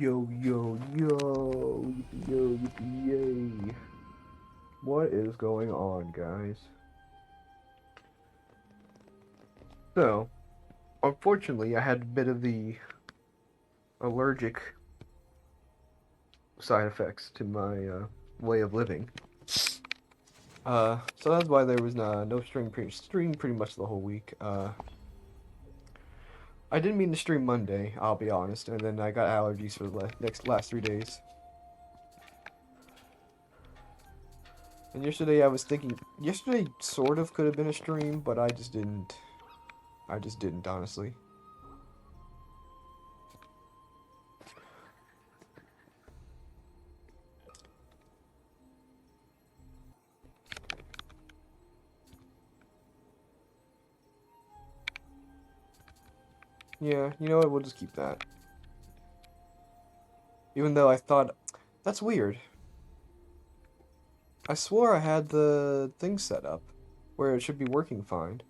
Yo, yo, yo, yo, yay. What is going on, guys? So, unfortunately, I had a bit of the allergic side effects to my way of living. So that's why there was no stream pretty much the whole week. I didn't mean to stream Monday, I'll be honest, and then I got allergies for the last 3 days. And yesterday I was thinking, yesterday sort of could have been a stream, but I just didn't. I just didn't, honestly. Yeah, you know what, we'll just keep that. Even though I thought, that's weird. I swore I had the thing set up, where it should be working fine.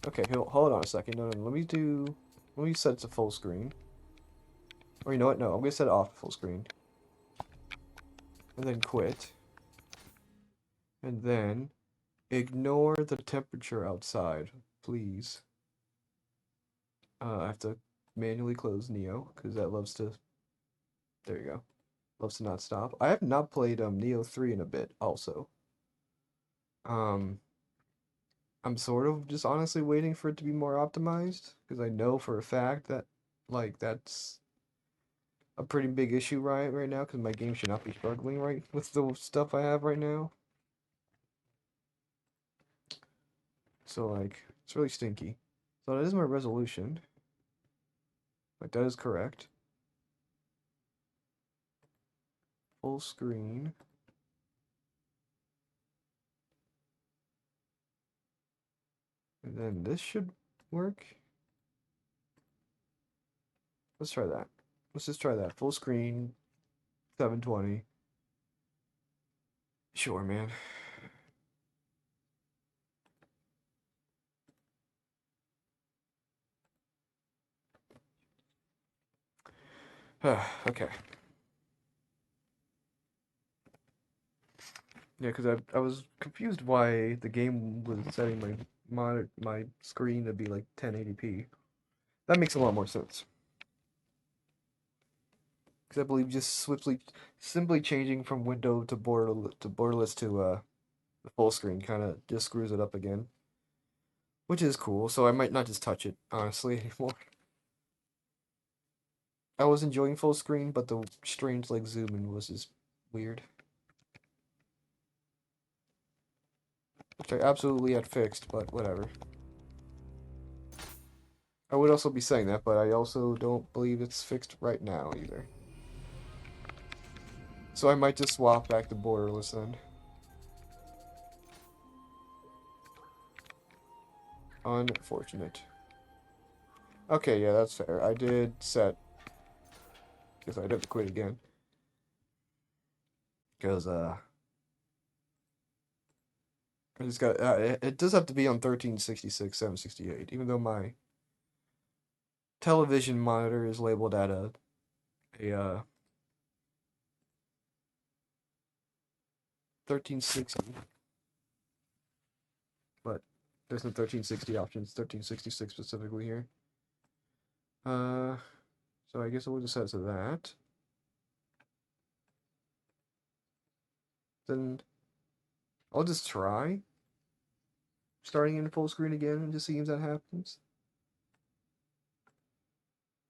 Okay, hold on a second. No, let me set it to full screen. Or you know what, no, I'm gonna set it off to full screen. And then quit. And then, ignore the temperature outside, please. I have to manually close Nioh, because that loves to, there you go. Loves to not stop. I have not played Nioh 3 in a bit, also. Um, I'm sort of just honestly waiting for it to be more optimized, because I know for a fact that, like, that's a pretty big issue right now, because my game should not be struggling right with the stuff I have right now. So, like, it's really stinky. So that is my resolution. Like, that is correct. Full screen. And then this should work. Let's try that. Let's just try that. Full screen, 720. Sure, man. Okay. Yeah, because I was confused why the game was setting my screen to be like 1080p. That makes a lot more sense. Because I believe just simply changing from window to borderless to the full screen kind of just screws it up again, which is cool. So I might not just touch it honestly anymore. I was enjoying full screen, but the strange like zoom in was just weird, which I absolutely had fixed, but whatever. I would also be saying that, but I also don't believe it's fixed right now either. So I might just swap back to borderless then. Unfortunate. Okay, yeah, that's fair. I did set, because I didn't quit again. Because, I just got, it does have to be on 1366, 768, even though my television monitor is labeled at a 1360, but there's no 1360 options, 1366 specifically here. Uh, so I guess we'll just set it to that. Then I'll just try starting in full screen again and just seeing if that happens.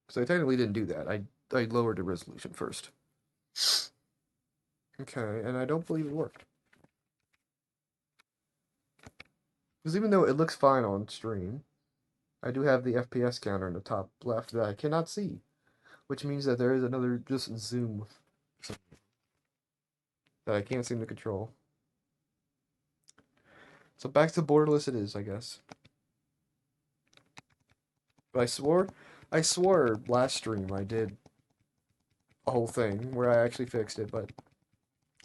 Because I technically didn't do that. I lowered the resolution first. Okay, and I don't believe it worked. Because even though it looks fine on stream, I do have the FPS counter in the top left that I cannot see, which means that there is another just zoom that I can't seem to control. So back to borderless it is, I guess. But I swore last stream I did a whole thing where I actually fixed it, but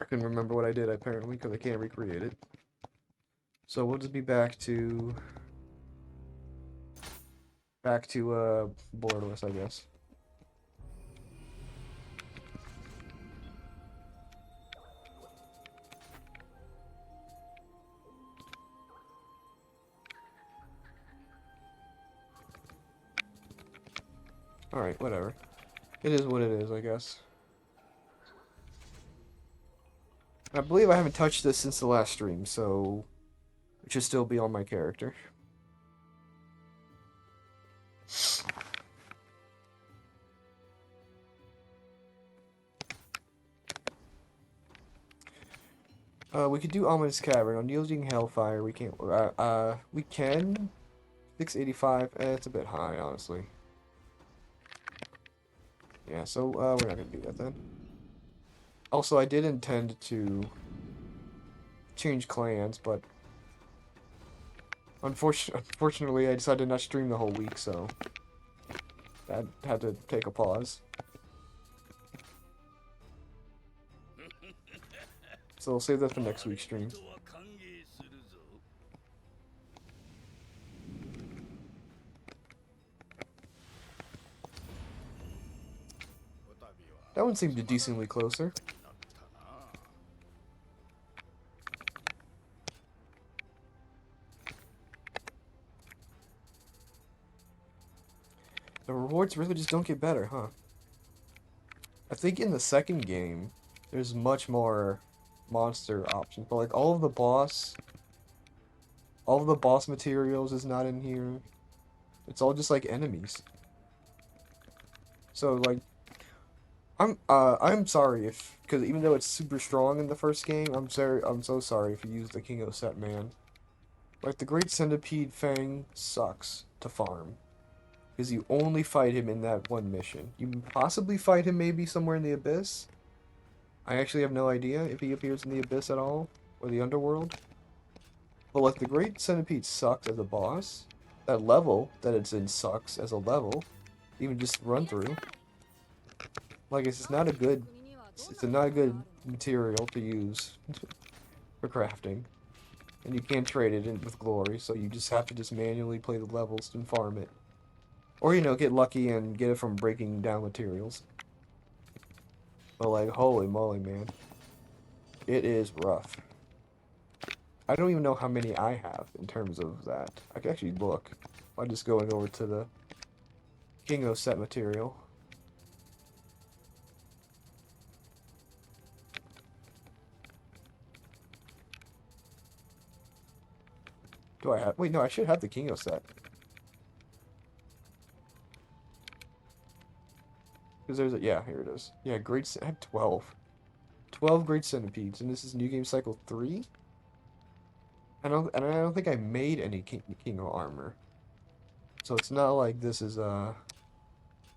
I couldn't remember what I did apparently because I can't recreate it. So we'll just be back to borderless, I guess. Alright, whatever. It is what it is, I guess. I believe I haven't touched this since the last stream, so it should still be on my character. We could do Ominous Cavern. On Yielding Hellfire, we can't. We can. 685. It's a bit high, honestly. Yeah, so we're not gonna do that then. Also, I did intend to change clans, but unfortunately, I decided not to stream the whole week, so I had to take a pause. So we'll save that for next week's stream. That one seemed decently closer. The rewards really just don't get better, huh? I think in the second game, there's much more monster options, but like all of the boss materials is not in here. It's all just like enemies. So like, I'm sorry if, because even though it's super strong in the first game, I'm so sorry if you use the King O set, man. Like the Great Centipede Fang sucks to farm. Because you only fight him in that one mission. You can possibly fight him maybe somewhere in the Abyss. I actually have no idea if he appears in the Abyss at all, or the Underworld. But like the Great Centipede sucks as a boss. That level that it's in sucks as a level. Even just run through. Like it's just not a good, it's not a good material to use for crafting. And you can't trade it in with glory, so you just have to just manually play the levels and farm it. Or, you know, get lucky and get it from breaking down materials. But, like, holy moly, man. It is rough. I don't even know how many I have in terms of that. I can actually look by just going over to the Kingo set material. Do I have... Wait, no, I should have the Kingo set. Because there's a... Yeah, here it is. Yeah, I have 12. 12 Great Centipedes, and this is New Game Cycle 3? I don't think I made any Kingo armor. So it's not like this is,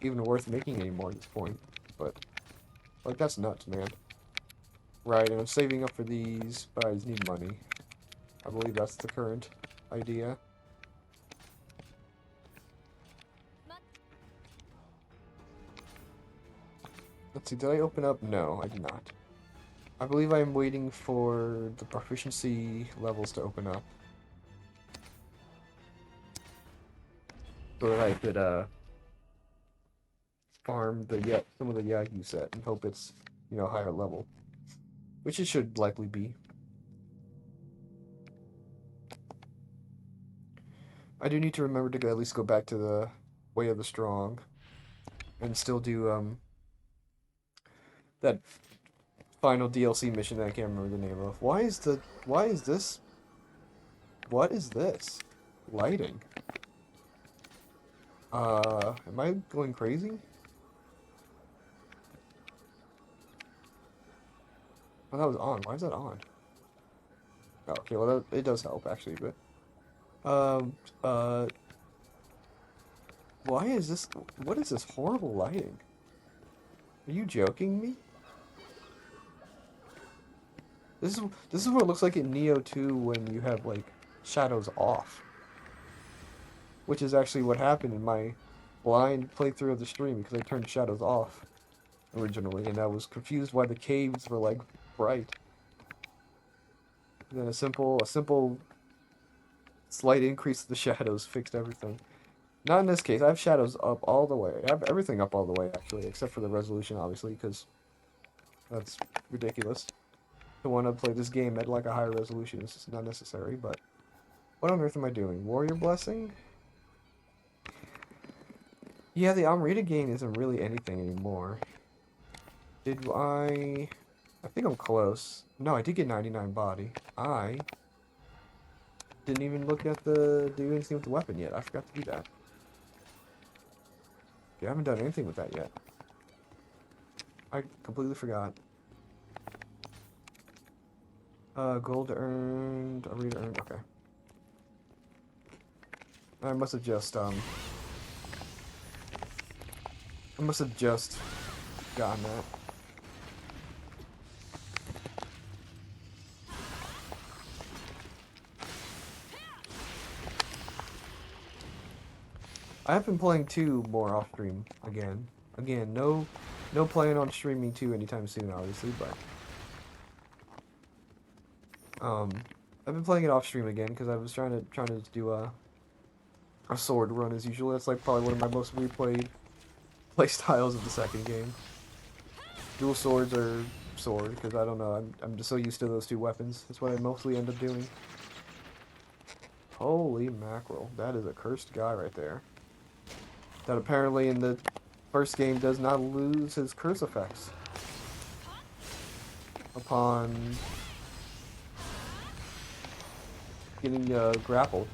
even worth making anymore at this point. But, like, that's nuts, man. Right, and I'm saving up for these, but I just need money. I believe that's the current idea. Let's see, did I open up? No, I did not. I believe I'm waiting for the proficiency levels to open up. So that I could, farm some of the Yagyu set and hope it's, you know, higher level. Which it should likely be. I do need to remember to at least go back to the Way of the Strong and still do that final DLC mission that I can't remember the name of. What is this? Lighting. Am I going crazy? Oh, that was on. Why is that on? Oh, okay, well, it does help, actually, but... Um, uh... Why is this... What is this horrible lighting? Are you joking me? This is what it looks like in Nioh 2 when you have, like, shadows off. Which is actually what happened in my blind playthrough of the stream because I turned shadows off originally, and I was confused why the caves were, like, bright. then a simple slight increase of the shadows fixed everything. Not in this case. I have shadows up all the way. I have everything up all the way, actually, except for the resolution, obviously, because that's ridiculous. To want to play this game at like a higher resolution is just not necessary, but what on earth am I doing? Warrior Blessing? Yeah, the Amrita gain isn't really anything anymore. Did I... I think I'm close. No, I did get 99 body. I didn't even look at do anything with the weapon yet. I forgot to do that. Okay, I haven't done anything with that yet. I completely forgot. Gold earned, Arena earned, okay. I must have just gotten that. I have been playing 2 more off stream again. Again, no plan on streaming 2 anytime soon, obviously, but I've been playing it off stream again because I was trying to do a sword run as usual. That's like probably one of my most replayed play styles of the second game. Dual swords or sword, because I don't know, I'm just so used to those 2 weapons. That's what I mostly end up doing. Holy mackerel, that is a cursed guy right there. That apparently in the first game does not lose his curse effects upon getting grappled,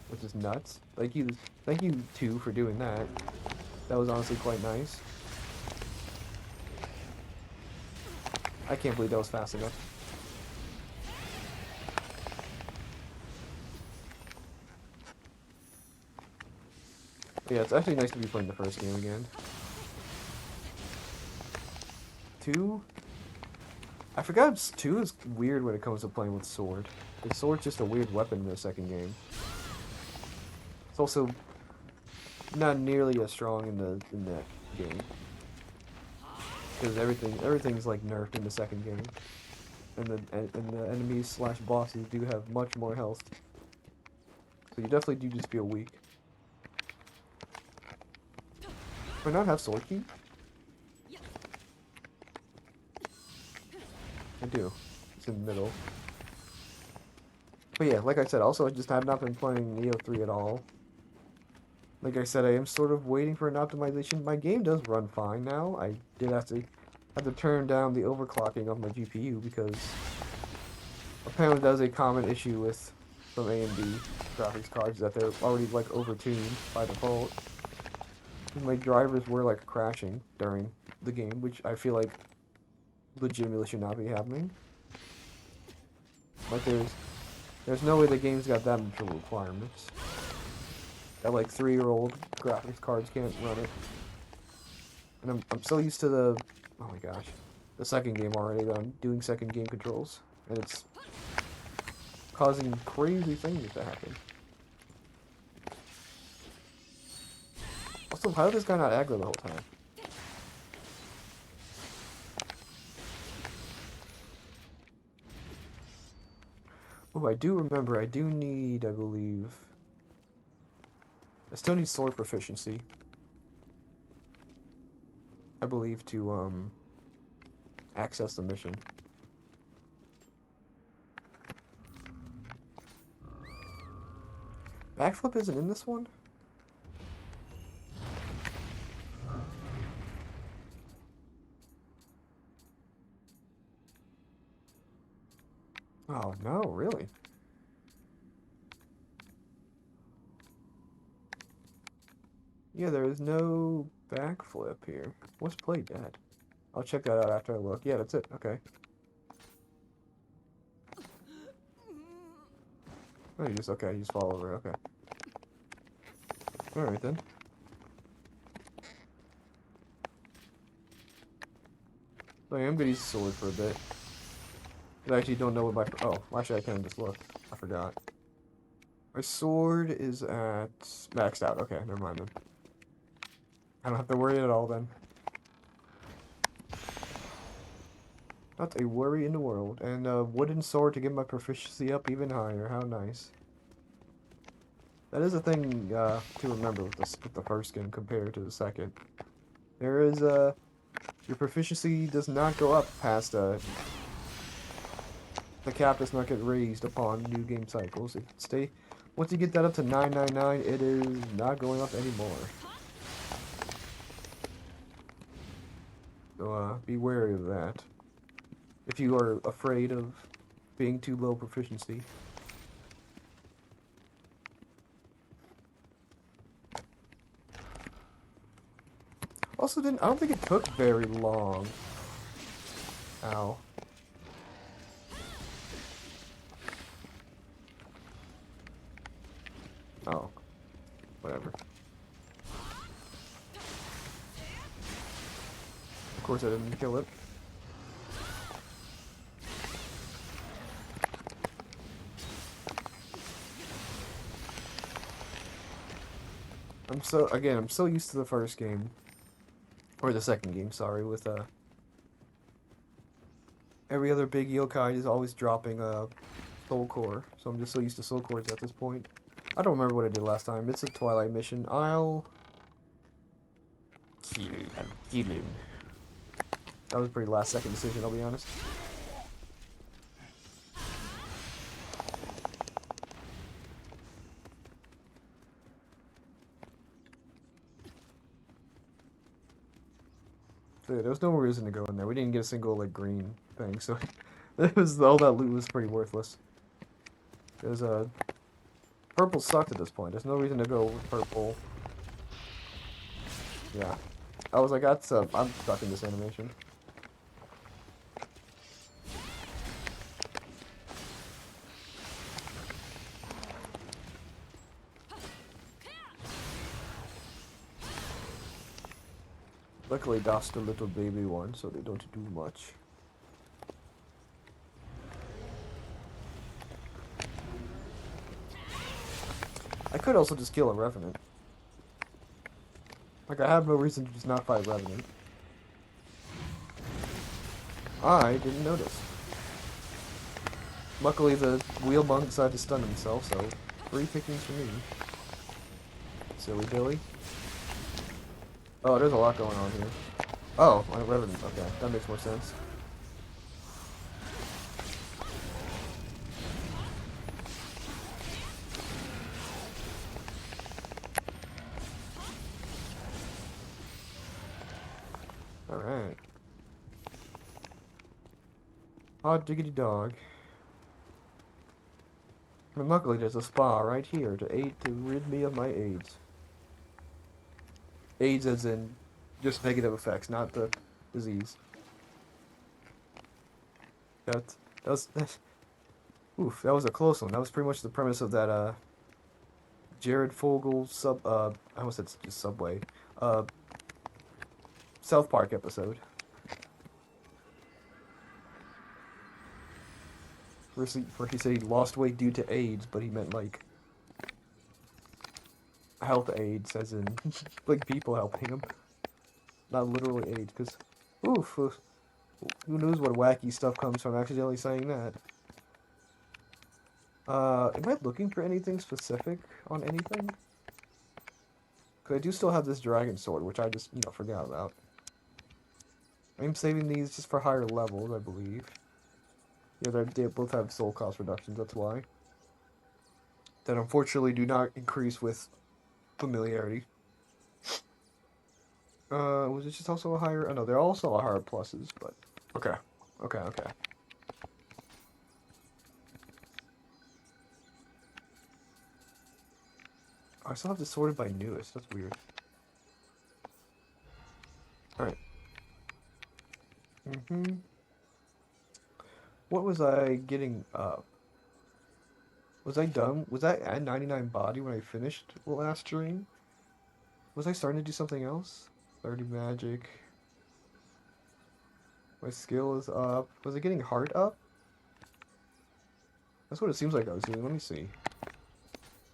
which is nuts. Thank you 2 for doing that. That was honestly quite nice. I can't believe that was fast enough. But yeah, it's actually nice to be playing the first game again. 2? I forgot 2 is weird when it comes to playing with sword. The sword's just a weird weapon in the second game. It's also not nearly as strong in that game. Because everything's like nerfed in the second game. And the enemies slash bosses do have much more health. So you definitely do just feel weak. Do I not have sword key? I do. It's in the middle. But yeah, like I said, also I just have not been playing Nioh 3 at all. Like I said, I am sort of waiting for an optimization. My game does run fine now. I did have to turn down the overclocking of my GPU because apparently that is a common issue with some AMD graphics cards that they're already like overtuned by default. My drivers were like crashing during the game, which I feel like legitimately should not be happening. Like there's no way the game's got that much requirements. That like 3-year-old graphics cards can't run it. And I'm so used to oh my gosh, the second game already that I'm doing second game controls, and it's causing crazy things to happen. Also, how did this guy not aggro the whole time? Oh, I do remember, I do need, I believe... I still need sword proficiency. I believe to, access the mission. Backflip isn't in this one? Oh, no, really? Yeah, there is no backflip here. What's play dead? I'll check that out after I look. Yeah, that's it. Okay. Oh, you just fall over. Okay. Alright then. So I am gonna use the sword for a bit. I actually don't know what my... Oh, actually I can just look. I forgot. My sword is at... maxed out. Okay, never mind then. I don't have to worry at all then. Not a worry in the world. And a wooden sword to get my proficiency up even higher. How nice. That is a thing to remember with the first game compared to the second. There is your proficiency does not go up past the cap does not get raised upon new game cycles. Once you get that up to 999, it is not going up anymore. So be wary of that. If you are afraid of being too low proficiency. Also, I don't think it took very long. Ow. Oh. Whatever. Of course I didn't kill it. I'm so used to the first game. Or the second game, sorry, with every other big yokai is always dropping a soul core. So I'm just so used to soul cores at this point. I don't remember what I did last time. It's a Twilight mission. I'll kill him. That was a pretty last second decision, I'll be honest. So, yeah, there was no reason to go in there. We didn't get a single like green thing, so all that loot was pretty worthless. There's a purple sucked at this point. There's no reason to go with purple. Yeah, I was like, I'm stuck in this animation. Luckily, that's the little baby one, so they don't do much. I could also just kill a Revenant. Like, I have no reason to just not fight Revenant. I didn't notice. Luckily, the wheel monk decided to stun himself, so free pickings for me. Silly Billy. Oh, there's a lot going on here. Oh, on Revenant. Okay, that makes more sense. Alright. Hot diggity dog. And luckily there's a spa right here to rid me of my AIDS. AIDS as in just negative effects, not the disease. That oof, that was a close one. That was pretty much the premise of that Jared Fogle I almost said just Subway. South Park episode. Where he said he lost weight due to AIDS, but he meant like health AIDS, as in like people helping him, not literally AIDS. Because, oof, who knows what wacky stuff comes from accidentally saying that. Am I looking for anything specific on anything? Because I do still have this dragon sword, which I just, forgot about. I'm saving these just for higher levels, I believe. Yeah, they both have soul cost reductions, that's why. That unfortunately do not increase with familiarity. Was it just also a higher? Oh, no, they're also a higher pluses, but okay, okay. I still have to sort it by newest. That's weird. All right. What was I getting? Was I done? Was I at 99 body when I finished the last stream? Was I starting to do something else? 30 magic. My skill is up. Was it getting heart up? That's what it seems like I was doing. Let me see.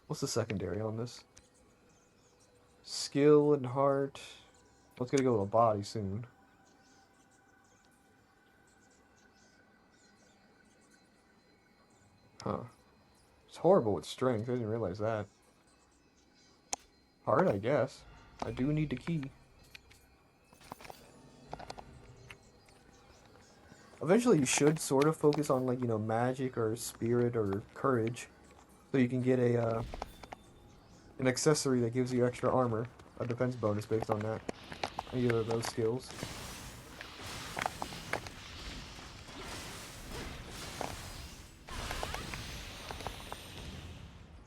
What's the secondary on this? Skill and heart. Well, it's gonna go to a body soon. Huh. It's horrible with strength. I didn't realize that. Hard, I guess. I do need the key. Eventually, you should sort of focus on, like, magic or spirit or courage. So you can get an accessory that gives you extra armor. A defense bonus based on that. Either of those skills.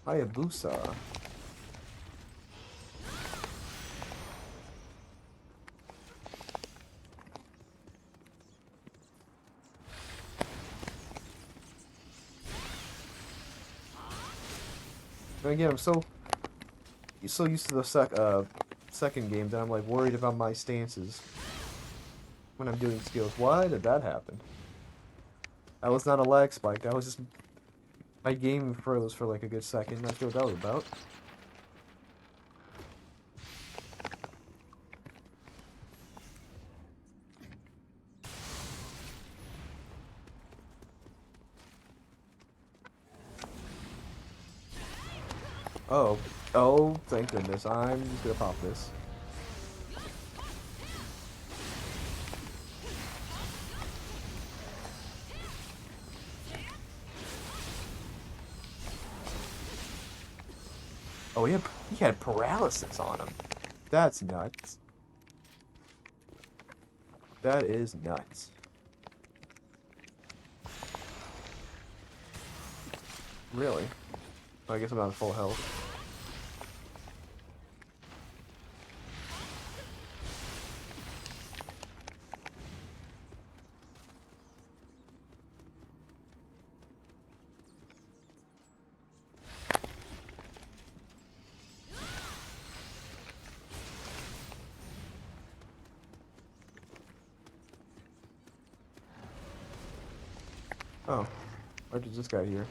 Hayabusa. And again, I'm so used to the second game that I'm like worried about my stances when I'm doing skills. Why did that happen? That was not a lag spike. That was just my game froze for like a good second. Not sure what that was about. Oh, oh, thank goodness. I'm just gonna pop this. Oh, he had paralysis on him. That's nuts. That is nuts. Really? I guess I'm not at full health. Oh, where did this guy here?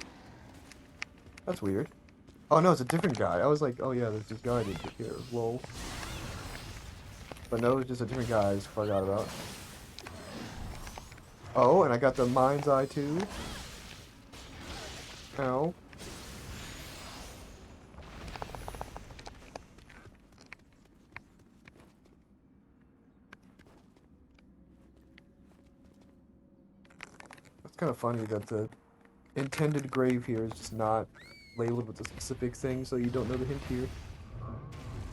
That's weird. Oh no, it's a different guy. I was like, oh yeah, there's this guy here. Lol. But no, it's just a different guy I forgot about. Oh, and I got the mind's eye too. Ow. That's kind of funny that the intended grave here is just not labeled with a specific thing, so you don't know the hint here.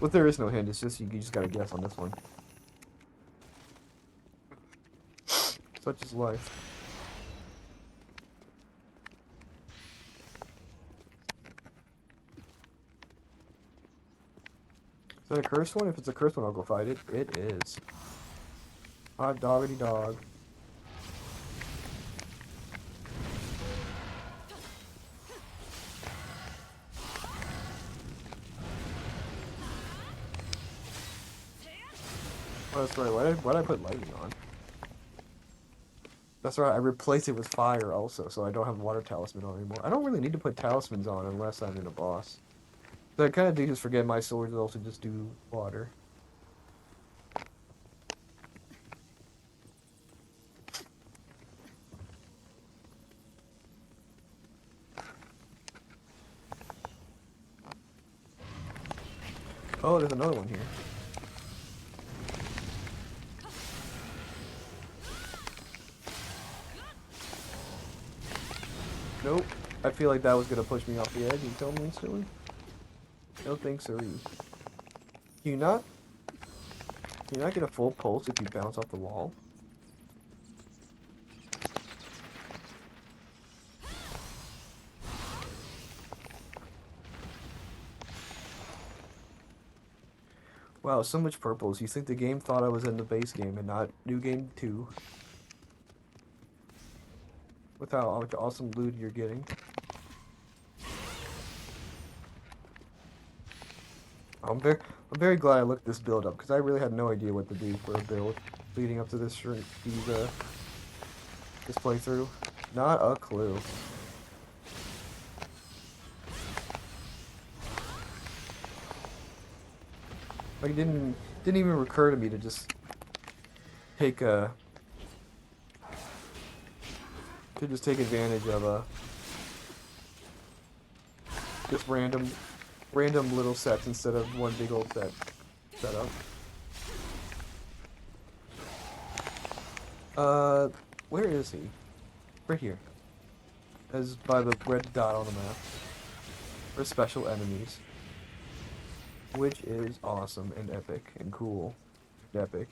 But there is no hint, it's just you just gotta guess on this one. Such is life. Is that a cursed one? If it's a cursed one, I'll go fight it. It is. Hot doggity dog. Oh, that's right. Why'd I put lightning on? That's right. I replaced it with fire also, so I don't have water talisman on anymore. I don't really need to put talismans on unless I'm in a boss. So I kind of do just forget my swords also just do water. Oh, there's another one here. Nope. I feel like that was gonna push me off the edge. You tell me instantly? No thanks, sir. Can you not? Can you not get a full pulse if you bounce off the wall? Wow, so much purples. You think the game thought I was in the base game and not New Game 2? With how much awesome loot you're getting. I'm very glad I looked this build up because I really had no idea what to do for a build leading up to this this playthrough. Not a clue. Like it didn't even occur to me to just take take advantage of Just random little sets instead of one big old setup. Where is he? Right here. As by the red dot on the map. For special enemies. Which is awesome and epic and cool. Epic.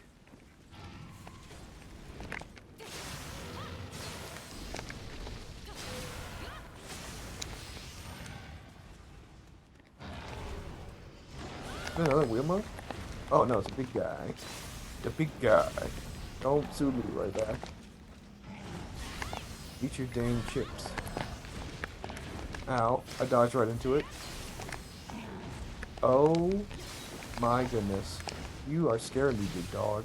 Another wheel monk? Oh no, it's a big guy. The big guy. Don't sue me right back. Eat your dang chips. Ow, I dodged right into it. Oh my goodness. You are scaring me, big dog.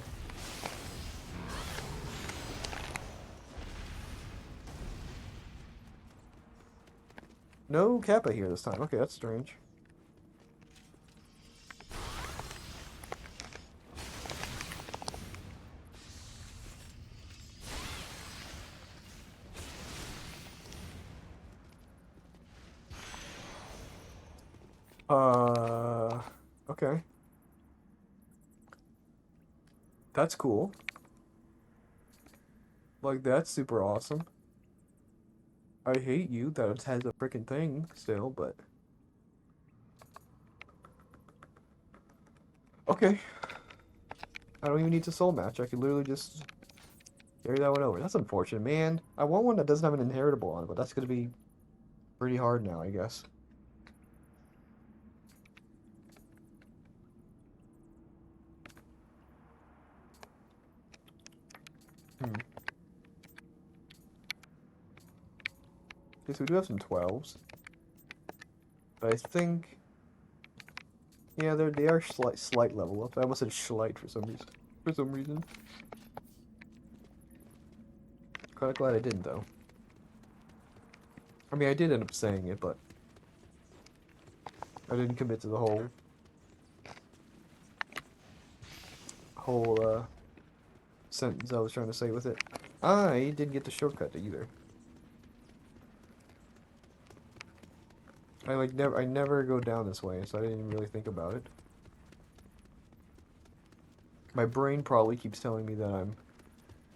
No Kappa here this time. Okay, that's strange. Okay. That's cool. Like, that's super awesome. I hate you that it has a freaking thing still, but... Okay. I don't even need to soul match. I could literally just carry that one over. That's unfortunate, man. I want one that doesn't have an inheritable on it, but that's gonna be pretty hard now, I guess. Hmm. Okay, so we do have some 12s. But I think... Yeah, they are slight level up. I almost said slight for some reason. Kinda glad I didn't, though. I mean, I did end up saying it, but... I didn't commit to the whole sentence I was trying to say with it. I didn't get the shortcut either. I never go down this way, so I didn't even really think about it. My brain probably keeps telling me that I'm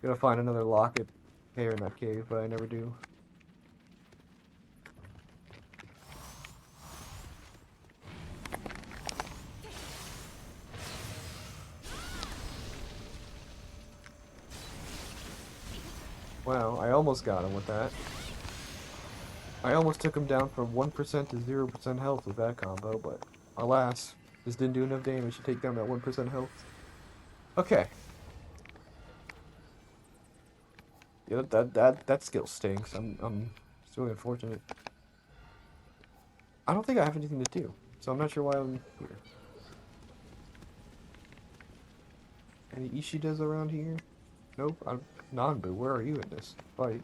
gonna find another locket here in that cave, but I never do. Wow, I almost got him with that. I almost took him down from 1% to 0% health with that combo, but alas, just didn't do enough damage to take down that 1% health. Okay. Yeah, that skill stinks. It's really unfortunate. I don't think I have anything to do, so I'm not sure why I'm here. Any Ishidas around here? Nope. Nanbu, where are you in this fight?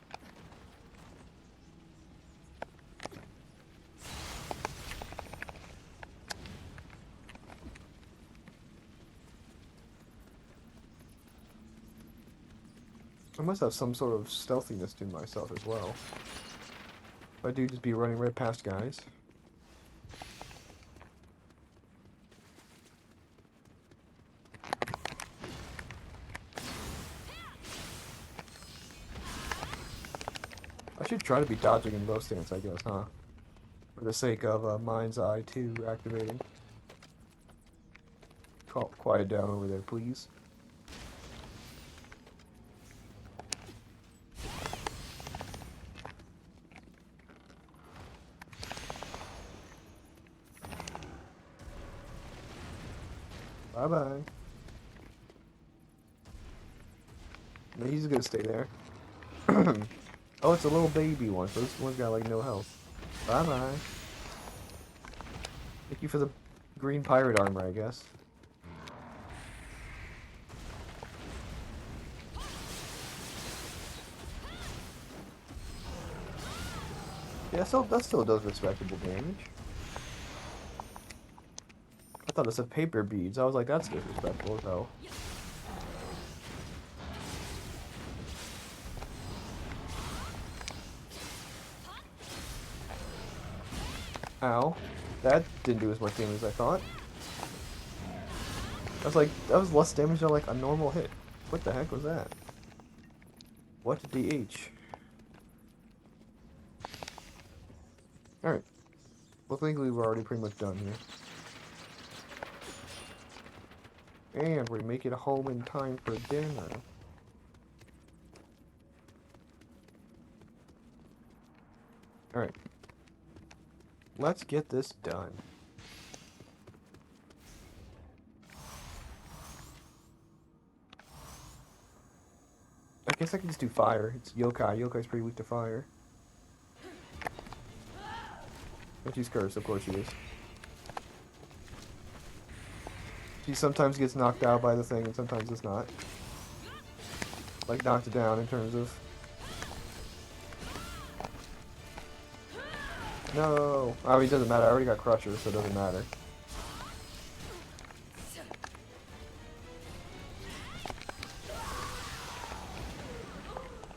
I must have some sort of stealthiness to myself as well. I do just be running right past guys. I should try to be dodging in bow stance, I guess, huh? For the sake of Mind's Eye 2 activating. Quiet down over there, please. Bye-bye. No, he's gonna stay there. Oh, it's a little baby one, so this one's got, like, no health. Bye-bye. Thank you for the green pirate armor, I guess. Yeah, that still does respectable damage. I thought it said paper beads. I was like, that's disrespectful as hell. Ow. That didn't do as much damage as I thought. That was less damage than like a normal hit. What the heck was that? What DH? Alright. Well, thankfully we're already pretty much done here. And we make it home in time for dinner. Alright. Let's get this done. I guess I can just do fire. It's yokai. Yokai's pretty weak to fire. But she's cursed, of course she is. She sometimes gets knocked out by the thing and sometimes it's not. Like knocked down in terms of... No! I mean, it doesn't matter. I already got Crusher, so it doesn't matter.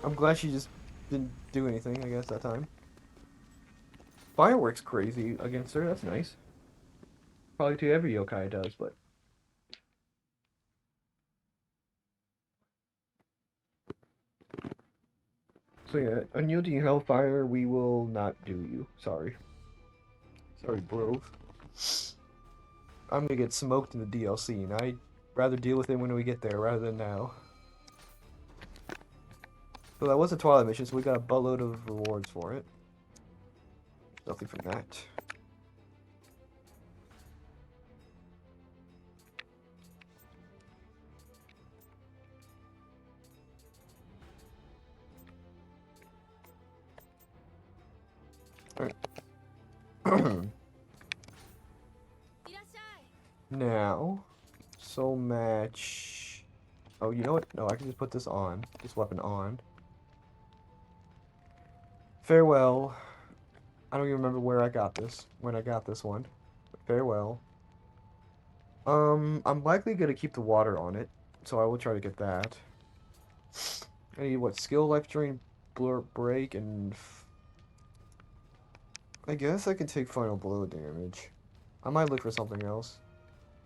I'm glad she just didn't do anything, I guess, that time. Fireworks crazy against her. That's nice. Probably to every yokai does, but... So yeah, unyielding Hellfire, we will not do you. Sorry. Sorry, bro. I'm gonna get smoked in the DLC, and I'd rather deal with it when we get there rather than now. So that was a Twilight mission, so we got a buttload of rewards for it. Nothing from that. Alright. Now, soul match. Oh, you know what? No, I can just put this on. This weapon on. Farewell. I don't even remember where I got this. When I got this one. But farewell. I'm likely gonna keep the water on it, so I will try to get that. I need what? Skill, life drain, blur, break, and I guess I can take final blow damage. I might look for something else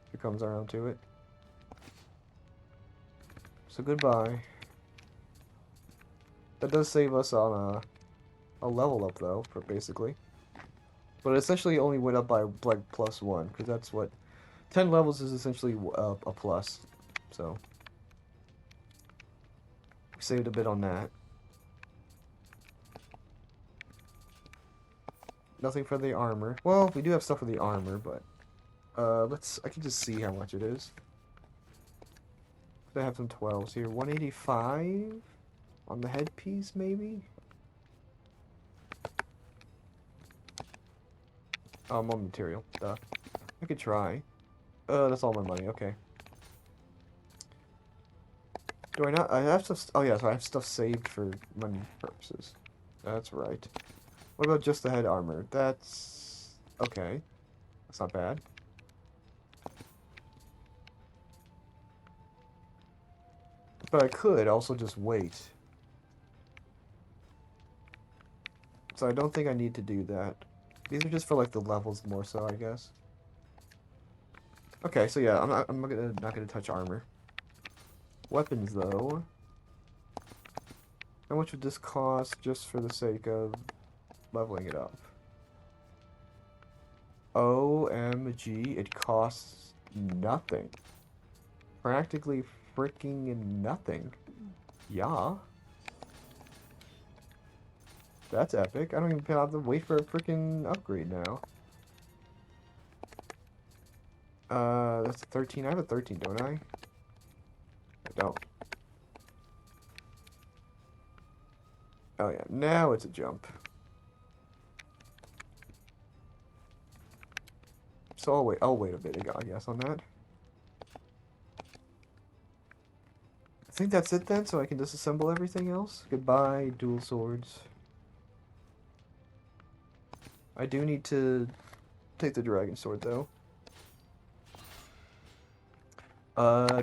if it comes around to it. So goodbye. That does save us on a level up though, for basically. But it essentially only went up by like +1, because that's what 10 levels is essentially a plus. So we saved a bit on that. Nothing for the armor. Well, we do have stuff for the armor, but I can just see how much it is. I have some 12s here. 185 on the headpiece, maybe? Oh, more material. Duh. I could try. That's all my money. Okay. Do I not? I have stuff. Oh, yeah, so I have stuff saved for money purposes. That's right. What about just the head armor? That's... okay. That's not bad. But I could also just wait. So I don't think I need to do that. These are just for like the levels more so, I guess. Okay, so yeah, I'm not gonna touch armor. Weapons though. How much would this cost just for the sake of leveling it up? OMG, it costs nothing. Practically freaking nothing. Yeah. That's epic. I don't even have to wait for a freaking upgrade now. That's a 13. I have a 13, don't I? I don't. Oh yeah, now it's a jump. So I'll wait a bit, I guess, on that. I think that's it then, so I can disassemble everything else. Goodbye, dual swords. I do need to take the dragon sword, though.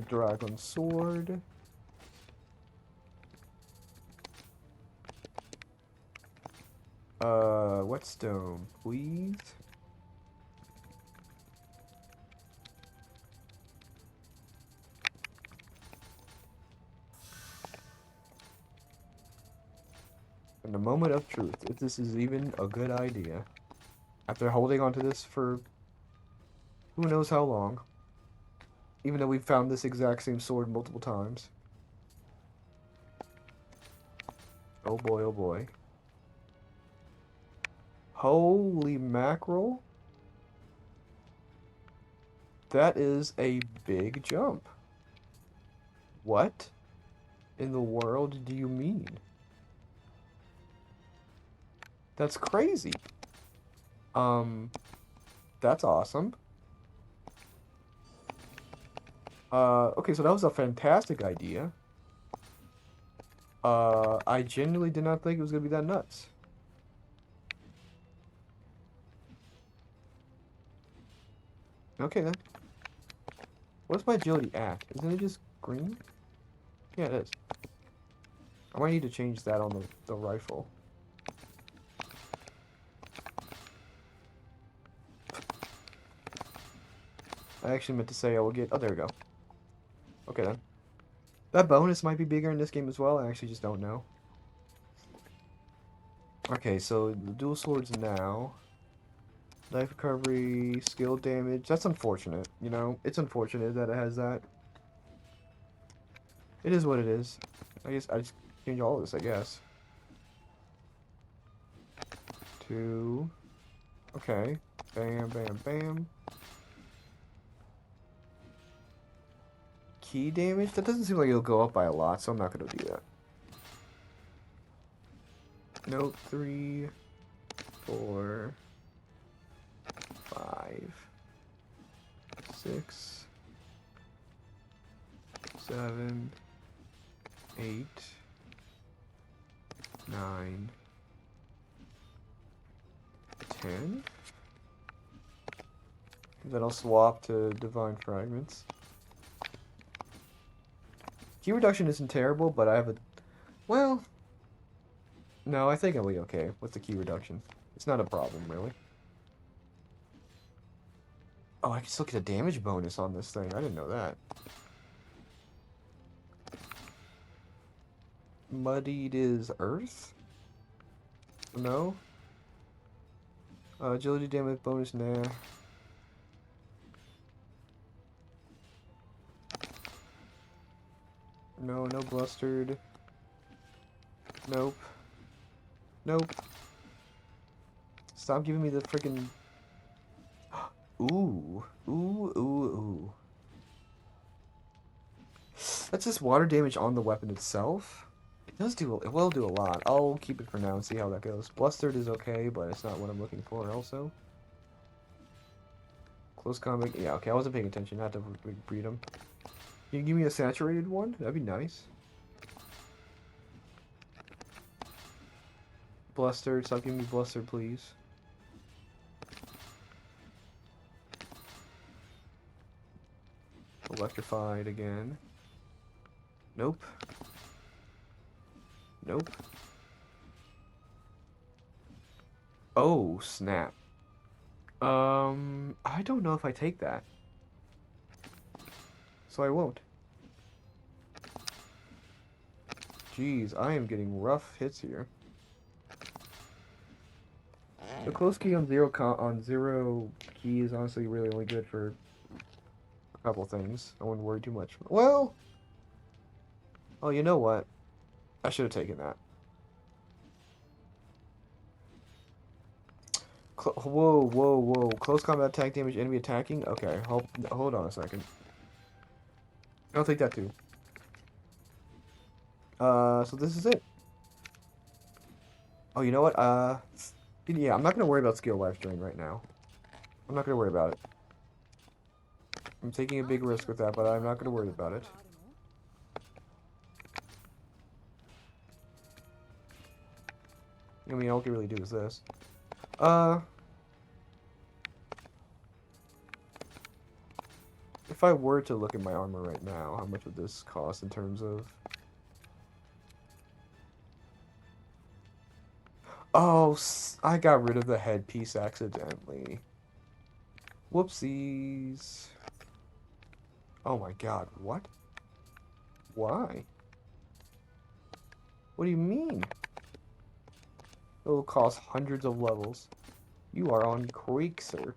Dragon sword. Whetstone, please. In the moment of truth, if this is even a good idea. After holding onto this for who knows how long. Even though we've found this exact same sword multiple times. Oh boy, oh boy. Holy mackerel. That is a big jump. What in the world do you mean? That's crazy. Um, that's awesome. Okay, so that was a fantastic idea. I genuinely did not think it was gonna be that nuts. Okay then. What's my agility at? Isn't it just green? Yeah, it is. I might need to change that on the rifle. I actually meant to say I will get... Oh, there we go. Okay then. That bonus might be bigger in this game as well. I actually just don't know. Okay, so the dual swords now. Life recovery, skill damage. That's unfortunate, you know? It's unfortunate that it has that. It is what it is. I guess I just change all of this, I guess. 2. Okay. Bam, bam, bam. Key damage? That doesn't seem like it'll go up by a lot, so I'm not going to do that. Nope. 3, 4, 5, 6, 7, 8, 9, 10. Then I'll swap to Divine Fragments. Key reduction isn't terrible, but I have a... Well... No, I think I'll be okay with the key reduction. It's not a problem, really. Oh, I can still get a damage bonus on this thing. I didn't know that. Muddied is Earth? No? Agility damage bonus, nah. No, no blustered. Nope. Nope. Stop giving me the freaking... Ooh. Ooh, ooh, ooh. That's just water damage on the weapon itself. It will do a lot. I'll keep it for now and see how that goes. Blustered is okay, but it's not what I'm looking for also. Close combat, yeah, okay, I wasn't paying attention. I had to breed them. Can you give me a saturated one? That'd be nice. Blustered, stop giving me blustered, please. Electrified again. Nope. Nope. Oh, snap. I don't know if I take that. So I won't. Jeez, I am getting rough hits here. The close key on zero key is honestly really only good for a couple things. I wouldn't worry too much. Well, oh, you know what? I should have taken that. Whoa, whoa, whoa. Close combat attack damage, enemy attacking? Okay, hold on a second. I'll take that too. So this is it. Oh, you know what? Yeah, I'm not gonna worry about skill life drain right now. I'm not gonna worry about it. I'm taking a big risk with that, but I'm not gonna worry about it. I mean, all I can really do is this. If I were to look at my armor right now, how much would this cost in terms of... Oh, I got rid of the headpiece accidentally. Whoopsies. Oh my god, what? Why? What do you mean? It will cost hundreds of levels. You are on Creek, sir.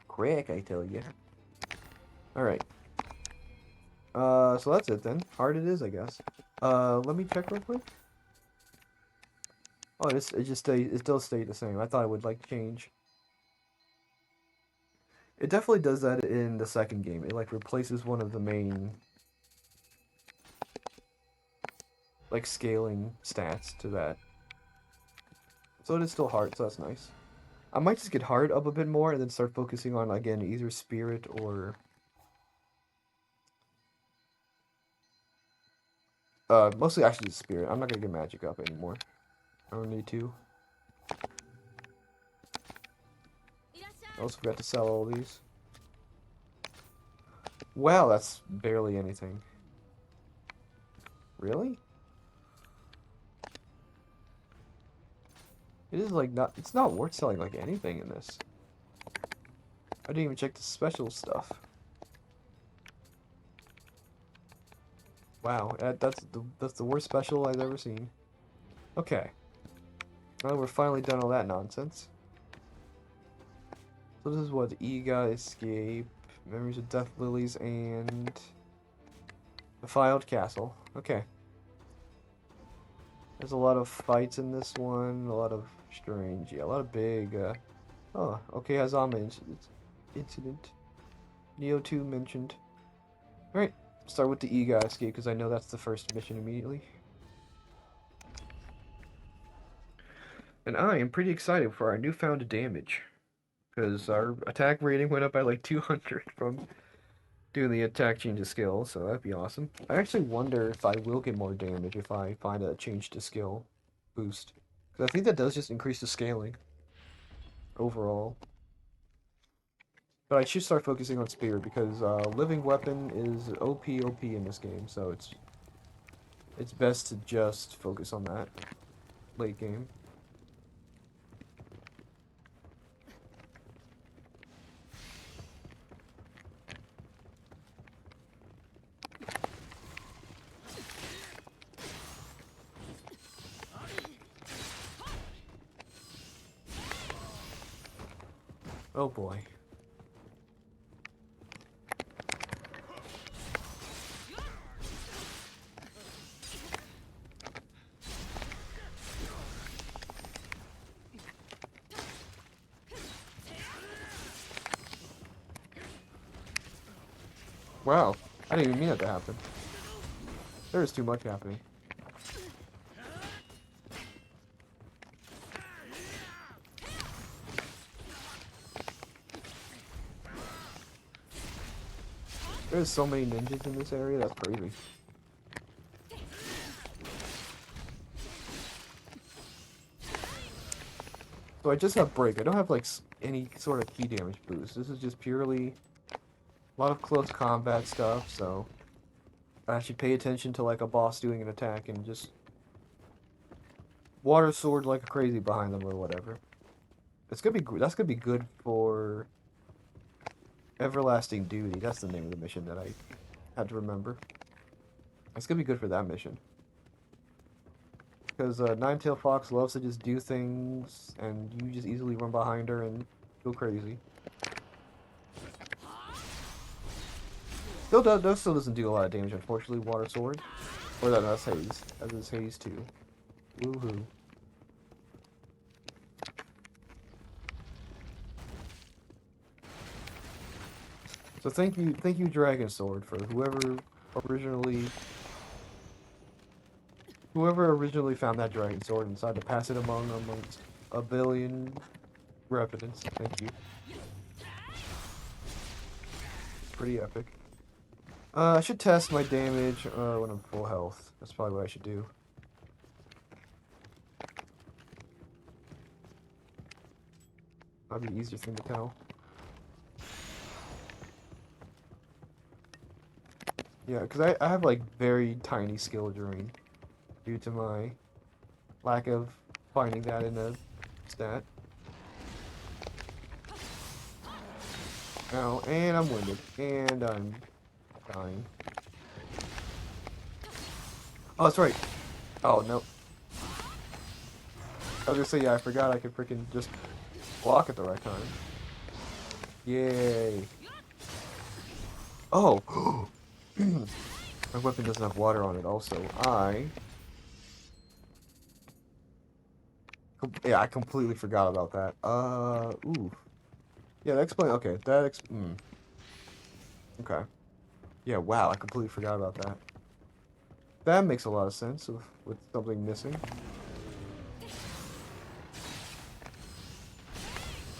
Crack, I tell you. Alright. So that's it then. Hard it is, I guess. Let me check real quick. Oh, it still stayed the same. I thought it would, like, change. It definitely does that in the second game. It, like, replaces one of the main, like, scaling stats to that. So it is still hard, so that's nice. I might just get hard up a bit more and then start focusing on, again, either spirit or... mostly actually the spirit. I'm not gonna get magic up anymore. I don't need to. I also forgot to sell all these. Wow, that's barely anything. Really? It is like not, it's not worth selling like anything in this. I didn't even check the special stuff. Wow, that's the worst special I've ever seen. Okay. Well, we're finally done all that nonsense. So this is what Ega Escape, Memories of Death Lilies, and Defiled Castle. Okay. There's a lot of fights in this one, a lot of strange, yeah, a lot of big, oh, okay, Hazama incident. Nioh 2 mentioned. Alright, start with the Ega Escape, because I know that's the first mission immediately. And I am pretty excited for our newfound damage, because our attack rating went up by like 200 from doing the attack change of skill, so that'd be awesome. I actually wonder if I will get more damage if I find a change to skill boost. Because I think that does just increase the scaling overall. But I should start focusing on Spear because Living Weapon is OP in this game, so it's best to just focus on that late game. Oh boy. Wow, I didn't even mean that to happen. There is too much happening. There's so many ninjas in this area, that's crazy. So I just have break. I don't have like any sort of key damage boost. This is just purely a lot of close combat stuff, so I should pay attention to like a boss doing an attack and just water sword like a crazy behind them or whatever. That's gonna be good for Everlasting Duty. That's the name of the mission that I had to remember. It's gonna be good for that mission. Because Nine-Tailed Fox loves to just do things, and you just easily run behind her and go crazy. Still doesn't do a lot of damage, unfortunately, Water Sword. Or that's Haze. That is Haze too. Woohoo. So thank you, Dragon Sword, for originally whoever originally found that Dragon Sword and decided to pass it amongst a billion revenants. Thank you. It's pretty epic. I should test my damage when I'm full health. That's probably what I should do. That'd be the easiest thing to tell. Yeah, because I have like very tiny skill drain due to my lack of finding that in a stat. Ow, and I'm winded. And I'm dying. Oh, that's right. Oh, no. I was gonna say, yeah, I forgot I could freaking just block at the right time. Yay. Oh! My weapon doesn't have water on it also. Yeah, I completely forgot about that. Ooh. Yeah, that explains. Okay, okay. Yeah, wow, I completely forgot about that. That makes a lot of sense with something missing.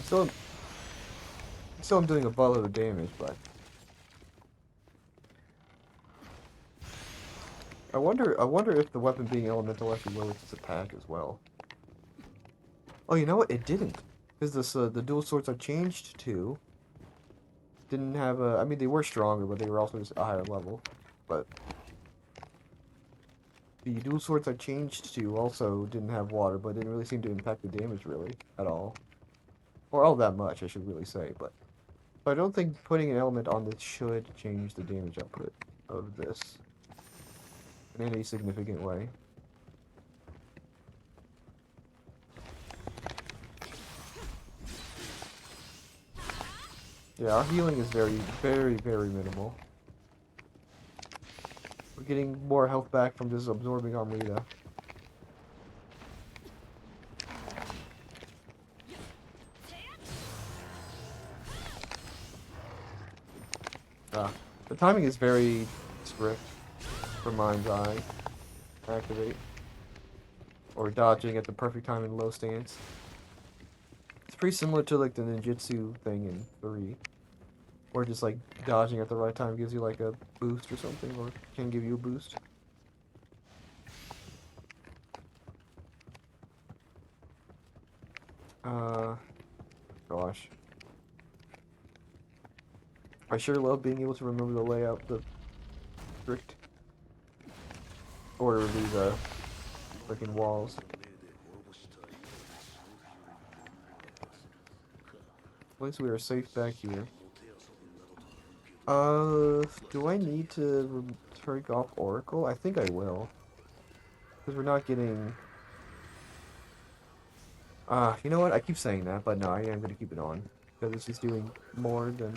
Still, still I'm doing a buttload of damage, but I wonder if the weapon being elemental actually lowers its attack as well. Oh, you know what? It didn't, because the dual swords I changed to didn't have a. I mean, they were stronger, but they were also just a higher level. But the dual swords I changed to also didn't have water, but didn't really seem to impact the damage really at all, or all that much, I should really say. But I don't think putting an element on this should change the damage output of this in any significant way. Yeah, our healing is very, very, very minimal. We're getting more health back from just absorbing Armada. Ah, the timing is very strict for Mind's Eye. Activate. Or dodging at the perfect time in low stance. It's pretty similar to like the ninjutsu thing in 3. Or just like dodging at the right time gives you like a boost or something, or can give you a boost. Gosh. I sure love being able to remember the layout, the strict order of these freaking walls. At least we are safe back here. Do I need to take off Oracle? I think I will. Because we're not getting... you know what? I keep saying that, but no, I am going to keep it on. Because it's just doing more than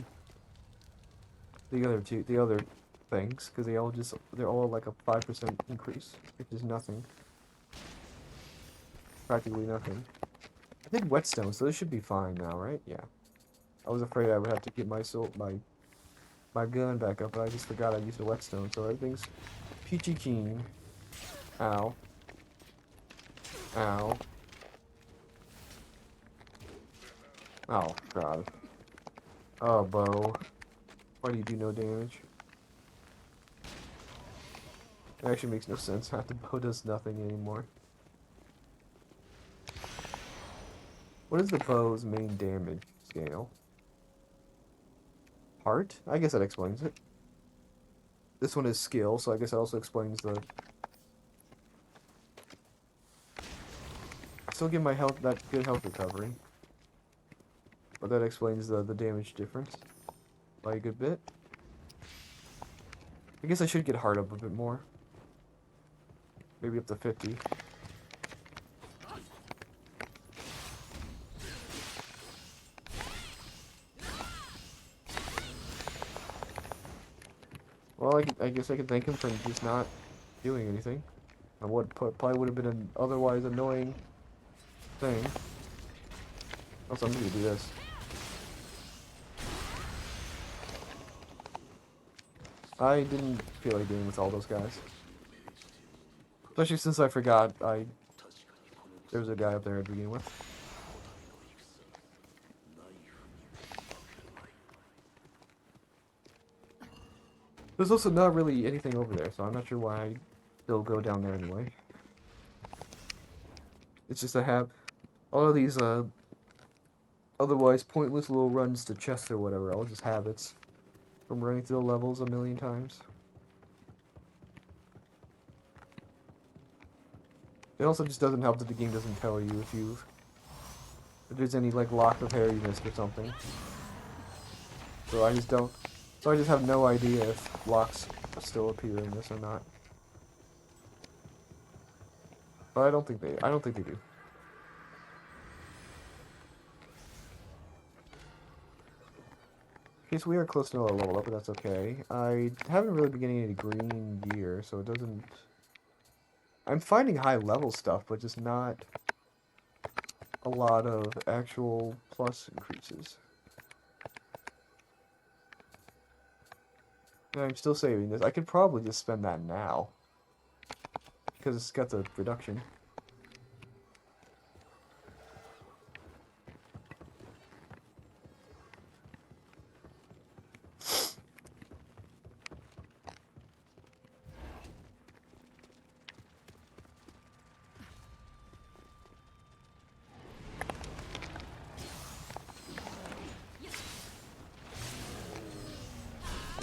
the other things. Because they're all like a 5% increase. Which is nothing. Practically nothing. I did whetstone, so this should be fine now, right? Yeah. I was afraid I would have to get my gun back up, but I just forgot I used a whetstone, so everything's peachy keen. Ow. Ow. Oh, God. Oh, bow. Why do you do no damage? It actually makes no sense. The bow does nothing anymore. What is the bow's main damage scale? Heart? I guess that explains it. This one is skill, so I guess that also explains the... I still give my health that good health recovery. But that explains the damage difference by a good bit. I guess I should get heart up a bit more. Maybe up to 50. Well, I guess I could thank him for just not doing anything. And what probably would have been an otherwise annoying thing. Also, I'm gonna do this. I didn't feel like dealing with all those guys. Especially since I forgot there was a guy up there to begin with. There's also not really anything over there, so I'm not sure why I still go down there anyway. It's just I have all of these otherwise pointless little runs to chests or whatever, all just habits from running through the levels a million times. It also just doesn't help that the game doesn't tell you if there's any like locks of hair you missed or something. So I just don't. So I just have no idea if locks still appear in this or not. But I don't think they do. Okay, so we are close to a level up, but that's okay. I haven't really been getting any green gear, so it doesn't... I'm finding high level stuff, but just not a lot of actual plus increases. And I'm still saving this. I could probably just spend that now, because it's got the reduction.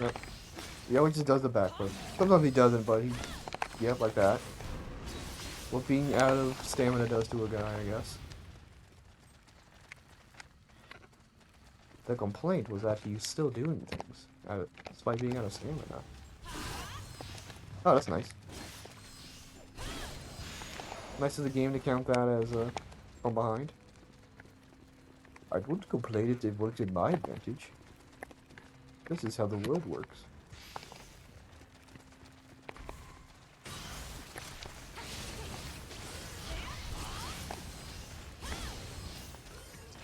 Yep. He always just does the backflip. Sometimes he doesn't, but he... Yep, like that. What being out of stamina does to a guy, I guess. The complaint was that he's still doing things, despite being out of stamina. Oh, that's nice. Nice of the game to count that as from behind. I wouldn't complain if it worked in my advantage. This is how the world works.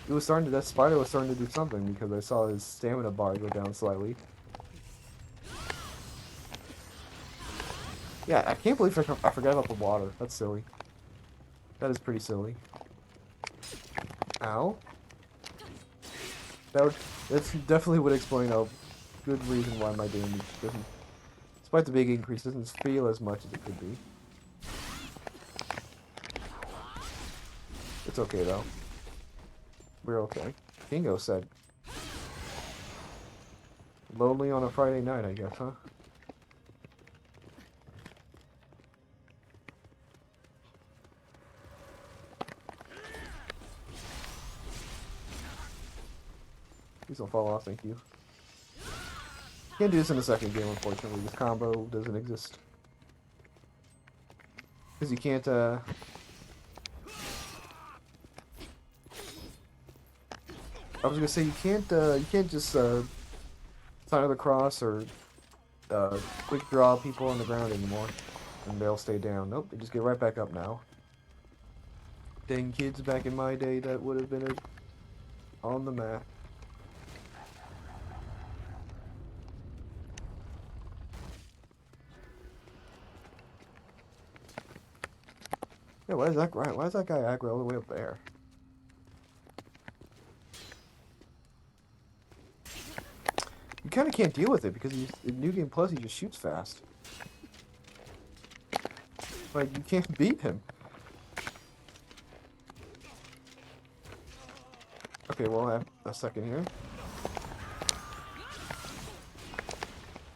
It was starting to, that spider was starting to do something because I saw his stamina bar go down slightly. Yeah, I can't believe I forgot about the water. That's silly. That is pretty silly. Ow. That definitely would explain a good reason why my damage doesn't, despite the big increase, doesn't feel as much as it could be. It's okay though. We're okay. Kingo said. Lonely on a Friday night, I guess, huh? Please don't fall off, thank you. Can't do this in the second game, unfortunately. This combo doesn't exist. Because you can't, I was gonna say, you can't just, sign of the cross or, quick draw people on the ground anymore. And they'll stay down. Nope, they just get right back up now. Dang kids back in my day, that would have been on the map. Yeah, why is that guy aggro all the way up there? You kind of can't deal with it because in New Game Plus he just shoots fast. Like, you can't beat him. Okay, well, I have a second here.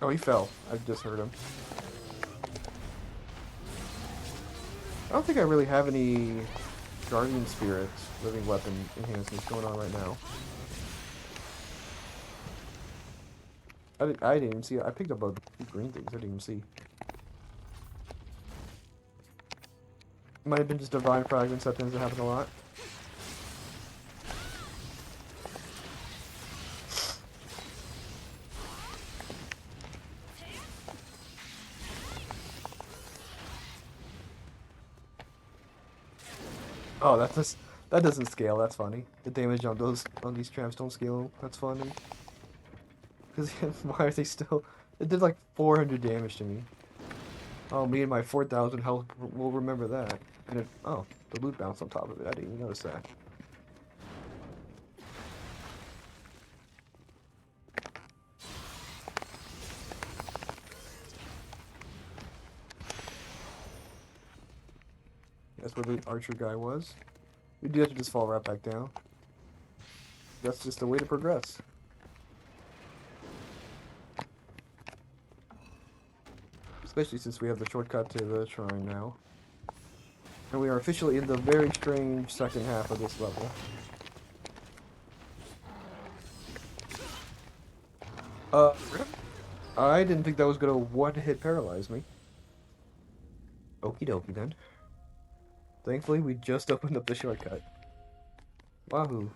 Oh, he fell. I just heard him. I don't think I really have any Guardian Spirits living weapon enhancements going on right now. I didn't even see it. I picked up a few green things. I didn't even see. Might have been just Divine Fragments. That tends to happen a lot. Oh, that doesn't scale. That's funny. The damage on these traps don't scale. That's funny. Because why are they still? It did like 400 damage to me. Oh, me and my 4,000 health will remember that. And oh, the loot bounced on top of it. I didn't even notice that. That's where the archer guy was. You do have to just fall right back down. That's just the way to progress. Especially since we have the shortcut to the shrine now. And we are officially in the very strange second half of this level. I didn't think that was gonna one-hit paralyze me. Okie dokie then. Thankfully, we just opened up the shortcut. Wahoo.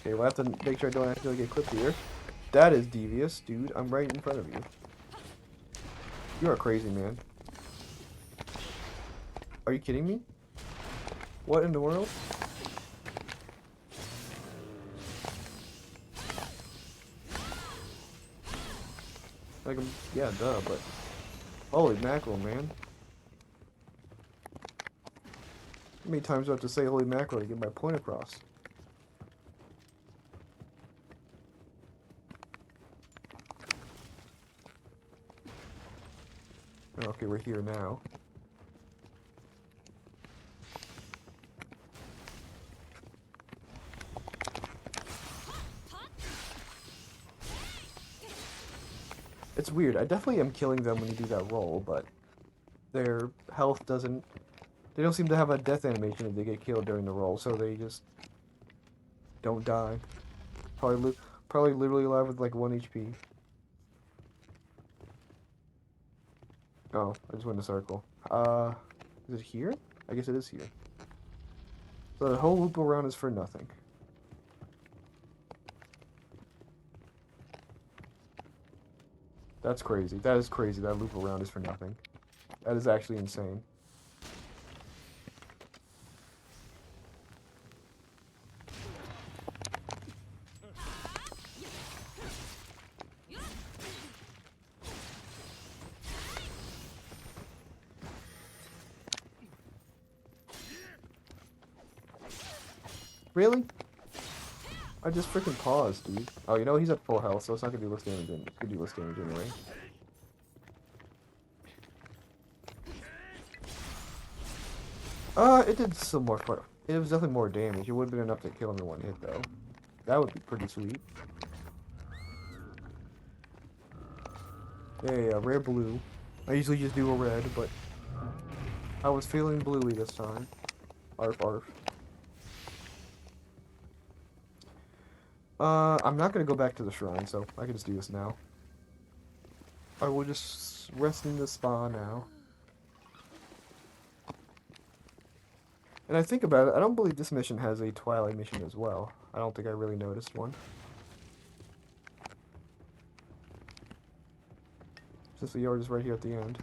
Okay, we'll have to make sure I don't actually get clipped here. That is devious, dude. I'm right in front of you. You are crazy, man. Are you kidding me? What in the world? Like, yeah, duh, but... Holy mackerel, man. How many times do I have to say holy mackerel to get my point across? Okay, we're here now. It's weird. I definitely am killing them when you do that roll, but their health doesn't... They don't seem to have a death animation if they get killed during the roll, so they just don't die. Probably literally alive with like 1 HP. Oh, I just went in a circle. Is it here? I guess it is here. So the whole loop around is for nothing. That's crazy. That is crazy. That loop around is for nothing. That is actually insane. Really? I just freaking paused, dude. Oh, you know, he's at full health, so it's not gonna do less damage. It's gonna do less damage anyway. It did some more fun. It was definitely more damage. It would have been enough to kill him in 1 hit, though. That would be pretty sweet. Yeah, rare blue. I usually just do a red, but I was feeling bluey this time. Arf, arf. I'm not gonna go back to the shrine, so I can just do this now. I will just rest in the spa now. And I think about it, I don't believe this mission has a Twilight mission as well. I don't think I really noticed one. Since the yard is right here at the end.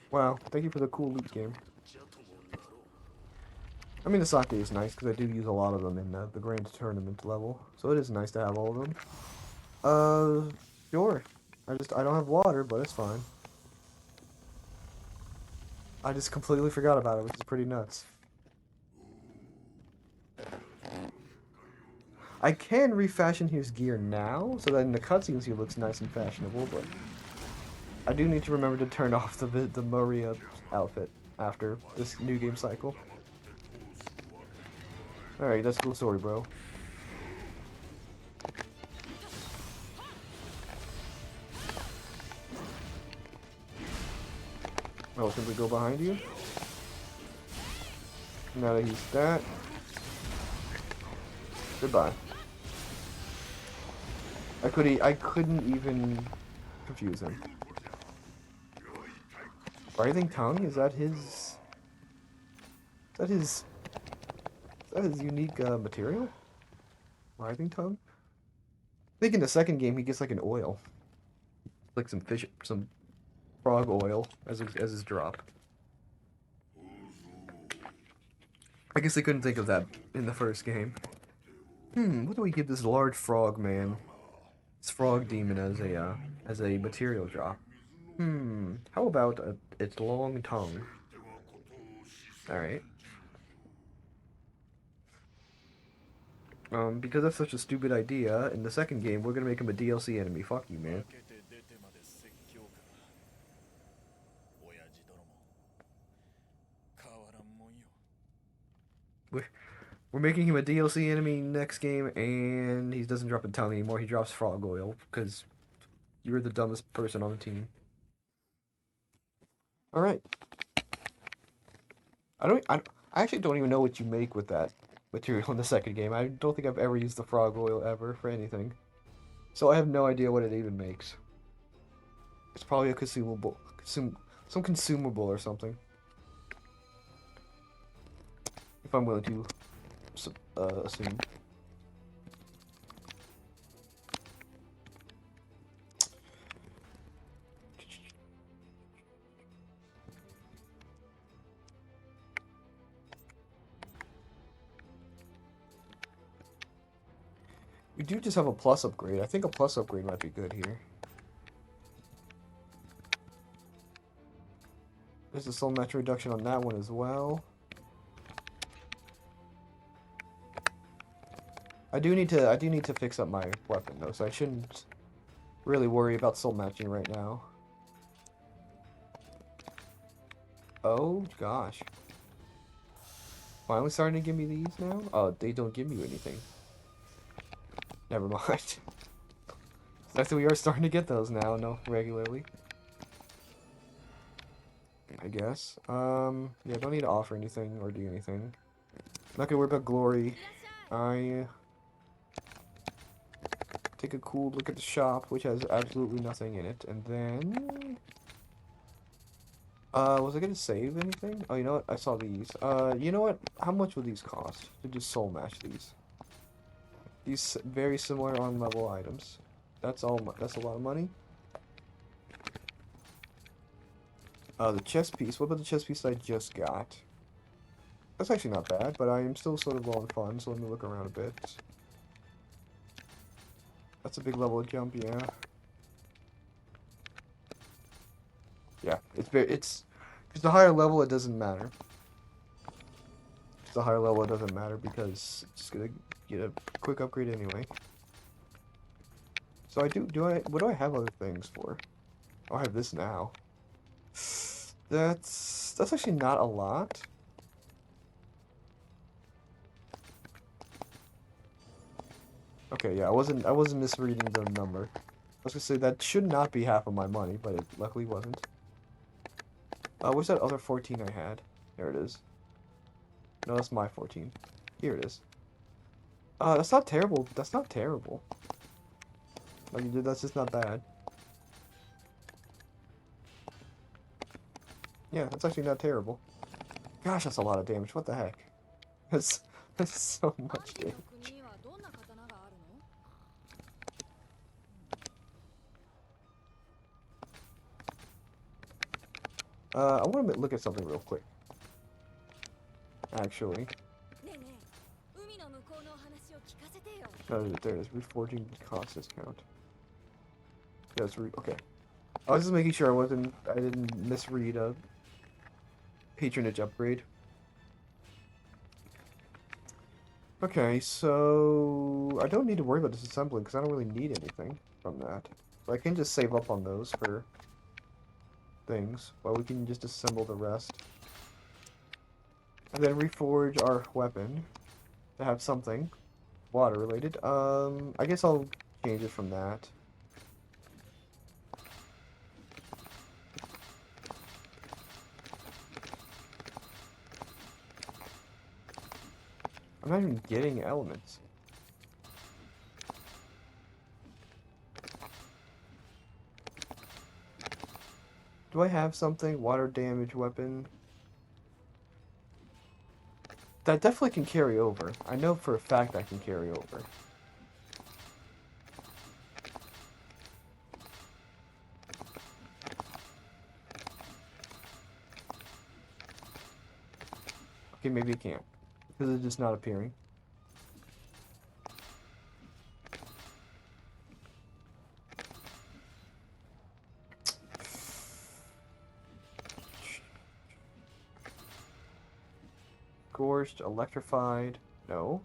Wow, thank you for the cool loot game. I mean, the sake is nice because I do use a lot of them in the grand tournament level, so it is nice to have all of them. Sure. I don't have water, but it's fine. I just completely forgot about it, which is pretty nuts. I can refashion his gear now, so that in the cutscenes he looks nice and fashionable, but I do need to remember to turn off the Maria outfit after this new game cycle. Alright, that's a cool story, bro. I'll simply go behind you. Now that he's that. Goodbye. I couldn't even confuse him. Writhing tongue? Is that his unique material? Writhing tongue? I think in the second game he gets like an oil. Like some frog oil as his drop. I guess I couldn't think of that in the first game. What do we give this large frog man? This frog demon as a material drop. How about its long tongue? Alright. Because that's such a stupid idea, in the second game, we're gonna make him a DLC enemy. Fuck you, man. We're making him a DLC enemy next game, and he doesn't drop a tongue anymore. He drops frog oil, because you're the dumbest person on the team. Alright. I actually don't even know what you make with that material in the second game. I don't think I've ever used the frog oil ever for anything. So I have no idea what it even makes. It's probably a consumable, some consumable or something. If I'm willing to assume. We do just have a plus upgrade. I think a plus upgrade might be good here. There's a soul match reduction on that one as well. I do need to fix up my weapon though, so I shouldn't really worry about soul matching right now. Oh gosh. Finally starting to give me these now? Oh, they don't give me anything. Never mind. Actually, we are starting to get those now, no, regularly. I guess. Yeah, don't need to offer anything or do anything. Not gonna worry about glory. I take a cool look at the shop, which has absolutely nothing in it, and then was I gonna save anything? Oh, you know what? I saw these. You know what? How much will these cost to just soul match these? These very similar on level items. That's all. That's a lot of money. The chest piece. What about the chest piece I just got? That's actually not bad, but I am still sort of low on funds, so let me look around a bit. That's a big level jump, yeah. Yeah, it's if it's a higher level, it doesn't matter. If it's a higher level, it doesn't matter because it's just gonna get a quick upgrade anyway. So what do I have other things for? Oh, I have this now. That's actually not a lot. Okay, yeah, I wasn't misreading the number. I was gonna say that should not be half of my money, but it luckily wasn't. Where's that other 14 I had? There it is. No, that's my 14. Here it is. That's not terrible. That's not terrible. Like you did, that's just not bad. Yeah, that's actually not terrible. Gosh, that's a lot of damage. What the heck? That's that's so much damage. I want to look at something real quick. Actually, there it is. Reforging cost discount. Yeah, okay. I was just making sure I didn't misread a patronage upgrade. Okay, so I don't need to worry about disassembling because I don't really need anything from that. So I can just save up on those for things, while we can just assemble the rest. And then reforge our weapon to have something water related. I guess I'll change it from that. I'm not even getting elements. Do I have something? Water damage weapon? That definitely can carry over. I know for a fact I can carry over. Okay, maybe it can't. Because it's just not appearing. Scorched, electrified. No.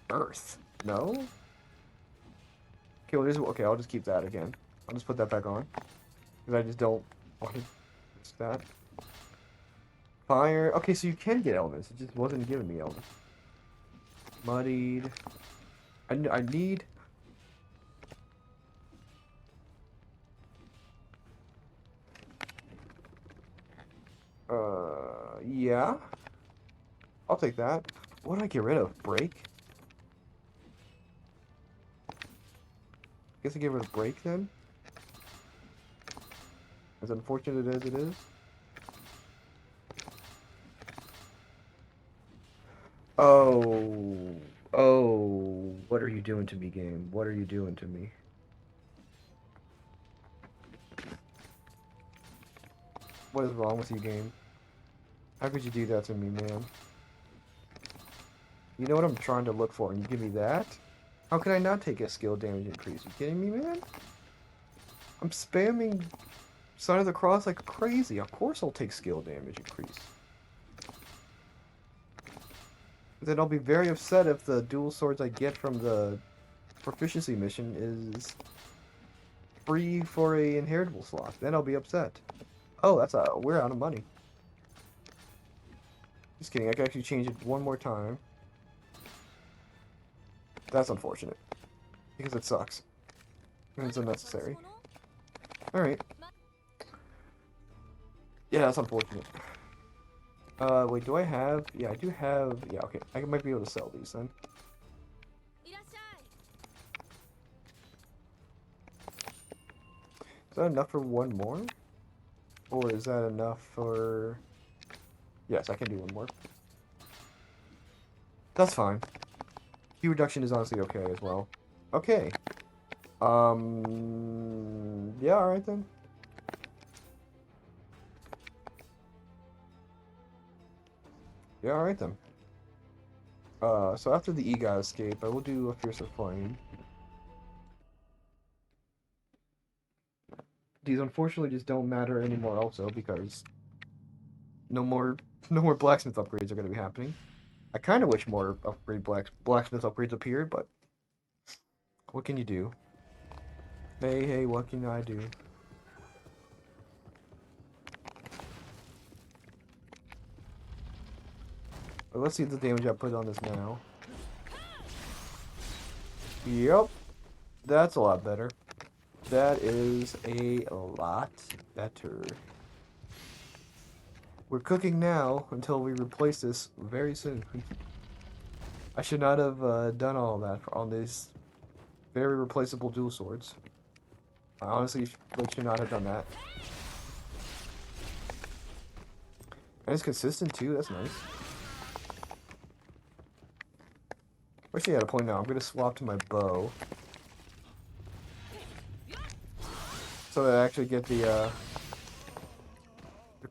Earth. No. Okay, okay, I'll just keep that again. I'll just put that back on. Because I just don't want to risk that. Fire. Okay, so you can get elements. It just wasn't giving me elements. Muddied. I need... Yeah. I'll take that. What do I get rid of? Break? Guess I get rid of break then? As unfortunate as it is. Oh. Oh. What are you doing to me, game? What are you doing to me? What is wrong with you, game? How could you do that to me, man? You know what I'm trying to look for, and you give me that? How can I not take a skill damage increase? You kidding me, man? I'm spamming Sign of the Cross like crazy. Of course I'll take skill damage increase. Then I'll be very upset if the dual swords I get from the proficiency mission is free for a inheritable slot. Then I'll be upset. Oh, we're out of money. Just kidding, I can actually change it one more time. That's unfortunate. Because it sucks. And it's unnecessary. Alright. Yeah, that's unfortunate. Wait, do I have... Yeah, I do have... Yeah, okay. I might be able to sell these then. Is that enough for one more? Or is that enough for... Yes, I can do one more. That's fine. Key reduction is honestly okay as well. Okay. Yeah, alright then. Yeah, alright then. So after the EGOT escape, I will do a Fiercer Flame. These unfortunately just don't matter anymore also, because no more blacksmith upgrades are going to be happening. I kind of wish more blacksmith upgrades appeared, but what can you do? Hey, what can I do? Well, let's see the damage I put on this now. Yep, that's a lot better. That is a lot better. We're cooking now until we replace this very soon. I should not have done all that on these very replaceable dual swords. I honestly should not have done that. And it's consistent too, that's nice. Actually, at a point now, I'm going to swap to my bow. So that I actually get the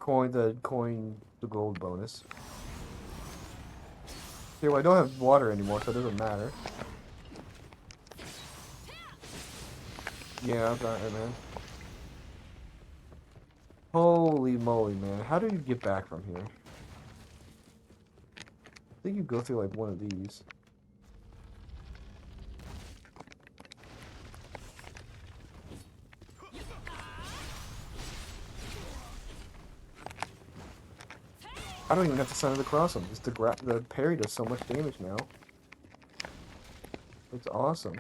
gold bonus. Okay, well, I don't have water anymore, so it doesn't matter. Yeah, I've got it, man. Holy moly, man. How do you get back from here? I think you go through, like, one of these. I don't even have to Sign of the Cross on this. The parry does so much damage now. It's awesome.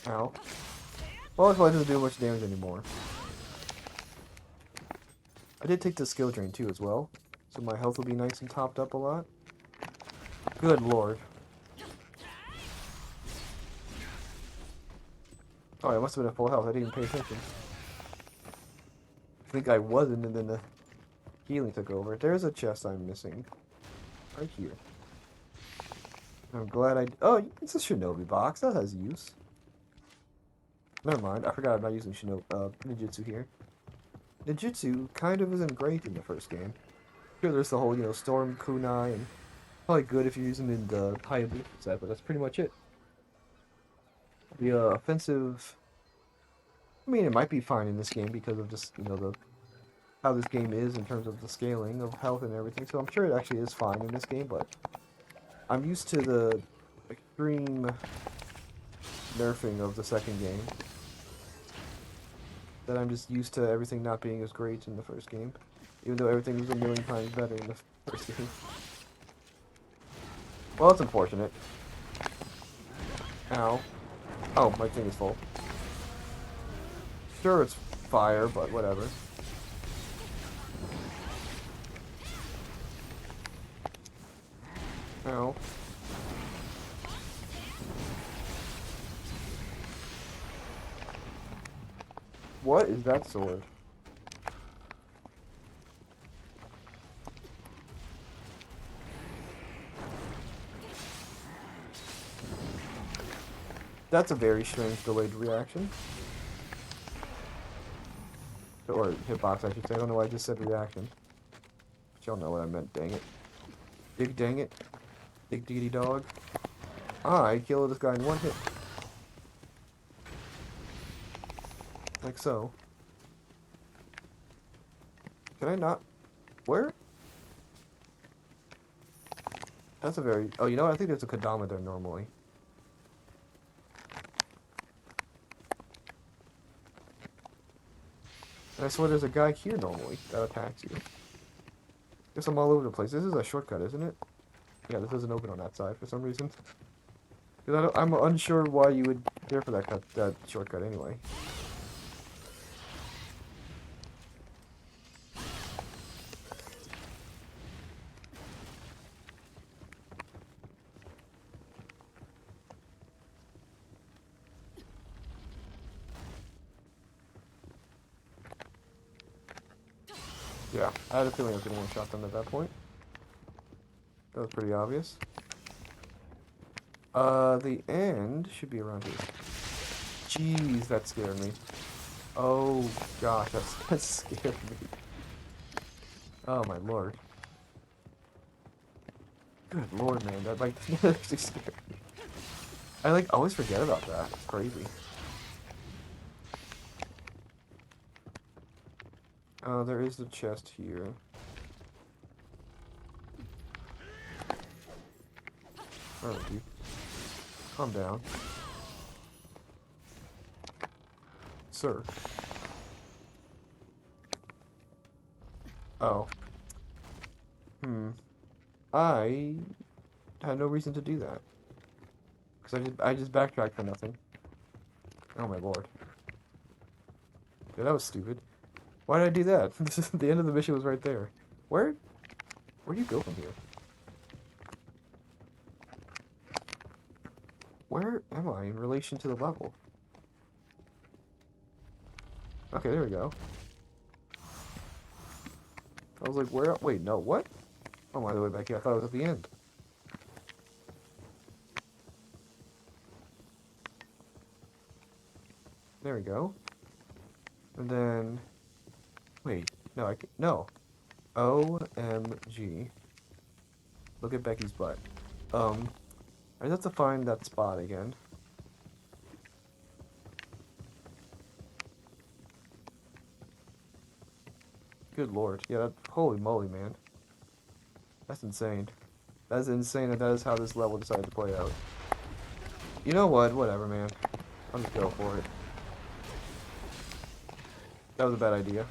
Ow. Well, it doesn't do much damage anymore. I did take the skill drain too as well, so my health will be nice and topped up a lot. Good lord. Oh, I must have been at full health. I didn't even pay attention. I think I wasn't, and then the healing took over. There's a chest I'm missing. Right here. I'm glad oh, it's a shinobi box. That has use. Never mind. I forgot I'm not using ninjutsu here. Ninjutsu kind of isn't great in the first game. Sure, there's the whole, storm kunai, and probably good if you use them in the Hayabusa set, but that's pretty much it. The offensive... I mean, it might be fine in this game because of just, how this game is in terms of the scaling of health and everything, so I'm sure it actually is fine in this game, but I'm used to the extreme nerfing of the second game. That I'm just used to everything not being as great in the first game, even though everything was a million times better in the first game. Well, it's unfortunate. Ow. Oh, my thing is full. Sure, it's fire, but whatever. Ow. What is that sword? That's a very strange delayed reaction. Or hitbox, I should say. I don't know why I just said reaction. But y'all know what I meant, dang it. Dig dang it. Dig diggity dog. I killed this guy in one hit. Like so. Can I not? Where? That's a very... Oh, you know what? I think there's a Kodama there normally. And I swear there's a guy here normally that attacks you. Guess I'm all over the place. This is a shortcut, isn't it? Yeah, this doesn't open on that side for some reason. Because I'm unsure why you would care for that shortcut anyway. Yeah, I had a feeling I was going to one-shot them at that point. That was pretty obvious. The end should be around here. Jeez, that scared me. Oh, gosh, that scared me. Oh, my lord. Good lord, man, that, like, that actually scared me. I, like, always forget about that. It's crazy. There is the chest here. Alright, dude. Calm down. Sir. Oh. I had no reason to do that. Because I just backtracked for nothing. Oh my lord. Yeah, that was stupid. Why did I do that? The end of the mission was right there. Where do you go from here? Where am I in relation to the level? Okay, there we go. I was like, where? Wait, no, what? Oh, my way back here. I thought it was at the end. There we go. And then... Wait, no, no. OMG. Look at Becky's butt. I just have to find that spot again. Good lord. Yeah, holy moly, man. That's insane. That's insane, and that is how this level decided to play out. You know what? Whatever, man. I'll just go for it. That was a bad idea.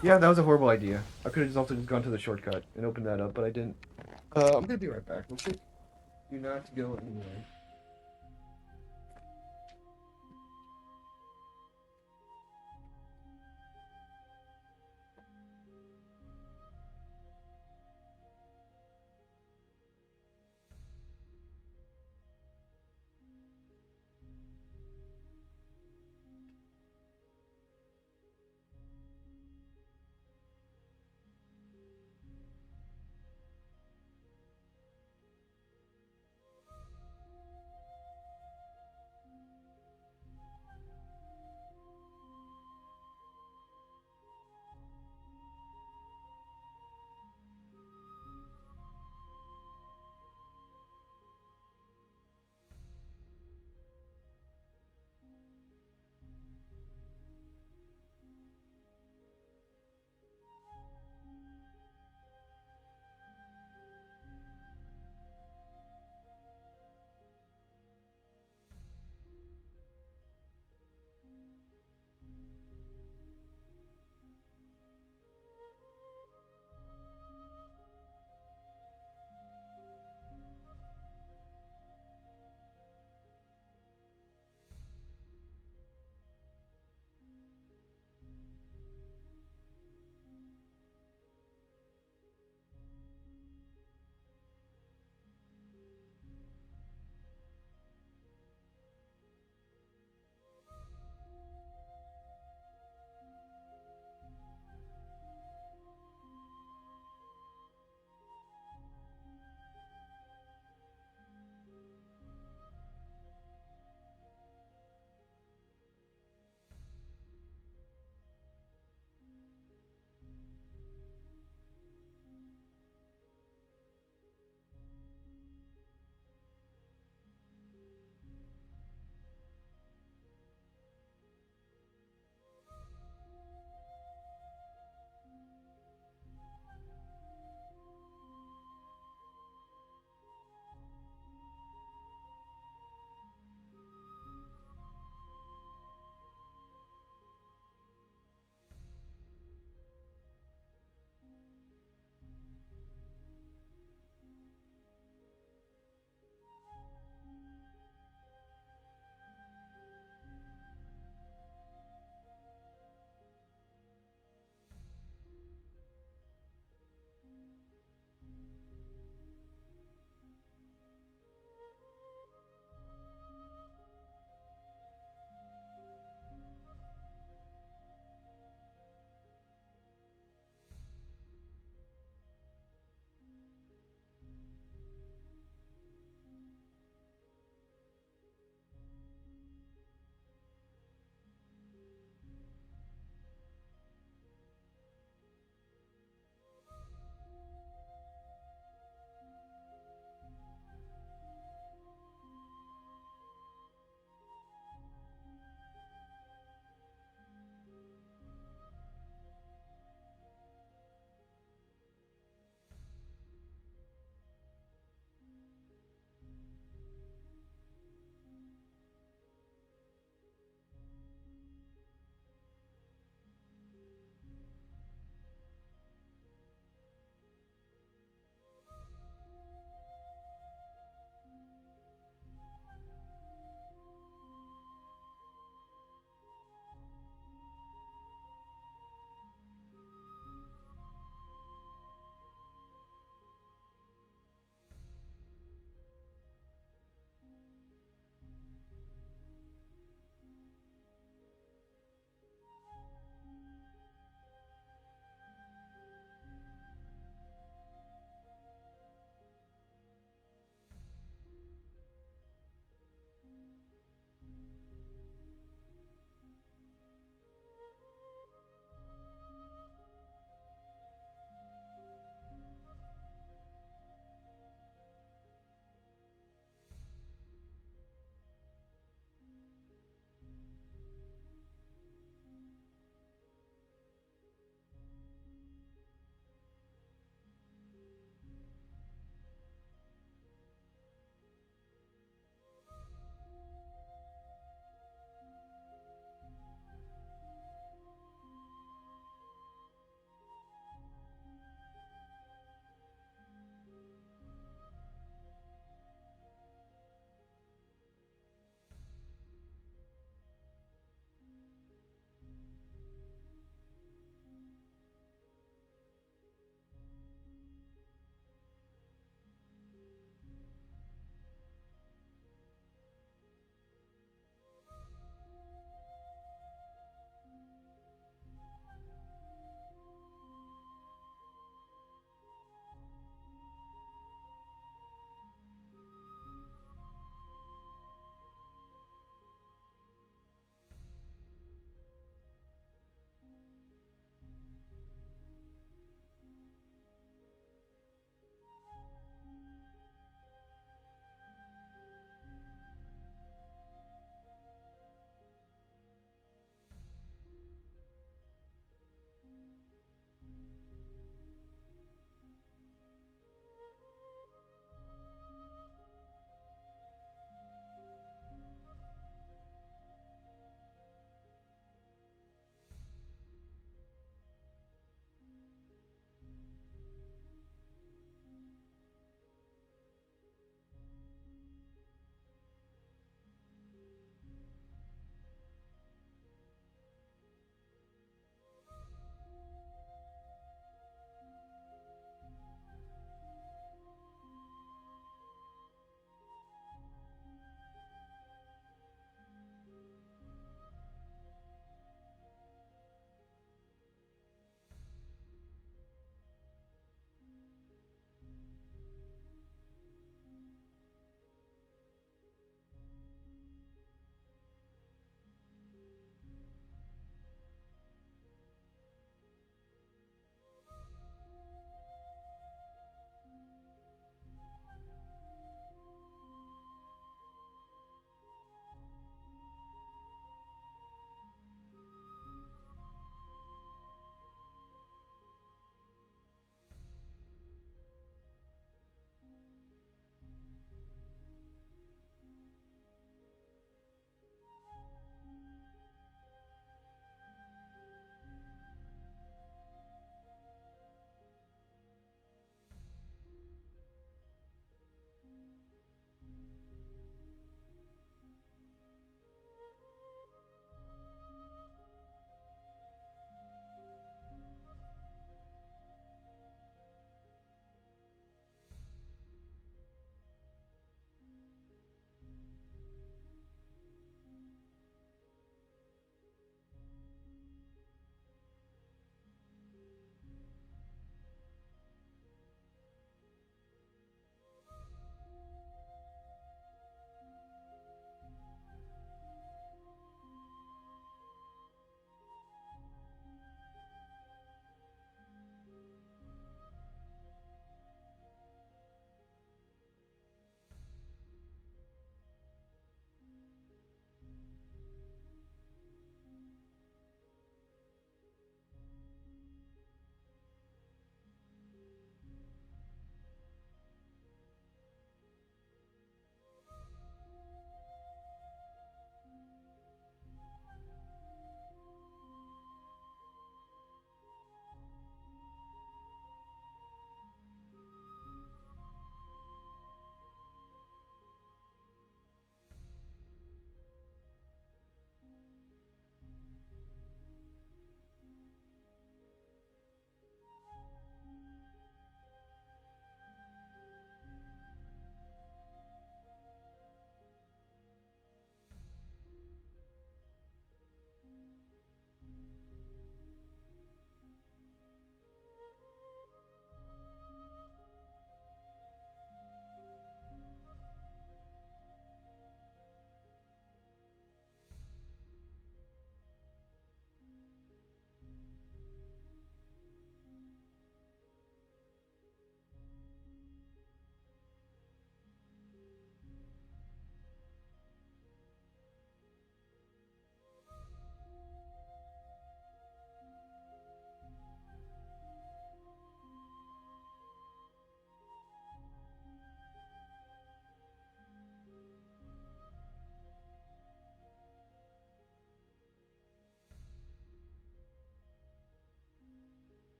Yeah, that was a horrible idea. I could have just also just gone to the shortcut and opened that up, but I didn't. I'm gonna be right back. Okay? Do not go anywhere.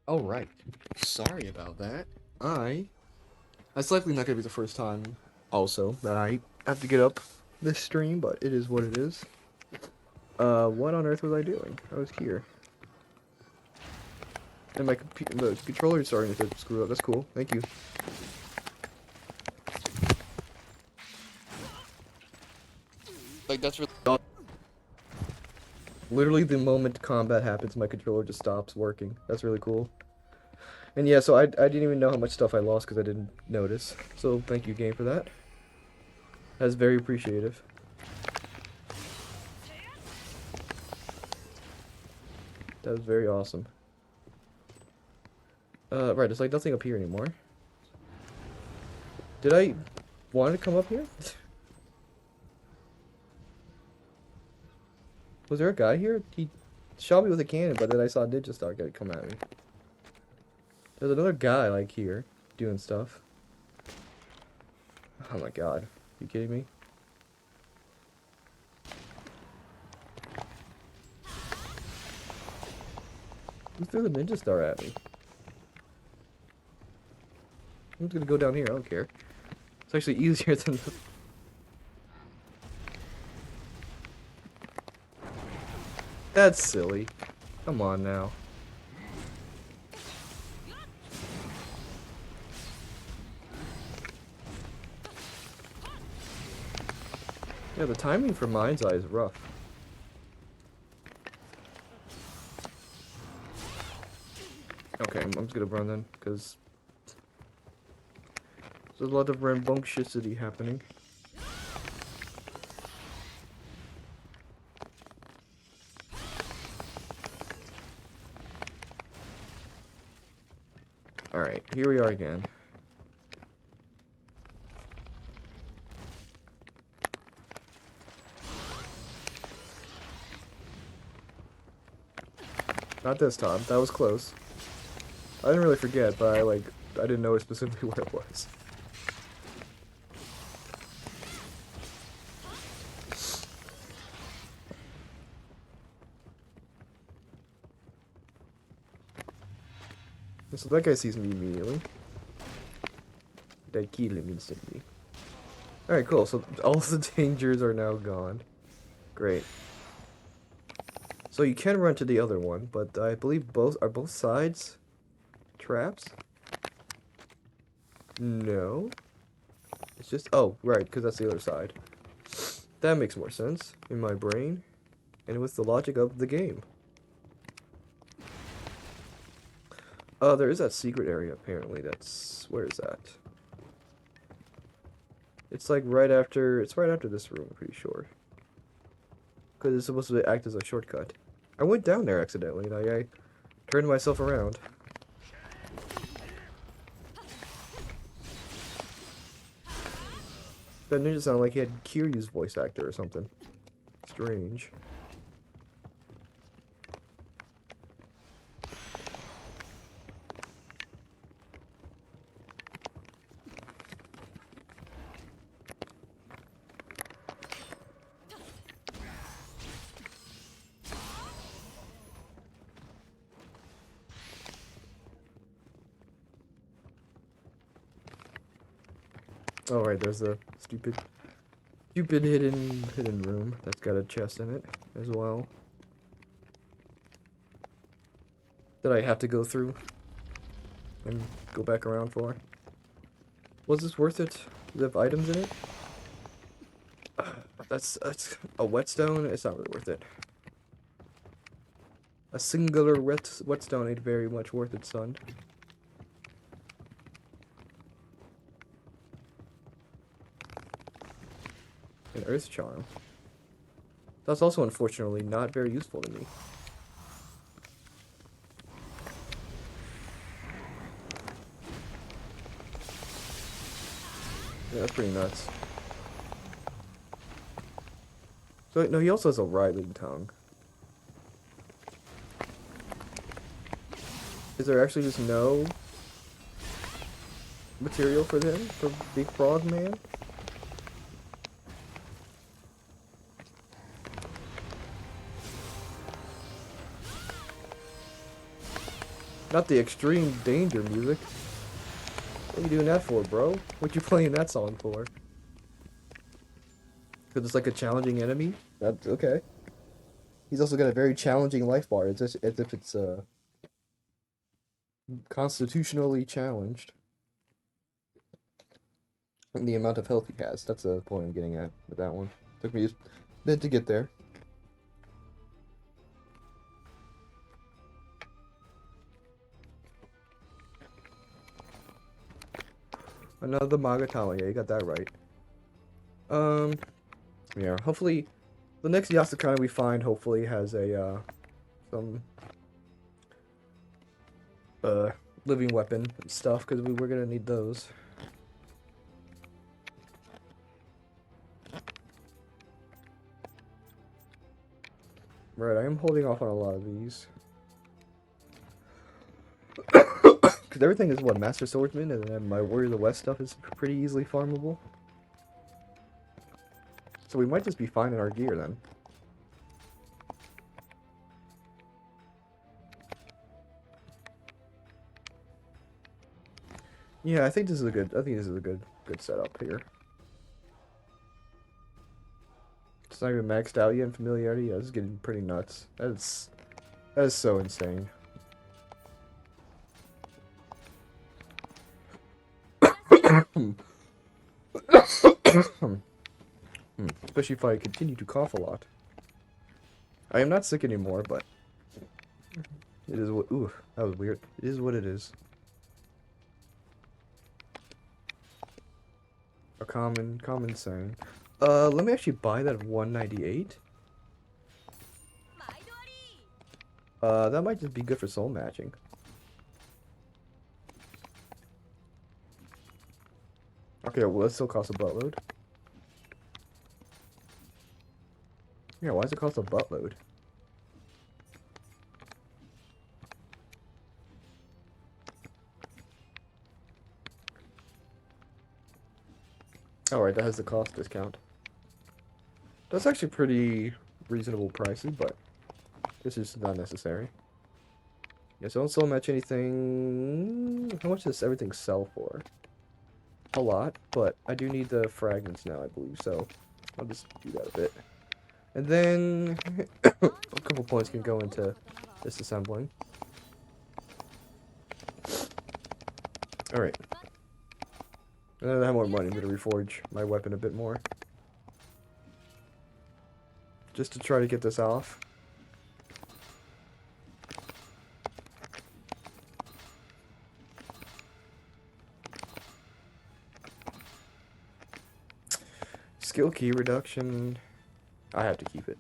Alright. Sorry about that. That's likely not gonna be the first time also that I have to get up this stream, but it is what it is. What on earth was I doing? I was here. And the controller is starting to screw up. That's cool. Thank you. Like, that's really awesome. Literally the moment combat happens, my controller just stops working. That's really cool. And yeah, so I didn't even know how much stuff I lost because I didn't notice. So thank you, game, for that. That's very appreciative. That was very awesome. Right, there's like nothing up here anymore. Did I want to come up here? Was there a guy here? He shot me with a cannon, but then I saw a ninja star come at me. There's another guy, like, here, doing stuff. Oh my god. You kidding me? Who threw the ninja star at me? I'm just gonna go down here, I don't care. It's actually easier than the... That's silly. Come on now. Yeah, the timing for Mind's Eye is rough. Okay, I'm just gonna run then, because there's a lot of rambunctiousity happening. Alright, here we are again. Not this time, that was close. I didn't really forget, but I didn't know specifically where it was. So that guy sees me immediately. They kill him instantly. Alright, cool. So all the dangers are now gone. Great. So you can run to the other one, but I believe both sides traps? No. It's just... Oh, right, because that's the other side. That makes more sense in my brain. And with the logic of the game. There is that secret area, apparently. That's... Where is that? It's like right after... It's right after this room, I'm pretty sure. Because it's supposed to act as a shortcut. I went down there accidentally, and I turned myself around. That ninja sounded like he had Kiryu's voice actor or something. Strange. Oh right, there's a stupid hidden room that's got a chest in it as well. That I have to go through and go back around for. Was this worth it? Does it have items in it? That's a whetstone. It's not really worth it. A singular whetstone ain't very much worth it, son. An earth charm. That's also unfortunately not very useful to me. Yeah, that's pretty nuts. So no, he also has a writhing tongue. Is there actually just no material for him? For Big Frog Man? Not the extreme danger music. What are you doing that for, bro? What you playing that song for? Because it's like a challenging enemy? That's okay. He's also got a very challenging life bar. It's as if it's constitutionally challenged. And the amount of health he has. That's the point I'm getting at with that one. Took me a bit to get there. Another Magatama. Yeah, you got that right. Yeah. Hopefully, the next Yasukana we find hopefully has a some living weapon and stuff because we're gonna need those. Right, I am holding off on a lot of these. Because everything is, what, Master Swordsman, and then my Warrior of the West stuff is pretty easily farmable. So we might just be fine in our gear, then. Yeah, I think this is a good setup here. It's not even maxed out yet in familiarity. Yeah, this is getting pretty nuts. That is so insane. Especially if I continue to cough a lot. I am not sick anymore, but it is what. Ooh, that was weird. It is what it is. A common saying. Let me actually buy that at 198. That might just be good for soul matching. Okay, well, it still costs a buttload. Yeah, why does it cost a buttload? Alright, that has the cost discount. That's actually pretty reasonable pricey, but this is not necessary. Yeah, so don't soul match anything. How much does everything sell for? A lot, but I do need the fragments now, I believe, so I'll just do that a bit. And then a couple points can go into disassembling. Alright. And then I have more money. I'm going to reforge my weapon a bit more. Just to try to get this off. Skill key reduction. I have to keep it.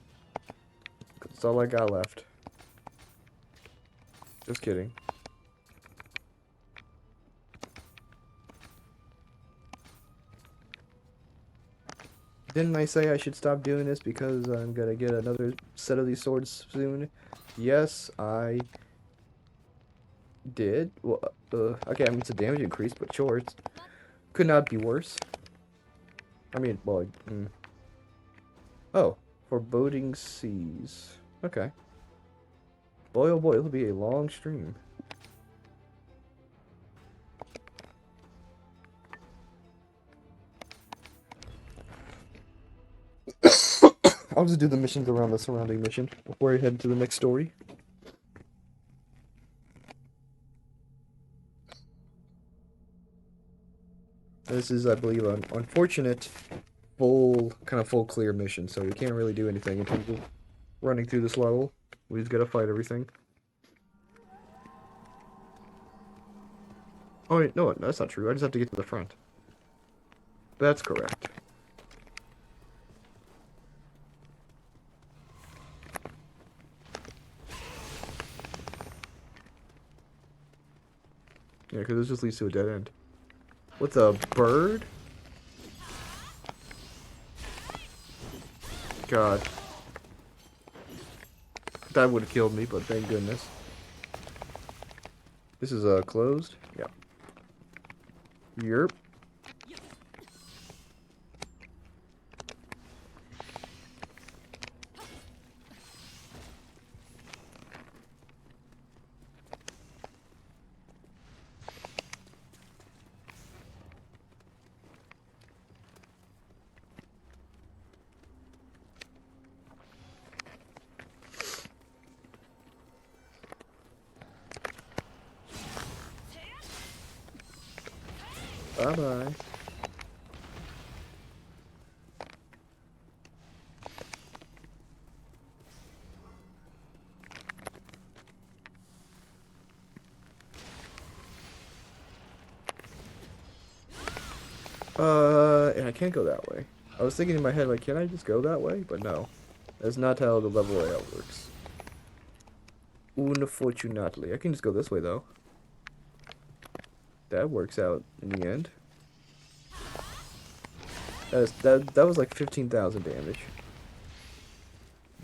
That's all I got left. Just kidding. Didn't I say I should stop doing this because I'm gonna get another set of these swords soon? Yes, I did. Well, okay, I mean, it's a damage increase, but sure, it could not be worse. I mean, well, oh, foreboding seas. Okay. Boy, oh boy, it'll be a long stream. I'll just do the missions around the surrounding mission before I head to the next story. This is, I believe, an unfortunate kind of full clear mission, so we can't really do anything in terms of running through this level. We just gotta fight everything. Oh, wait, no, that's not true. I just have to get to the front. That's correct. Yeah, because this just leads to a dead end. With a bird? God. That would have killed me, but thank goodness. This is, closed? Yeah. Yerp. Bye-bye. And I can't go that way. I was thinking in my head, like, can I just go that way? But no. That's not how the level layout works. Unfortunately. I can just go this way, though. That works out in the end. That was like 15,000 damage.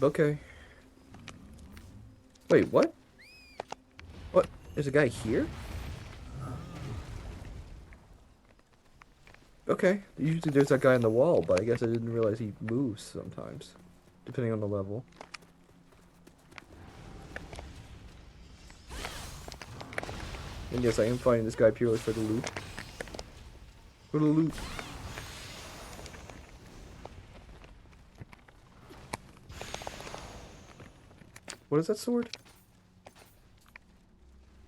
Okay. Wait, what? What? There's a guy here? Okay. Usually there's that guy on the wall, but I guess I didn't realize he moves sometimes. Depending on the level. And yes, I am fighting this guy purely for the loot. For the loot. What is that sword?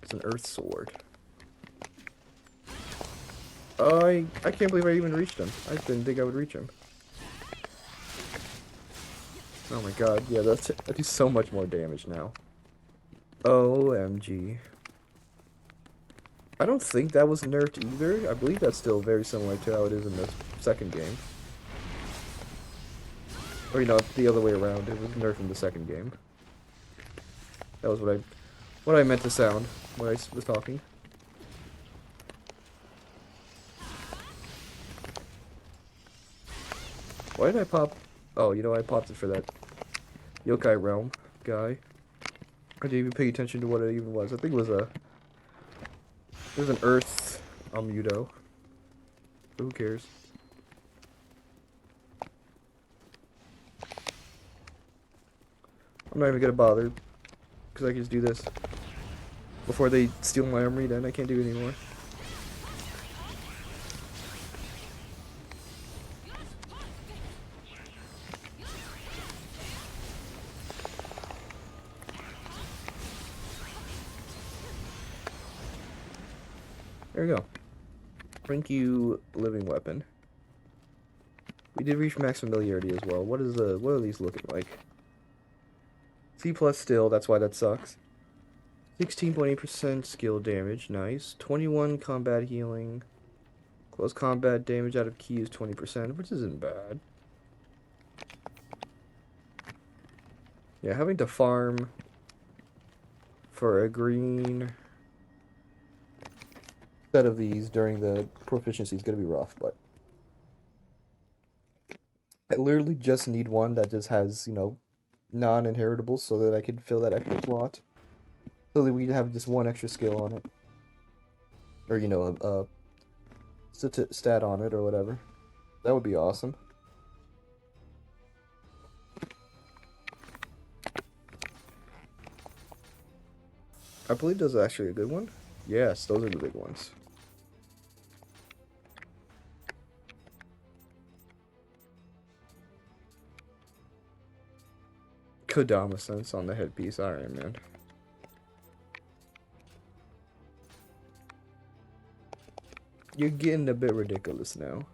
It's an earth sword. I can't believe I even reached him. I didn't think I would reach him. Oh my god, yeah, that do so much more damage now. OMG. I don't think that was nerfed either. I believe that's still very similar to how it is in the second game. Or, you know, the other way around. It was nerfed in the second game. That was what I meant to sound when I was talking. Why did I pop? Oh, you know, I popped it for that Yokai Realm guy. I didn't even pay attention to what it even was. I think it was an Earth Muto. But who cares? I'm not even gonna bother because I can just do this before they steal my armory. Then I can't do it anymore. There we go. Thank you, living weapon. We did reach max familiarity as well. What are these looking like? C plus still, that's why that sucks. 16.8% skill damage, nice. 21 combat healing. Close combat damage out of key is 20%, which isn't bad. Yeah, having to farm for a green set of these during the proficiency is gonna be rough, but I literally just need one that just has, you know, non-inheritables so that I can fill that extra slot. So that we have just one extra skill on it. Or, you know, a stat on it or whatever. That would be awesome. I believe those are actually a good one. Yes, those are the big ones. Kodama sense on the headpiece. Alright, man. You're getting a bit ridiculous now.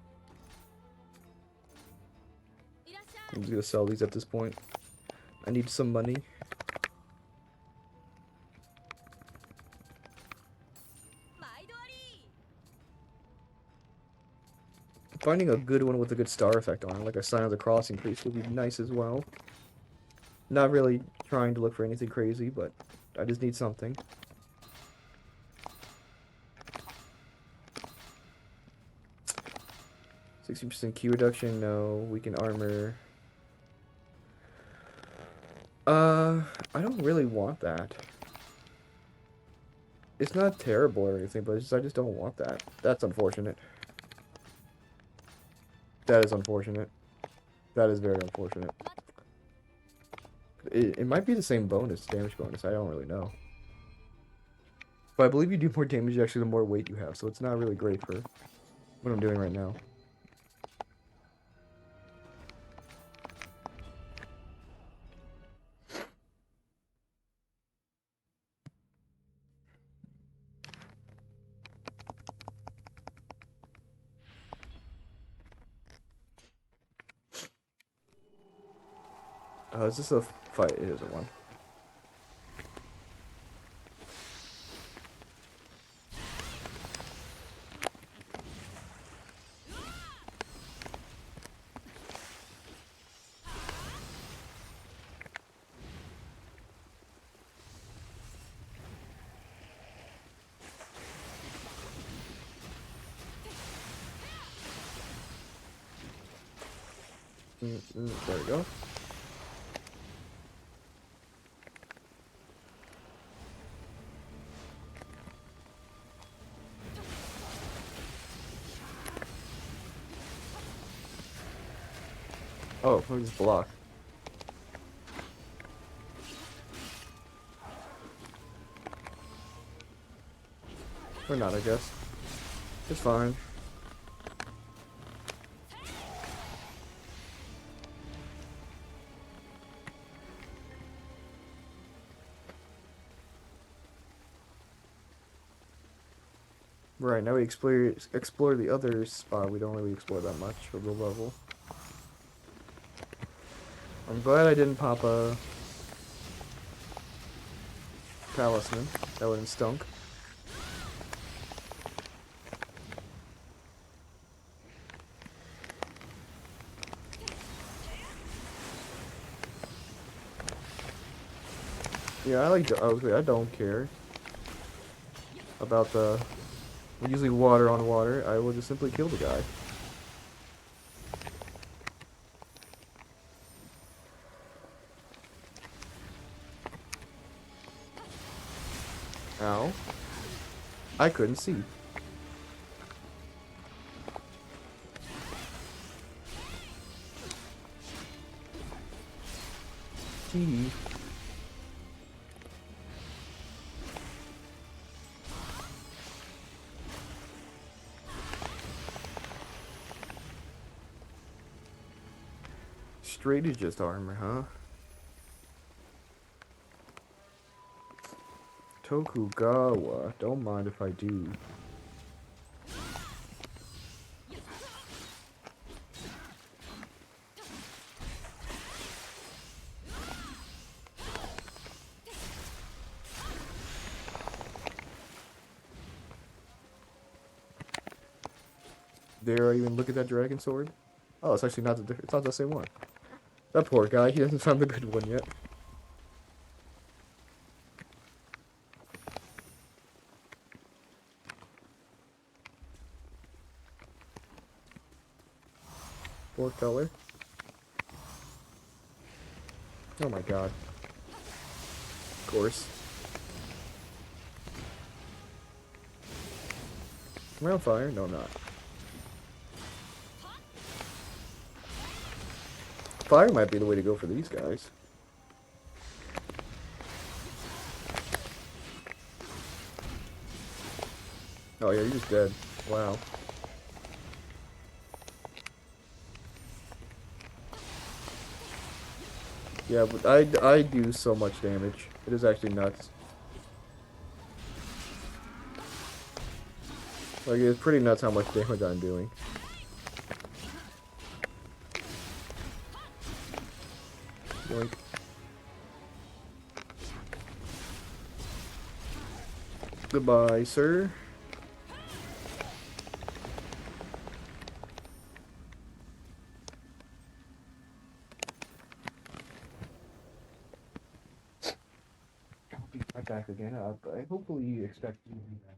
I'm just gonna sell these at this point. I need some money. Finding a good one with a good star effect on it, like a Sign of the Crossing priest, would be nice as well. Not really trying to look for anything crazy, but I just need something. 60% key reduction, no. Weaken armor. I don't really want that. It's not terrible or anything, but I just don't want that. That's unfortunate. That is unfortunate. That is very unfortunate. It might be the same bonus, damage bonus. I don't really know. But I believe you do more damage actually the more weight you have, so it's not really great for what I'm doing right now. Is this a fight? It isn't one. There we go. Oh, look at this block. Or not, I guess. It's fine. Right, now we explore the other spot. We don't really explore that much of the level. I'm glad I didn't pop a talisman. That would've stunk. Yeah, I like I don't care about the using water on water. I will just simply kill the guy. Ow. I couldn't see. Gee. Straight is just armor, huh? Tokugawa. Don't mind if I do. Dare I even look at that dragon sword? Oh, it's actually not it's not the same one. That poor guy, he hasn't found the good one yet. Poor color. Oh my god. Of course. Am I on fire? No, I'm not. Fire might be the way to go for these guys. Oh yeah, you're just dead. Wow. Yeah, but I do so much damage. It is actually nuts. Like, it's pretty nuts how much damage I'm doing. Yoink. Goodbye, sir. I'll be right back again. I hopefully expect you to be back.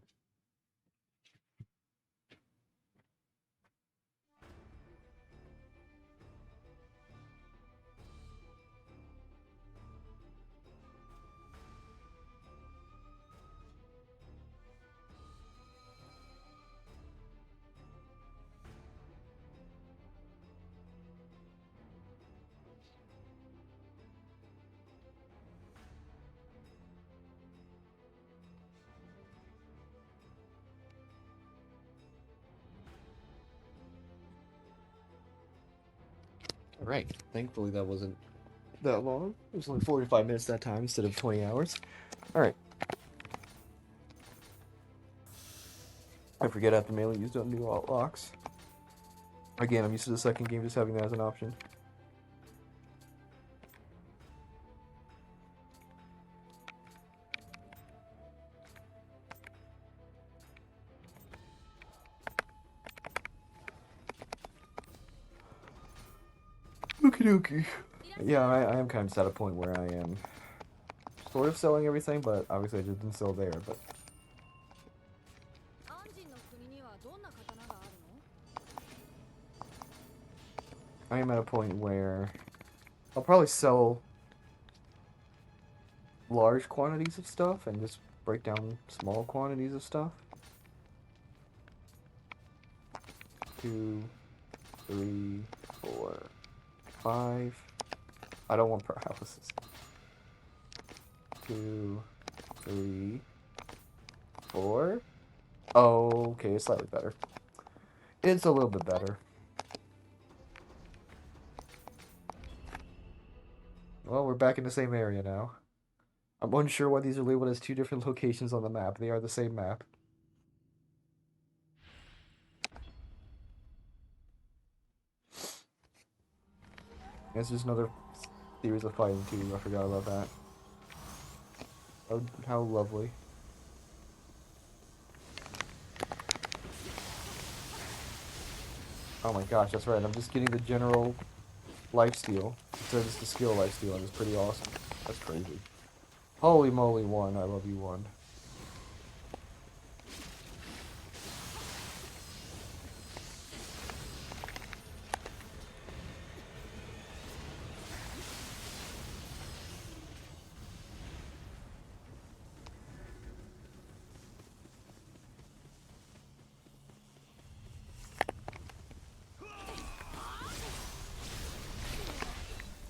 Alright, thankfully that wasn't that long. It was only 45 minutes that time instead of 20 hours. Alright. I forget I have to manually use new alt locks. Again, I'm used to the second game just having that as an option. Okie dokie. Yeah, I am kind of just at a point where I am sort of selling everything, but obviously I just didn't sell there, but I am at a point where I'll probably sell large quantities of stuff and just break down small quantities of stuff. 2, 3, 4, 5. I don't want paralysis. 2, 3, 4. Oh, okay, it's slightly better. It's a little bit better. Well, we're back in the same area now. I'm unsure why these are labeled as two different locations on the map. They are the same map. It's just another series of fighting too. I forgot about that. Oh, how lovely. Oh my gosh, that's right. I'm just getting the general lifesteal instead of just the skill lifesteal, and it's pretty awesome. That's crazy. Holy moly, one. I love you, one.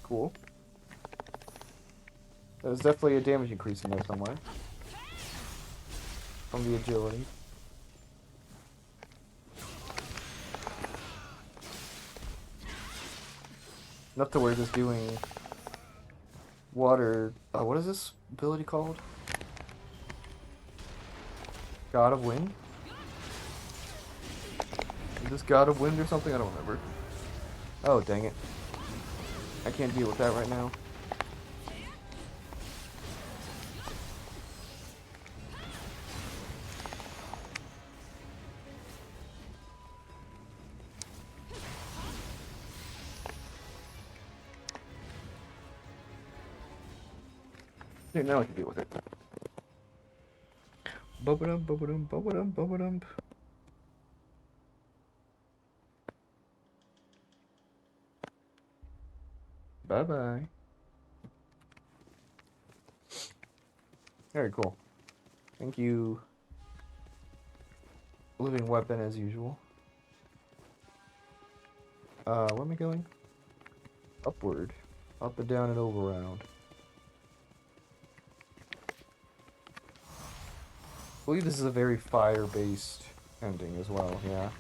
Cool. There's definitely a damage increase in there somewhere. From the agility. Enough to where just doing water. What is this ability called? God of Wind? Is this God of Wind or something? I don't remember. Oh, dang it. I can't deal with that right now. Here, now I can deal with it. Bubba-dum, bubba-dum, bubba-dum, bubba-dum. Bye-bye. Very cool. Thank you. Living weapon as usual. Where am I going? Upward. Up and down and over round. I believe this is a very fire-based ending as well, yeah.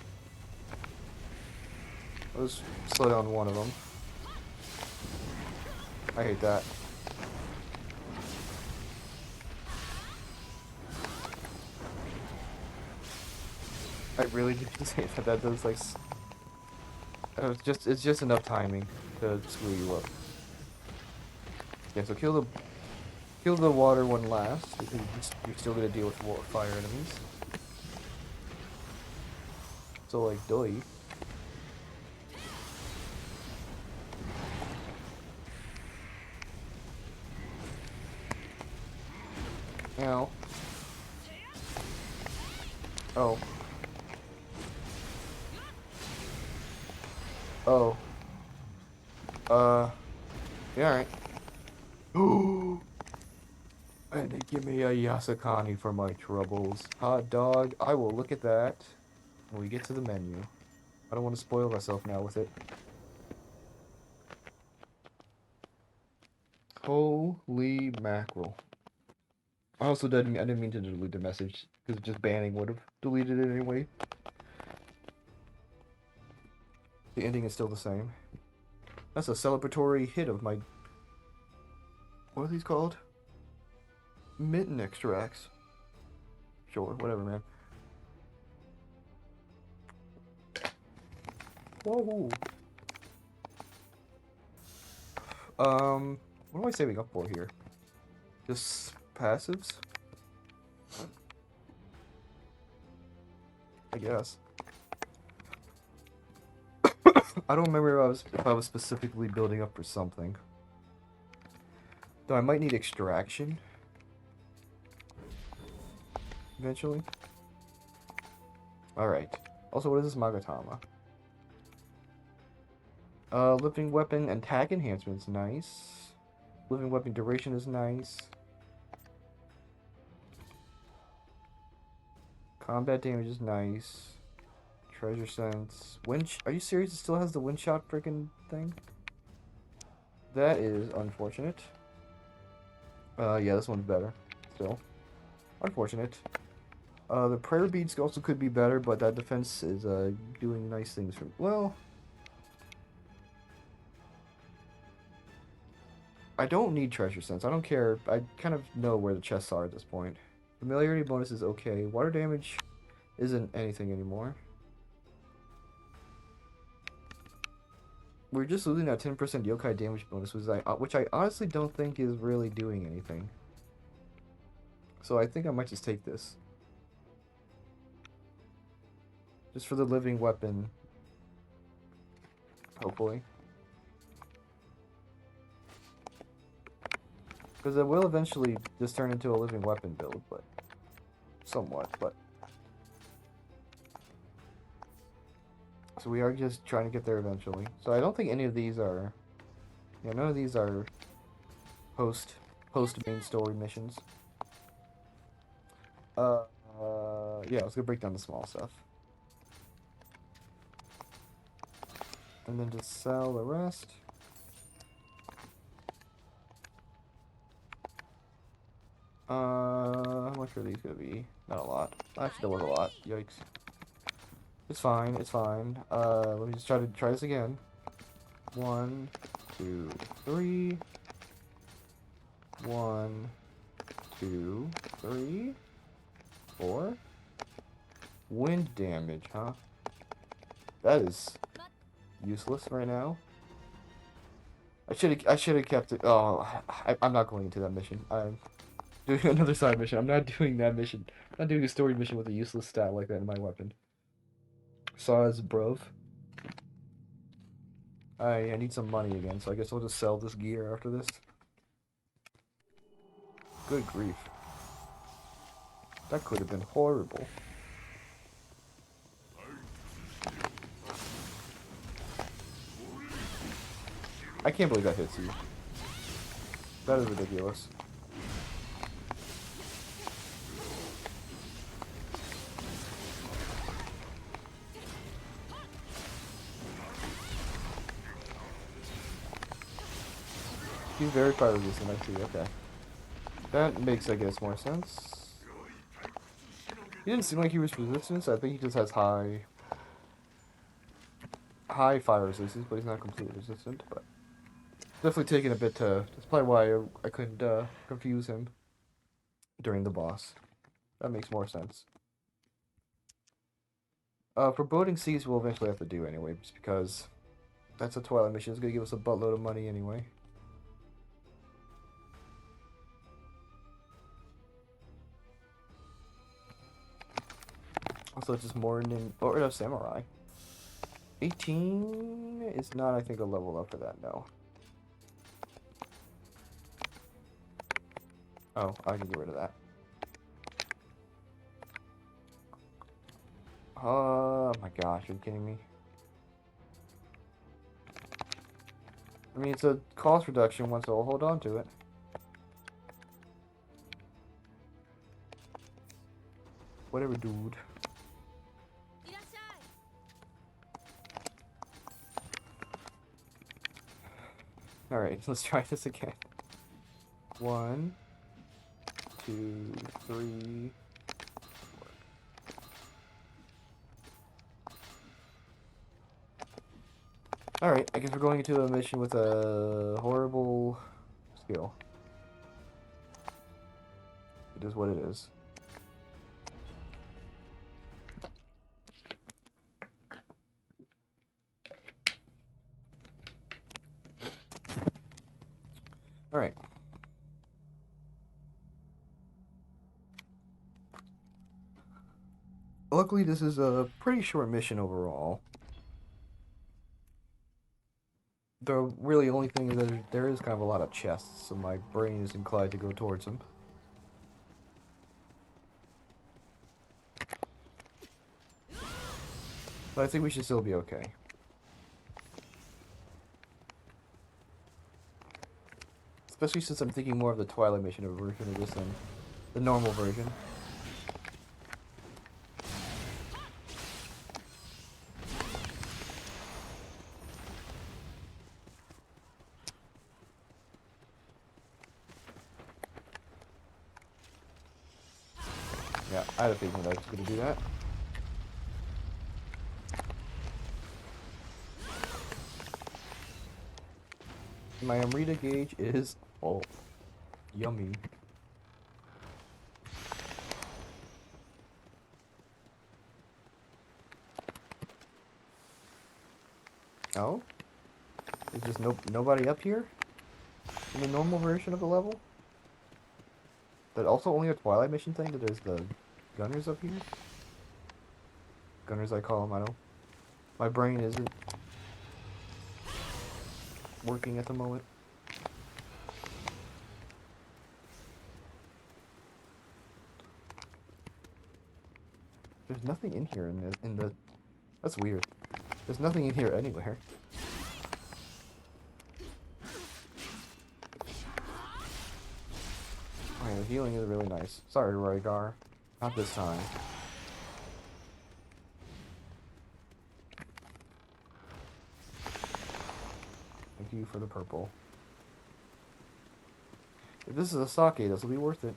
Let's slow down one of them. I hate that. I really do just hate that that does like it's just enough timing to screw you up. Yeah, so kill the water one last because you're still gonna deal with fire enemies. So like doy. Ow. Oh. Oh. Yeah, alright. Ooh. And they give me a Yasakani for my troubles. Hot dog. I will look at that when we get to the menu. I don't want to spoil myself now with it. Holy mackerel. I didn't mean to delete the message, because just banning would have deleted it anyway. The ending is still the same. That's a celebratory hit of my... What are these called? Mitten extracts. Sure, whatever, man. Whoa. What am I saving up for here? Just passives? I guess. I don't remember if I was specifically building up for something. Though I might need extraction eventually. Alright. Also, what is this Magatama? Living weapon attack enhancement's nice. Living weapon duration is nice. Combat damage is nice. Treasure sense. Are you serious? It still has the wind shot freaking thing? That is unfortunate. Yeah, this one's better. Still. Unfortunate. The prayer beads also could be better, but that defense is, doing nice things for... Well... I don't need treasure sense. I don't care. I kind of know where the chests are at this point. Familiarity bonus is okay. Water damage isn't anything anymore. We're just losing that 10% yokai damage bonus, which I honestly don't think is really doing anything. So I think I might just take this. Just for the living weapon. Hopefully. Because it will eventually just turn into a living weapon build, but... Somewhat, but... So we are just trying to get there eventually. So I don't think any of these are... Yeah, none of these are post main story missions. Yeah, let's go break down the small stuff. And then just sell the rest. How much are these gonna be? Not a lot. Actually, there was a lot. Yikes. It's fine, it's fine. Let me just try this again. 1, 2, 3. 1, 2, 3, 4. Wind damage, huh? That is useless right now. I should have kept it. Oh, I'm not going into that mission. I'm doing another side mission. I'm not doing that mission. I'm not doing a story mission with a useless stat like that in my weapon. Saws, brov. I need some money again, so I guess I'll just sell this gear after this. Good grief. That could have been horrible. I can't believe that hits you. That is ridiculous. He's very fire resistant, I see, okay. That makes, I guess, more sense. He didn't seem like he was resistant, so I think he just has high fire resistance, but he's not completely resistant, but definitely taking a bit to... That's probably why I couldn't confuse him during the boss. That makes more sense. Foreboding Seas we'll eventually have to do anyway, just because that's a Twilight mission. It's gonna give us a buttload of money anyway. Also, it's just more than... Oh, no, Samurai. 18 is not, I think, a level up for that, no. Oh, I can get rid of that. Oh my gosh, are you kidding me? I mean, it's a cost reduction one, so I'll hold on to it. Whatever, dude. Alright, let's try this again. 1, 2, 3. Alright, I guess we're going into a mission with a horrible skill. It is what it is. Alright. Luckily, this is a pretty short mission overall. The really only thing is that there is kind of a lot of chests, so my brain is inclined to go towards them. But I think we should still be okay. Especially since I'm thinking more of the Twilight Mission version of this than the normal version. Yeah, I had a feeling that I was going to do that. My Amrita gauge is full. Yummy. Oh? There's just nobody up here? In the normal version of the level? That also only a Twilight Mission thing? That there's the gunners up here? Gunners I call them, I don't... My brain isn't working at the moment. There's nothing in here in the... That's weird. There's nothing in here anywhere. Okay, the healing is really nice. Sorry, Rygar. Not this time. Thank you for the purple. If this is a sake, this will be worth it.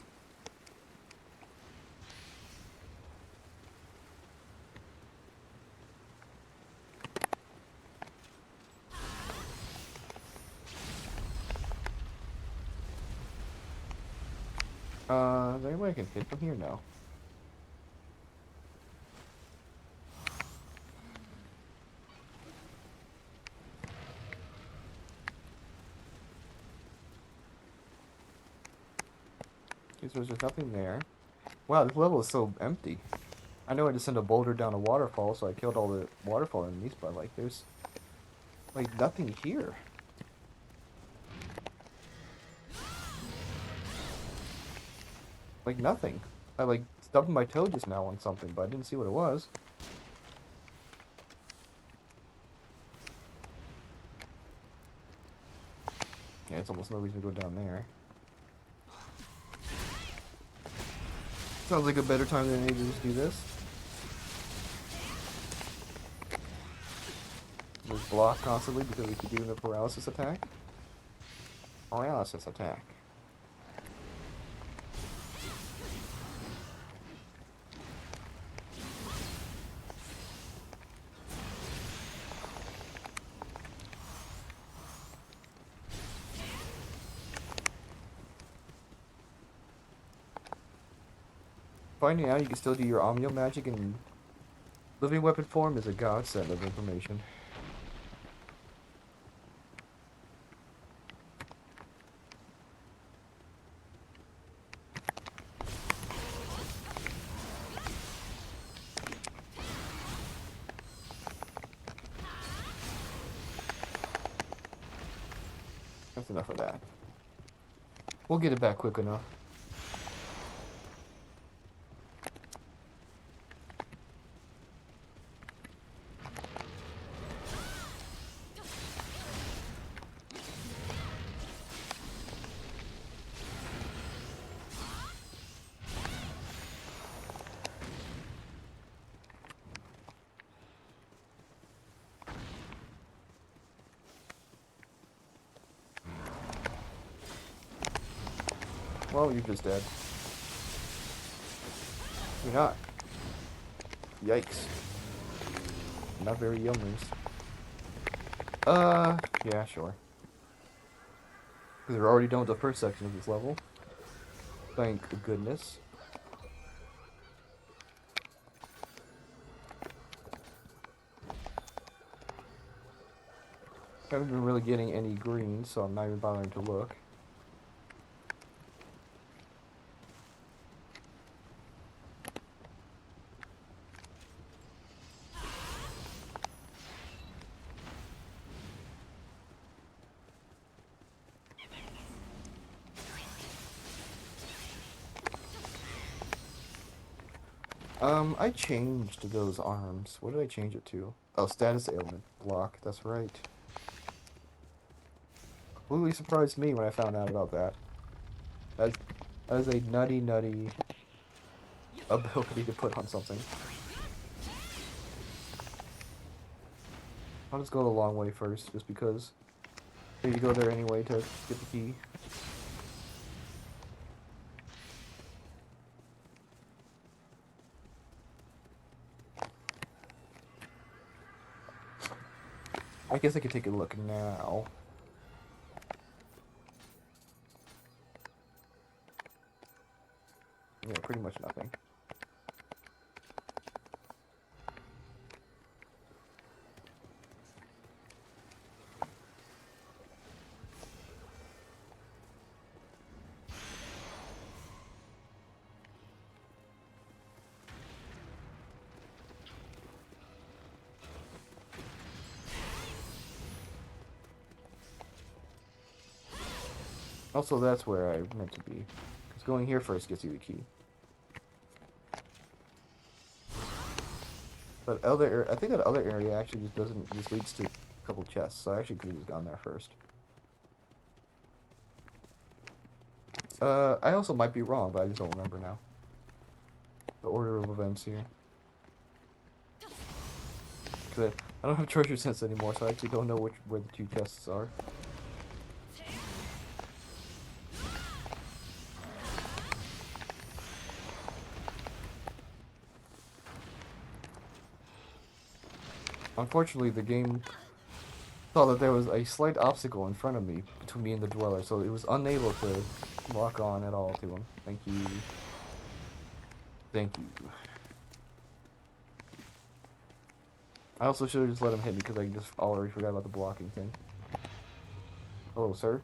Is there any way I can hit from here? No. Okay, so there's nothing there. Wow, this level is so empty. I know I just sent a boulder down a waterfall, so I killed all the waterfall enemies, but like, there's like nothing here. Like nothing. I like stubbed my toe just now on something, but I didn't see what it was. Yeah, it's almost no reason to go down there. Sounds like a better time than any to just do this. Just block constantly because we keep doing the paralysis attack. Paralysis attack. Finding out you can still do your Omnio magic in living weapon form is a godsend of information. That's enough of that. We'll get it back quick enough. Well, you're just dead. You're not. Yikes. Not very yummers. Yeah, sure. Because we're already done with the first section of this level. Thank goodness. Haven't been really getting any green, so I'm not even bothering to look. I changed those arms. What did I change it to? Oh, status ailment block. That's right. Completely surprised me when I found out about that. That, that is a nutty ability to put on something. I'll just go the long way first, just because I need to go there anyway to get the key. I guess I could take a look now. Yeah, pretty much nothing. Also, that's where I meant to be. Because going here first gets you the key. But I think that other area actually just leads to a couple chests, so I actually could have just gone there first. I also might be wrong, but I just don't remember now. The order of events here. Because I don't have treasure sense anymore, so I actually don't know where the two chests are. Unfortunately, the game thought that there was a slight obstacle in front of me between me and the dweller, so it was unable to lock on at all to him. Thank you. Thank you. I also should have just let him hit me because I just already forgot about the blocking thing. Hello, sir.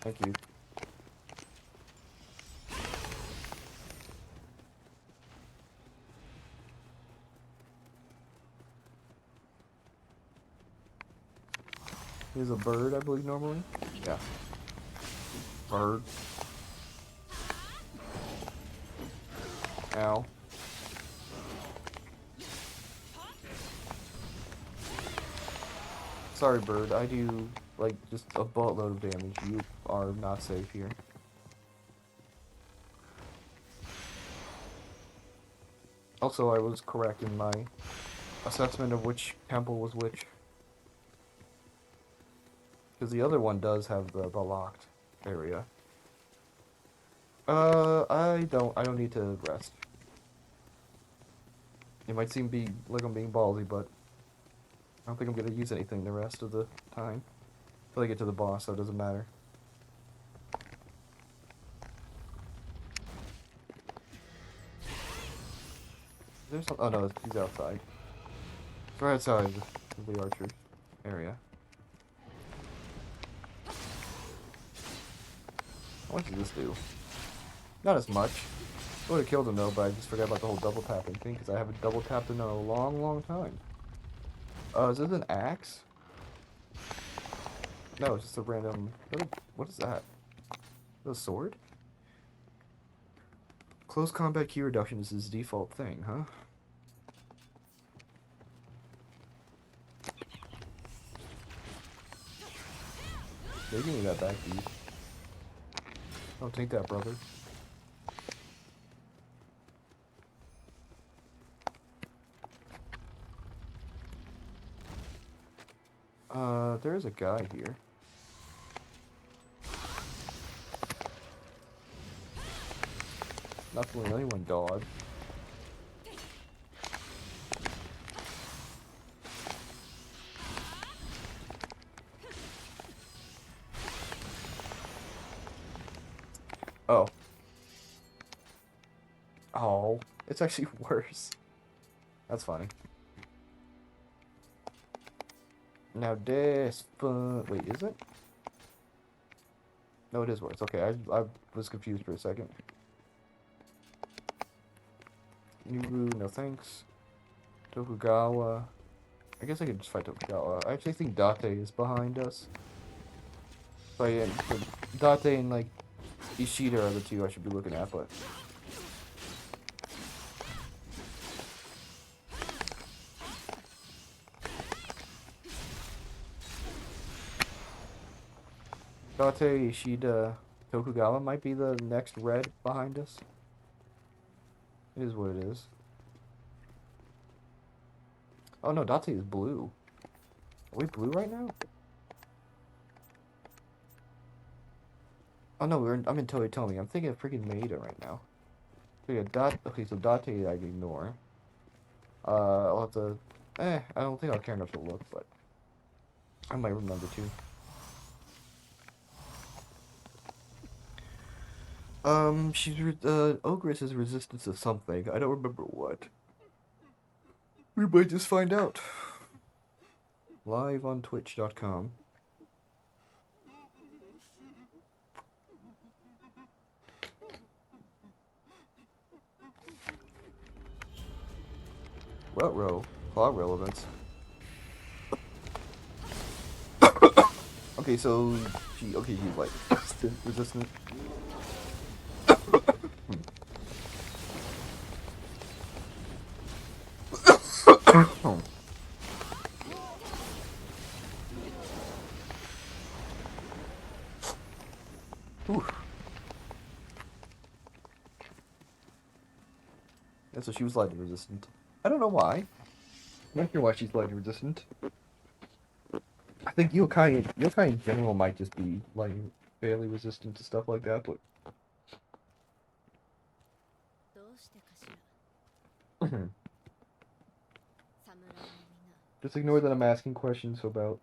Thank you. Here's a bird, I believe, normally. Yeah. Bird. Ow. Sorry, bird. I do, like, just a buttload of damage. You are not safe here. Also, I was correct in my assessment of which temple was which. Because the other one does have the locked area. I don't need to rest. It might seem like I'm being ballsy, but I don't think I'm gonna use anything the rest of the time. Until I get to the boss, so it doesn't matter. There's some. Oh no, he's outside. It's right outside the archer area. What does this do? Not as much. I would have killed him though, but I just forgot about the whole double tapping thing because I haven't double tapped in a long time. Is this an axe? No, it's just a random. What is that? A sword? Close combat key reduction is his default thing, huh? Yeah, give me that back, dude. I'll take that, brother. There is a guy here. Not fooling anyone, dog. Oh. Oh. It's actually worse. That's funny. Now this fun. Wait, is it? No, it is worse. Okay, I was confused for a second. Nuru, no thanks. Tokugawa. I guess I could just fight Tokugawa. I actually think Date is behind us. So yeah, Date and like Ishida are the two I should be looking at, but Date Ishida Tokugawa might be the next red behind us. It is what it is. Oh no, Date is blue. Are we blue right now? Oh no, I'm in Toyotomi. I'm thinking of freaking Maeda right now. So yeah, okay, so Date I ignore. I'll have to... I don't think I'll care enough to look, but... I might remember too. Ogress is resistant to something. I don't remember what. We might just find out. Live on Twitch.com. What row? Plot relevance. Okay, so she's like resistant. Ooh. Yeah, so she was lightning resistant. I don't know why. I'm not sure why she's lightning resistant. I think yokai in general might just be lightning fairly resistant to stuff like that, but just ignore that I'm asking questions about.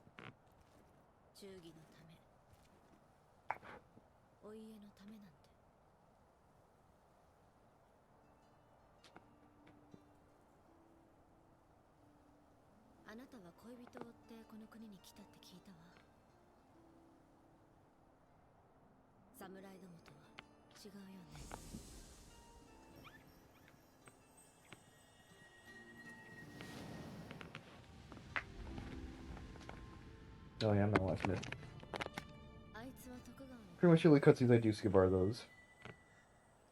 Oh yeah, I'm not watching it. Pretty much the only cutscenes I do skip are those.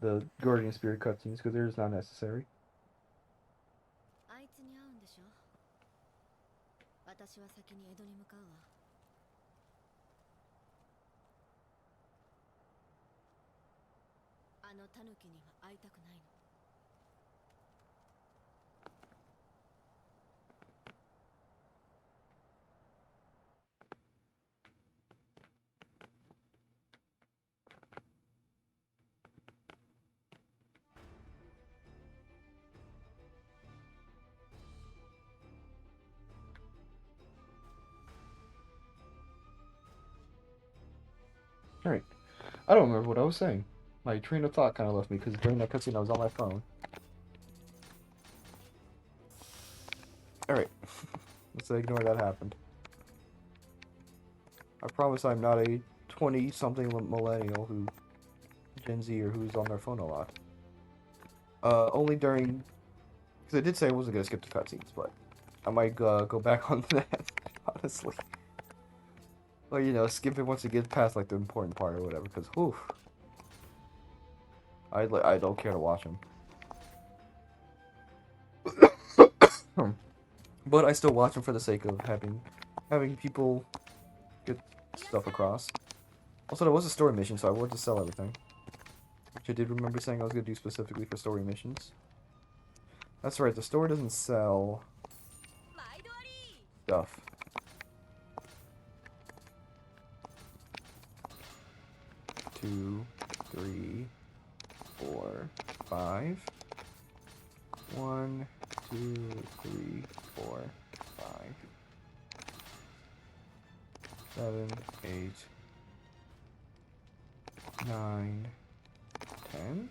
The Guardian Spirit cutscenes, because they're just not necessary. Alright. I don't remember what I was saying. My train of thought kind of left me, because during that cutscene I was on my phone. Alright. Let's ignore that happened. I promise I'm not a 20-something millennial who... Gen Z or who's on their phone a lot. Only during... Because I did say I wasn't going to skip the cutscenes, but... I might go back on that, honestly. Well, you know, skip it once it gets past, like, the important part or whatever, because, whew. I don't care to watch them. But I still watch them for the sake of having people get stuff across. Also, there was a story mission, so I wanted to sell everything. Which I did remember saying I was going to do specifically for story missions. That's right, the store doesn't sell stuff. Two, three, 4, 5. 1, 2, 3, 4, 5. 7, 8, 9, 10.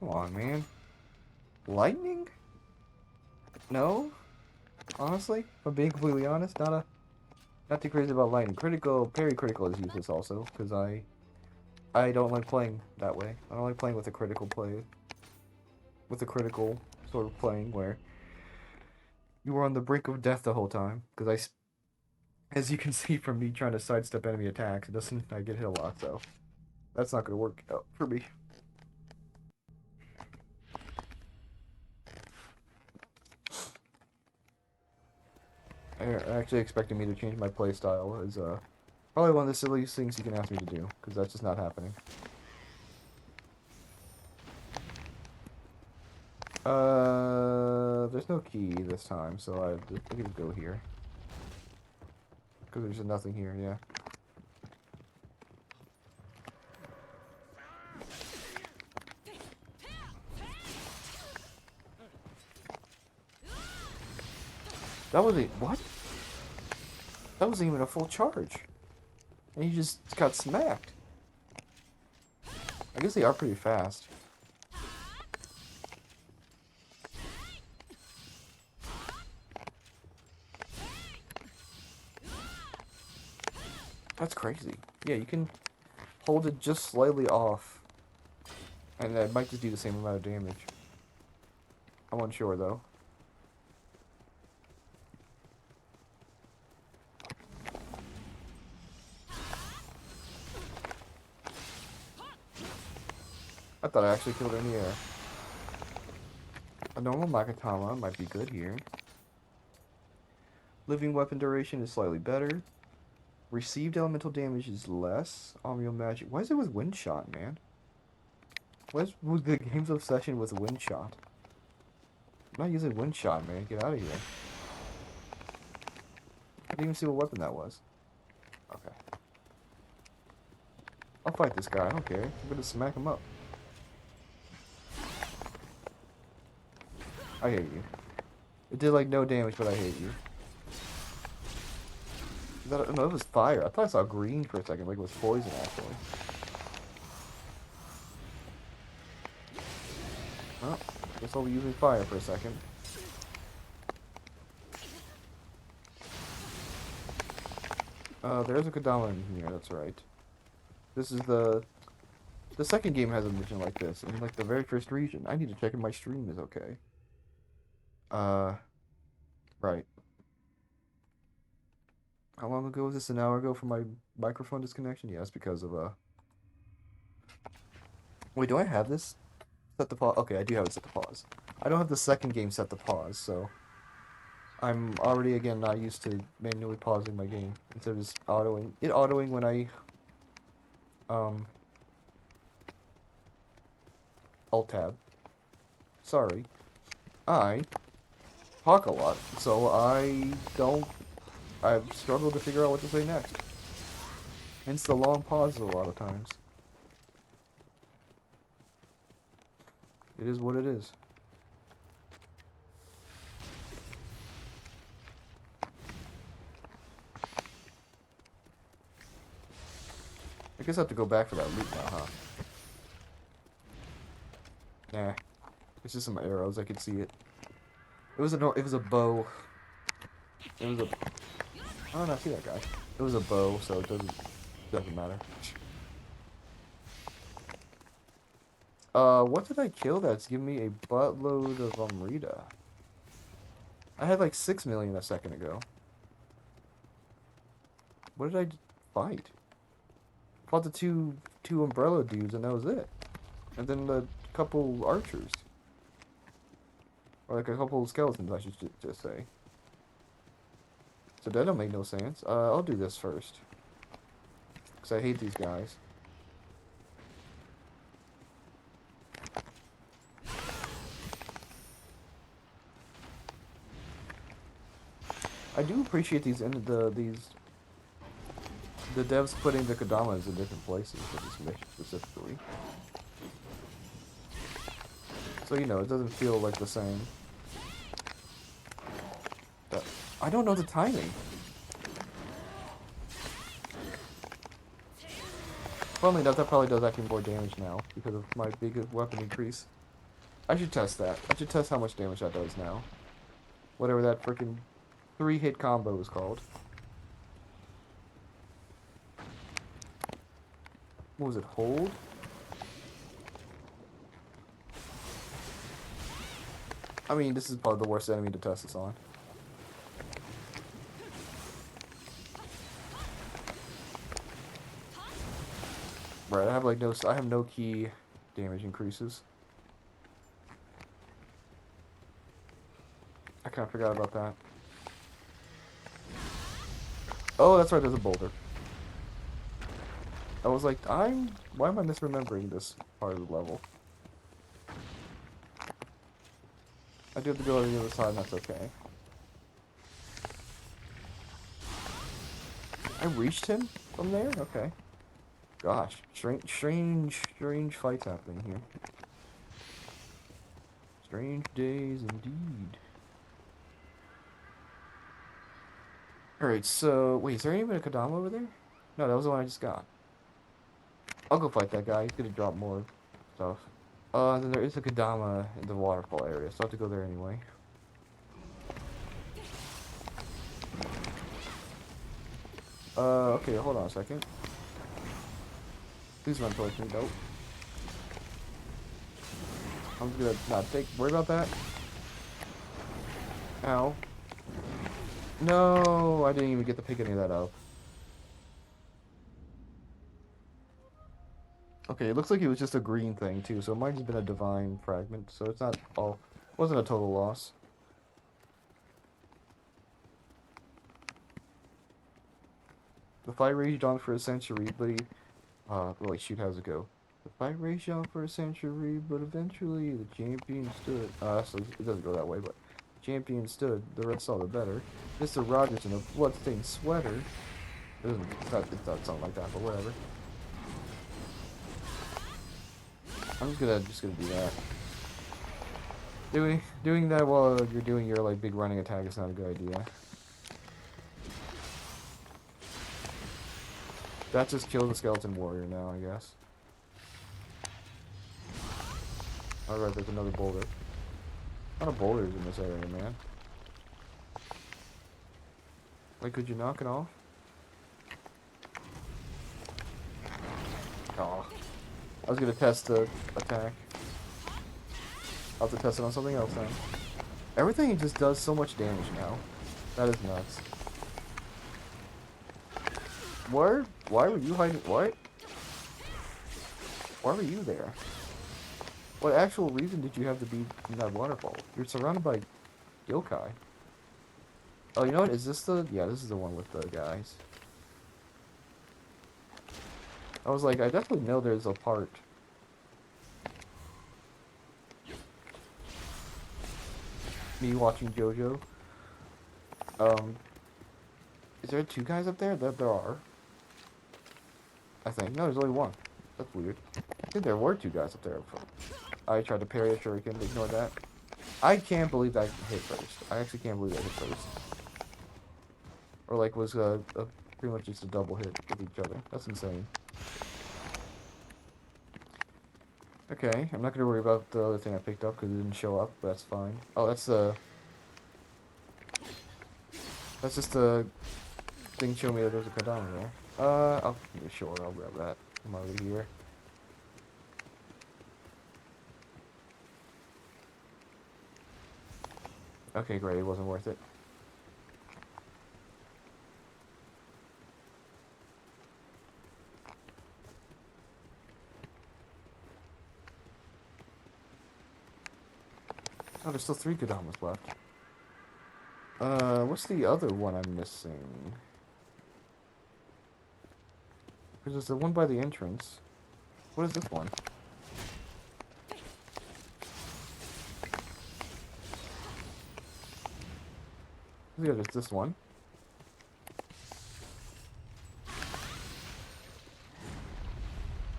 Come on, man. Lightning? No? Honestly, if I'm being completely honest, not too crazy about lightning. Parry critical is useless also, because I don't like playing that way. I don't like playing with a critical play. With a critical sort of playing where you were on the brink of death the whole time. Because as you can see from me trying to sidestep enemy attacks, I get hit a lot, so that's not going to work out for me. They're actually expecting me to change my playstyle Probably one of the silliest things you can ask me to do, because that's just not happening. There's no key this time, so I can go here. Because there's just nothing here, yeah. That was a... What? That wasn't even a full charge. And he just got smacked. I guess they are pretty fast. That's crazy. Yeah, you can hold it just slightly off. And that might just do the same amount of damage. I'm unsure, though. I thought I actually killed her in the air. A normal Makatama might be good here. Living weapon duration is slightly better. Received elemental damage is less. Omeo magic. Why is it with wind shot, man? What's with the game's obsession with wind shot? I'm not using wind shot, man. Get out of here. I didn't even see what weapon that was. Okay. I'll fight this guy. I don't care. I'm gonna smack him up. I hate you. It did like no damage, but I hate you. No, it was fire. I thought I saw green for a second, like it was poison actually. Well, guess I'll be using fire for a second. There's a Kodama in here, that's right. This is the second game has a mission like this, in like the very first region. I need to check if my stream is okay. Right. How long ago was this? An hour ago for my microphone disconnection? Yes, because of, Wait, do I have this set to pause? Okay, I do have it set to pause. I don't have the second game set to pause, so... I'm already, again, not used to manually pausing my game. Instead of just autoing. It autoing when I, Alt-tab. Sorry. I talk a lot, so I've struggled to figure out what to say next. Hence the long pauses a lot of times. It is what it is. I guess I have to go back for that loot now, huh? Nah. It's just some arrows, I could see it. It was a bow. It was a... Oh, no, I see that guy. It was a bow, so it doesn't matter. What did I kill that's giving me a buttload of Amrita? I had like 6 million a second ago. What did I fight? Fought the two umbrella dudes and that was it. And then the couple archers. Or like a couple skeletons, I should just say. So that don't make no sense. I'll do this first. Because I hate these guys. I do appreciate the devs putting the Kodamas in different places for this mission specifically. So, you know, it doesn't feel like the same. But I don't know the timing. Funnily enough, that probably does actually more damage now because of my big weapon increase. I should test that. I should test how much damage that does now. Whatever that freaking 3-hit combo is called. What was it? Hold? I mean, this is probably the worst enemy to test this on. Right, I have no key damage increases. I kind of forgot about that. Oh, that's right, there's a boulder. I was like, why am I misremembering this part of the level? I do have to go to the other side, and that's okay. I reached him from there? Okay. Gosh, strange fights happening here. Strange days indeed. Alright, so, wait, is there even a Kodama over there? No, that was the one I just got. I'll go fight that guy, he's gonna drop more stuff. Then there is a Kodama in the waterfall area, so I have to go there anyway. Okay, hold on a second. Please run towards me, nope. I'm just gonna not worry about that. Ow. No, I didn't even get to pick any of that up. Okay, it looks like it was just a green thing too, so it might have just been a divine fragment, so it's not all, wasn't a total loss. The fight raged on for a century, but wait, shoot, how's it go? The fight raged on for a century, but eventually the champion stood. So it doesn't go that way, but the champion stood. The rest saw the better. Mr. Rogers in a bloodstained sweater. It doesn't sound like that, but whatever. I'm just gonna do that. Doing that while you're doing your like big running attack is not a good idea. That just killed the skeleton warrior now, I guess. Alright, there's another boulder. A lot of boulders in this area, man. Like, could you knock it off? Oh. I was gonna test the attack. I'll have to test it on something else then. Everything just does so much damage now. That is nuts. Why were you hiding? What? Why were you there? What actual reason did you have to be in that waterfall? You're surrounded by yokai. Oh, you know what? Is this the... Yeah, this is the one with the guys. I was like, I definitely know there's a part. Me watching JoJo. Is there two guys up there? There are. I think. No, there's only one. That's weird. I think there were two guys up there. I tried to parry a shuriken, ignore that. I can't believe that hit first. I actually can't believe that hit first. Or like was pretty much just a double hit with each other. That's insane. Okay, I'm not gonna worry about the other thing I picked up because it didn't show up, but that's fine. Oh, that's just the thing showing me that there's a Kodama there. Sure, I'll grab that. I'm already here. Okay, great, it wasn't worth it. Oh, there's still 3 Kodamas left. What's the other one I'm missing? There's the one by the entrance. What is this one? Yeah, there's this one.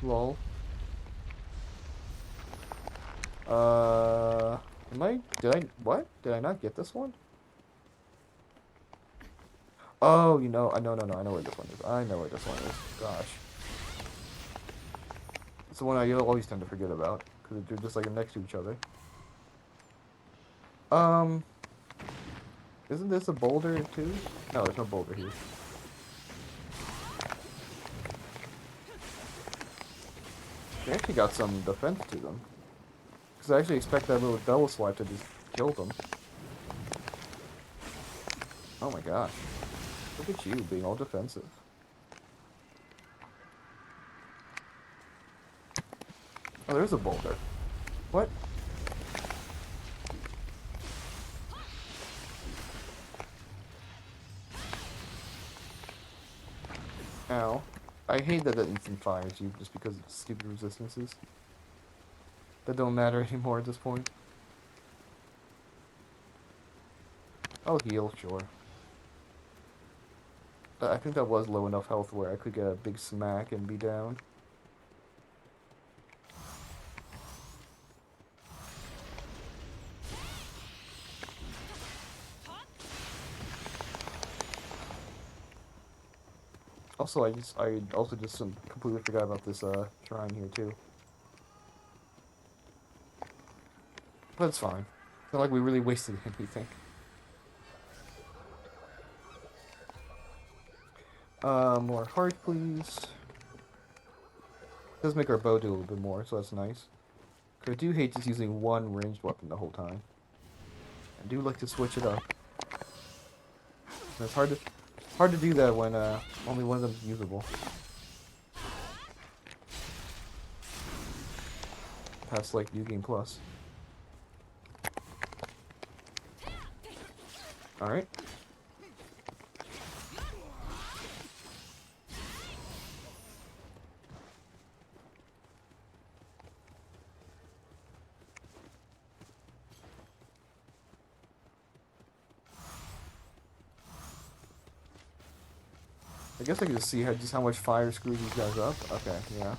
Lol. What? Did I not get this one? Oh, you know, no, I know where this one is. I know where this one is. Gosh. It's the one I always tend to forget about, because they're just, like, next to each other. Isn't this a boulder, too? No, there's no boulder here. They actually got some defense to them. Because I actually expect that little double swipe to just kill them. Oh my gosh. Look at you, being all defensive. Oh, there's a boulder. What? Ow. I hate that that instant fires you just because of stupid resistances that don't matter anymore at this point. I'll heal, sure. I think that was low enough health where I could get a big smack and be down. Also, I also just completely forgot about this shrine here too. But it's fine. It's not like we really wasted anything. More heart, please. Does make our bow do a little bit more, so that's nice. I do hate just using one ranged weapon the whole time. I do like to switch it up. And it's hard to do that when only one of them is usable. Past like New Game Plus. All right. I guess I can just see just how much fire screws these guys up. Okay, yeah.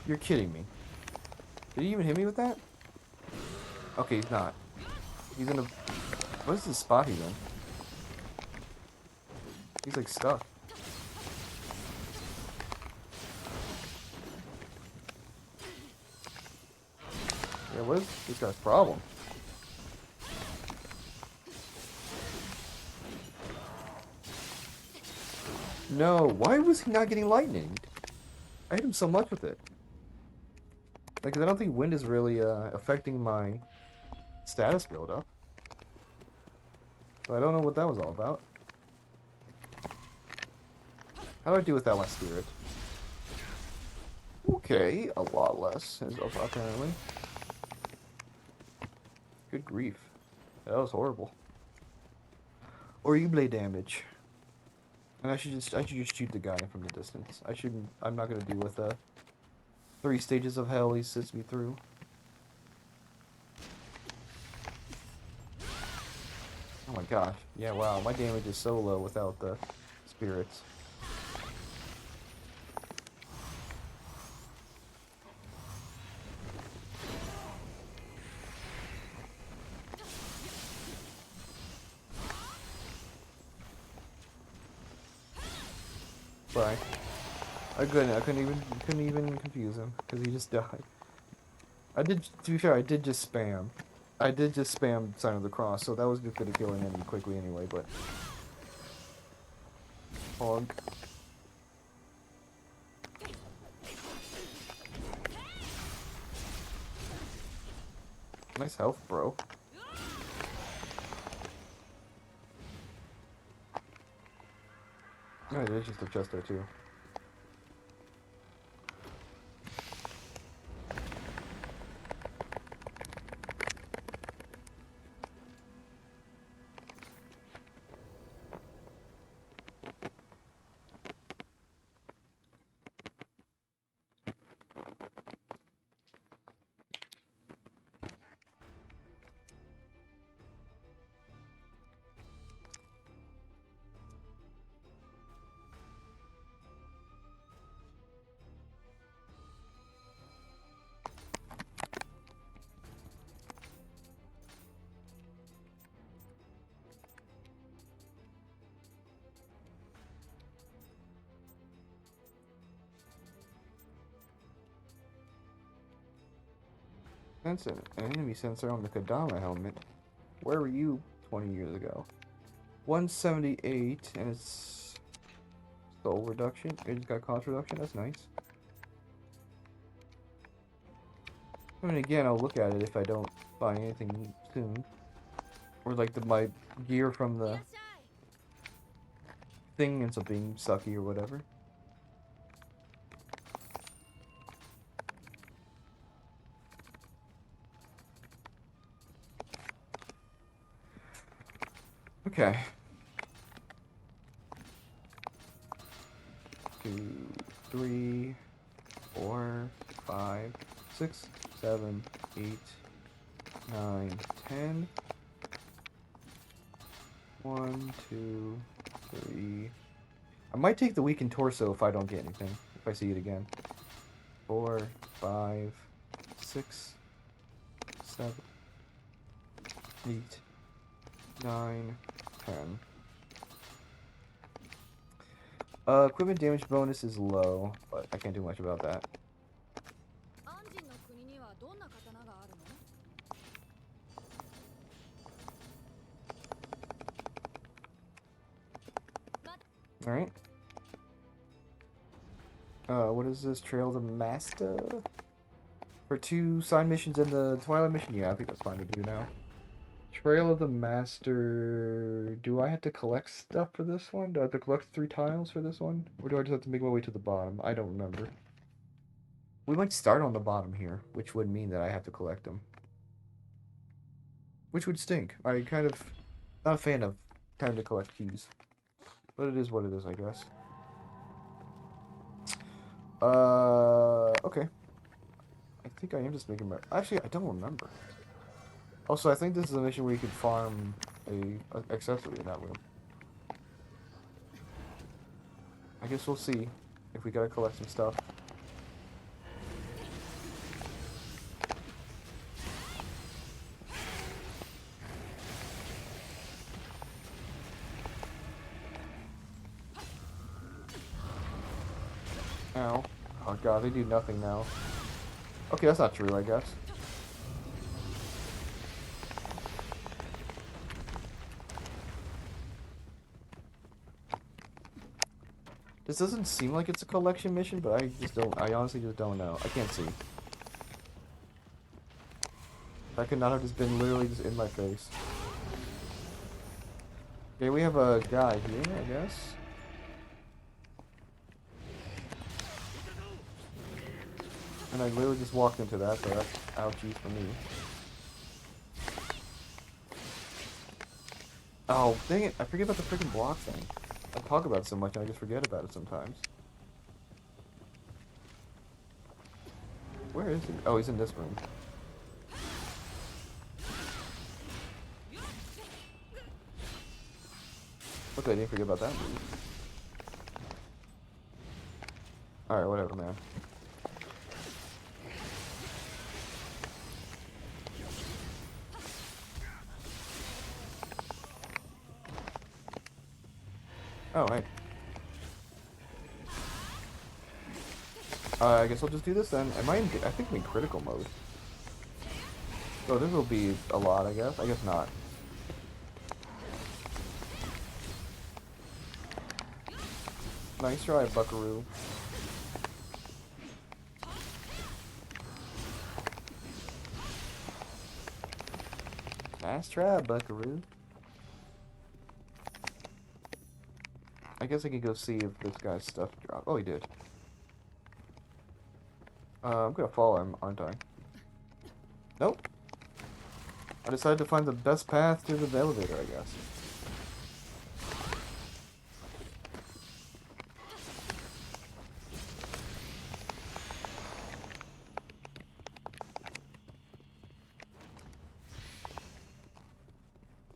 You're kidding me. Did he even hit me with that? Okay, he's not. He's in a... What is this spot he's in? He's like stuck. Yeah, what is this guy's problem? No, why was he not getting lightning? I hit him so much with it. Like, 'cause I don't think wind is really affecting my status build-up. So I don't know what that was all about. How do I do without my spirit? Okay, a lot less, apparently. Good grief. That was horrible. Or you blade damage. And I should just shoot the guy from the distance. I'm not gonna deal with 3 stages of hell he sits me through. Oh my gosh. Yeah, wow, my damage is so low without the spirits. Bye. I couldn't even confuse him because he just died. To be fair, I did just spam. I did just spam Sign of the Cross, so that was just gonna kill an enemy quickly anyway, but... Hog. Nice health, bro. Oh, there's just a chest there, too. That's an enemy sensor on the Kadama helmet. Where were you 20 years ago? 178, and it's soul reduction. It's got cost reduction. That's nice. I mean, again, I'll look at it if I don't buy anything soon. Or like my gear from the thing ends up being sucky or whatever. Okay. 2, 3, 4, 5, 6, 7, 8, 9, 10. 1, 2, 3. I might take the weakened torso if I don't get anything. If I see it again. 4, 5, 6, 7, 8, 9, 10. Equipment damage bonus is low, but I can't do much about that. Alright. What is this? Trail the Master? For 2 side missions and the Twilight mission? Yeah, I think that's fine to do now. Trail of the Master... Do I have to collect stuff for this one? Do I have to collect 3 tiles for this one? Or do I just have to make my way to the bottom? I don't remember. We might start on the bottom here, which would mean that I have to collect them. Which would stink. I kind of... Not a fan of having to collect keys. But it is what it is, I guess. Okay. I think I am just making my... Actually, I don't remember. Also, I think this is a mission where you could farm a accessory in that room. I guess we'll see if we gotta collect some stuff. Ow. Oh god, they do nothing now. Okay, that's not true, I guess. This doesn't seem like it's a collection mission, but I honestly just don't know. I can't see. That could not have just been literally just in my face. Okay, we have a guy here, I guess. And I literally just walked into that, so that's ouchies for me. Oh, dang it, I forget about the freaking block thing. I talk about it so much and I just forget about it sometimes. Where is he? Oh, he's in this room. Okay, I didn't forget about that move. Alright, whatever, man. Oh, hey. I guess I'll just do this then. Am I in... I think I'm in critical mode. Oh, this will be a lot, I guess. I guess not. Nice try, Buckaroo. Nice try, Buckaroo. I guess I can go see if this guy's stuff dropped. Oh, he did. I'm gonna follow him, aren't I? Nope. I decided to find the best path to the elevator, I guess.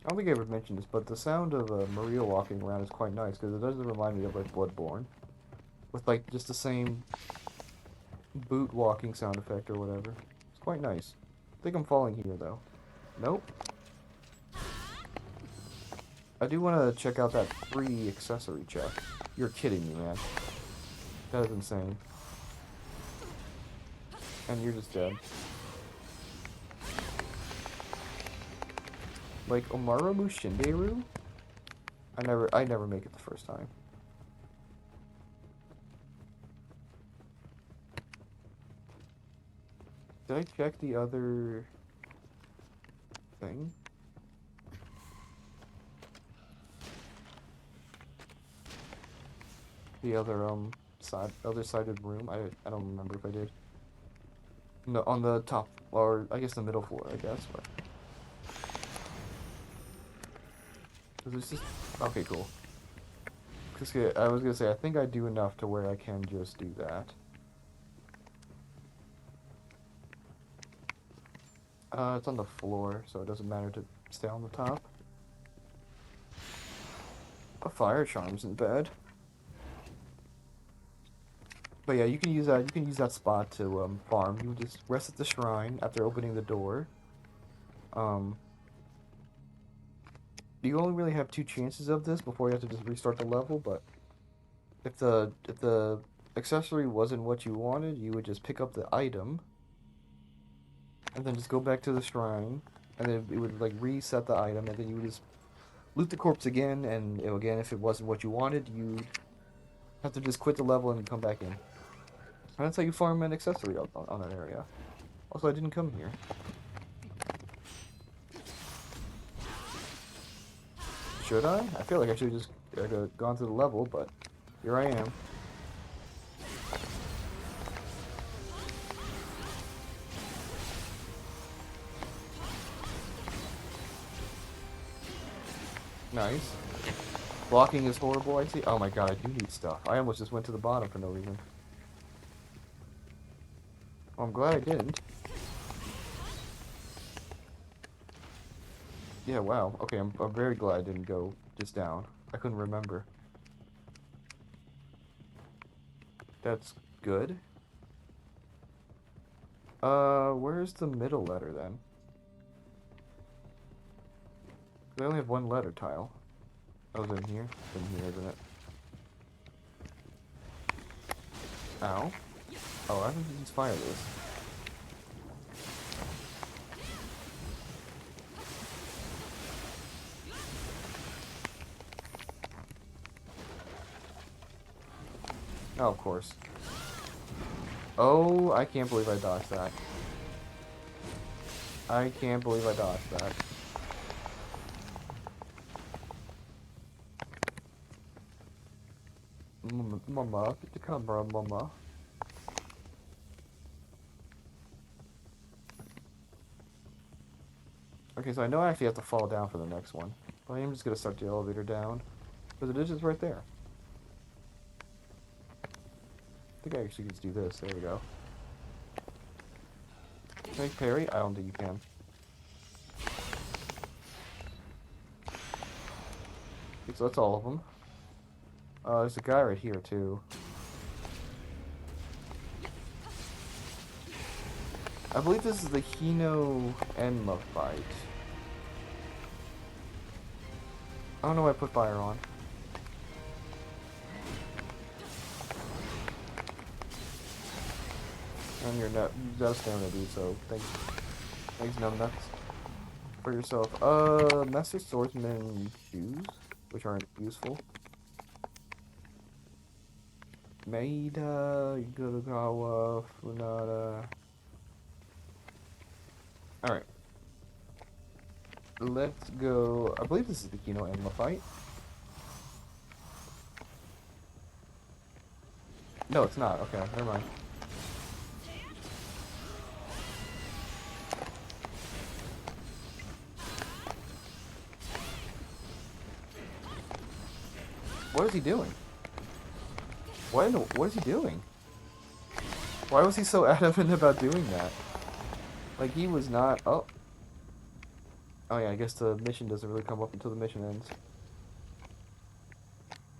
I don't think I ever mentioned this, but the sound of Maria walking around is quite nice, because it does remind me of, like, Bloodborne. With, like, just the same boot walking sound effect or whatever. It's quite nice. I think I'm falling here, though. Nope. I do want to check out that free accessory check. You're kidding me, man. That is insane. And you're just dead. Like Omaru Shinderu? I never make it the first time. Did I check the other thing? The other other sided room? I don't remember if I did. No, on the top, or I guess the middle floor, I guess. But... Is this just... Okay, cool. I was gonna say, I think I do enough to where I can just do that. It's on the floor, so it doesn't matter to stay on the top. A fire charm isn't bad. But yeah, you can use that. You can use that spot to farm. You just rest at the shrine after opening the door. Um, you only really have two chances of this before you have to just restart the level. But if the accessory wasn't what you wanted, you would just pick up the item and then just go back to the shrine, and then it would like reset the item, and then you would just loot the corpse again. And again, if it wasn't what you wanted, you have to just quit the level and come back in. And that's how you farm an accessory on an area. Also, I didn't come here. Should I? I feel like I should have just gone to the level, but here I am. Nice. Blocking is horrible, I see. Oh my god, I do need stuff. I almost just went to the bottom for no reason. Oh, I'm glad I didn't. Yeah, wow. Okay, I'm very glad I didn't go just down. I couldn't remember. That's good. Where's the middle letter then? I only have one letter tile. Oh, it's in here? It's in here, isn't it? Ow. Oh, I think you can fire this. Oh, of course. Oh, I can't believe I dodged that. I can't believe I dodged that. Mama, get the camera, mama. Okay, so I know I actually have to fall down for the next one. But I am just gonna start the elevator down. Because it is just right there. I think I actually just do this. There we go. Can I parry? I don't think you can. Okay, so that's all of them. There's a guy right here, too. I believe this is the Nioh fight. I don't know why I put fire on. And you're not just stamina, dude, so thanks numbnuts. For yourself. Master Swordsman shoes, which aren't useful. Maida, Igurugawa, Funada. Alright. Let's go. I believe this is the Nioh fight. No, it's not. Okay, never mind. What is he doing? What is he doing? Why was he so adamant about doing that? Like, he was not... Oh. Oh yeah, I guess the mission doesn't really come up until the mission ends.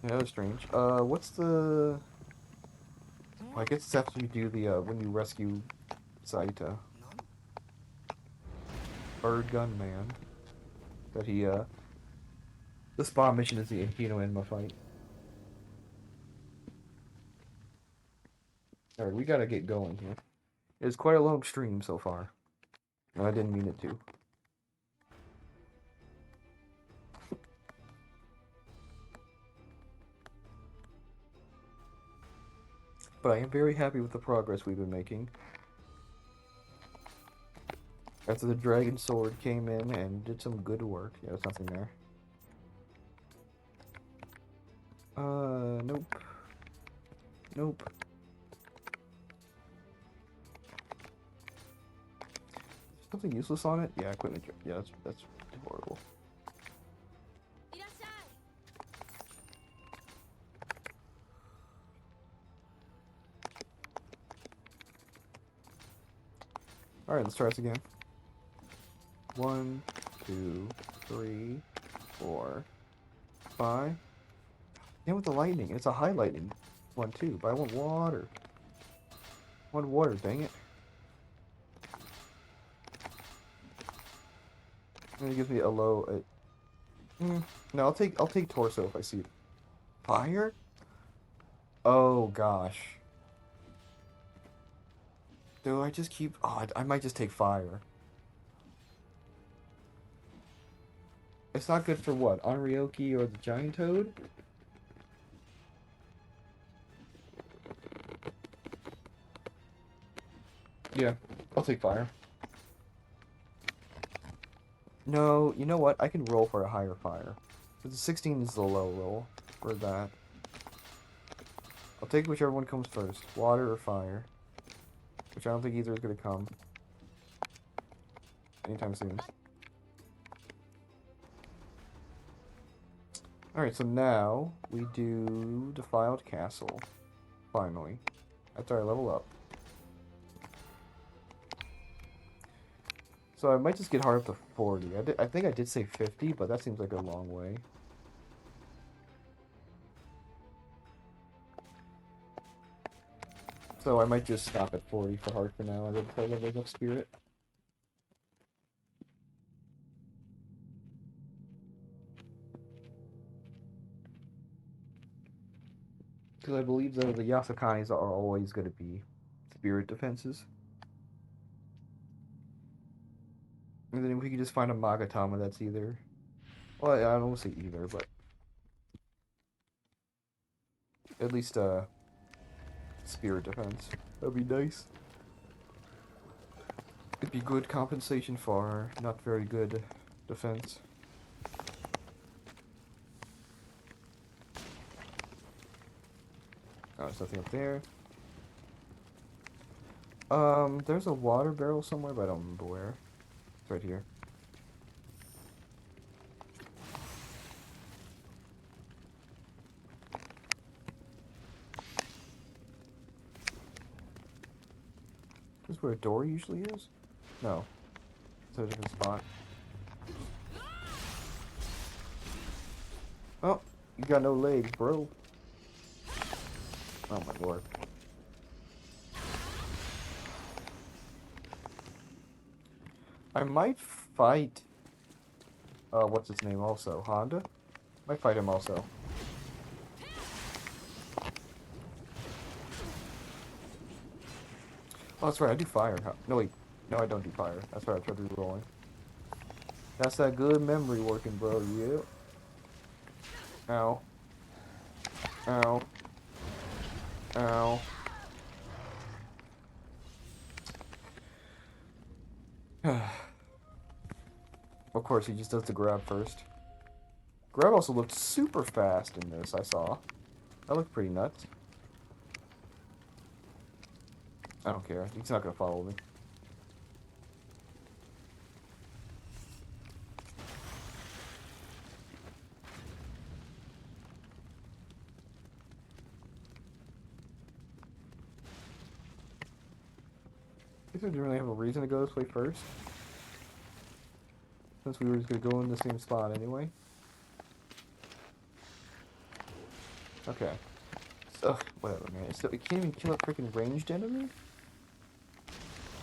Yeah, that was strange. What's the... Well, I guess it's after you do the, when you rescue Saita. Bird Gun Man. That he, the spa mission is the Nioh fight. Alright, we gotta get going here. It's quite a long stream so far. And I didn't mean it to. But I am very happy with the progress we've been making. After the Dragon Sword came in and did some good work. Yeah, there's nothing there. Nope. Nope. Something useless on it? Yeah, equipment. Yeah, that's horrible. Alright, let's try this again. 1, 2, 3, 4, 5. And with the lightning, it's a high lightning one too, but I want water. I want water, dang it. And it gives me a low. No, I'll take torso if I see it. Fire? Oh gosh. Do I just keep? Oh, I might just take fire. It's not good for what? Onryoki or the giant toad? Yeah, I'll take fire. No, you know what? I can roll for a higher fire. So the 16 is the low roll for that. I'll take whichever one comes first. Water or fire. Which I don't think either is going to come anytime soon. Alright, so now we do Defiled Castle. Finally. After I level up. So I might just get hard up to 40. I think I did say 50, but that seems like a long way. So I might just stop at 40 for hard for now and then play leveling up spirit. Because I believe the Yasukanis are always going to be spirit defenses. And then we can just find a Magatama that's either... Well, I don't want to say either, but... At least, spirit defense. That'd be nice. It'd be good compensation for not very good defense. Oh, there's nothing up there. There's a water barrel somewhere, but I don't remember where. It's right here. This is where a door usually is? No. It's a different spot. Oh, you got no legs, bro. Oh my lord. I might fight... what's his name also? Honda? Might fight him also. Oh, that's right, I do fire. No, wait. No, I don't do fire. That's right, I tried re-rolling. That's that good memory working, bro. Yep. Ow. Ow. Ow. Of course, he just does the grab first. Grab also looked super fast in this, I saw. That looked pretty nuts. I don't care. He's not gonna follow me. I guess I didn't really have a reason to go this way first. Since we were just gonna go in the same spot anyway. Okay. So, whatever, man. So, it can't even kill a freaking ranged enemy?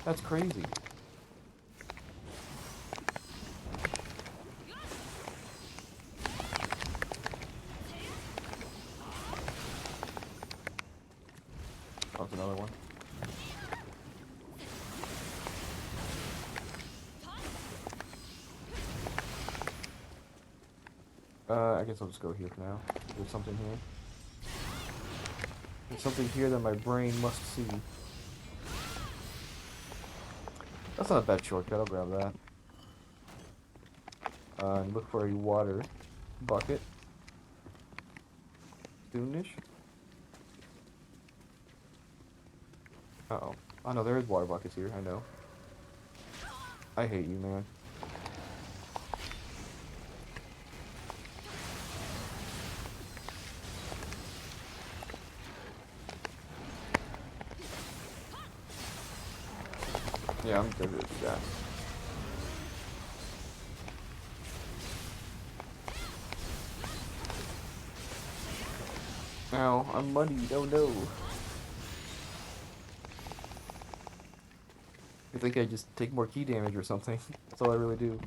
That's crazy. Oh, there's another one. I guess I'll just go here for now. There's something here. There's something here that my brain must see. That's not a bad shortcut, I'll grab that. And look for a water bucket. Soonish. Uh-oh. Oh no, there is water buckets here, I know. I hate you, man. Yeah, I'm good with that. Ow, I'm muddied. Oh no. I think I just take more key damage or something. That's all I really do.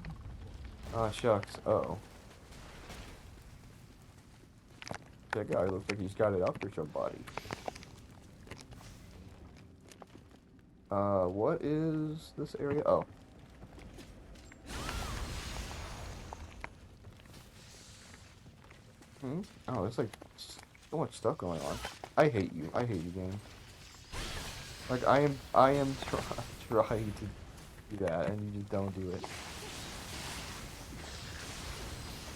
Ah, shucks. Uh-oh. That guy looks like he's got it up for somebody. What is this area? Oh. Hmm? Oh, there's like so much stuff going on. I hate you. I hate you, game. Like, I am trying to do that, and you just don't do it.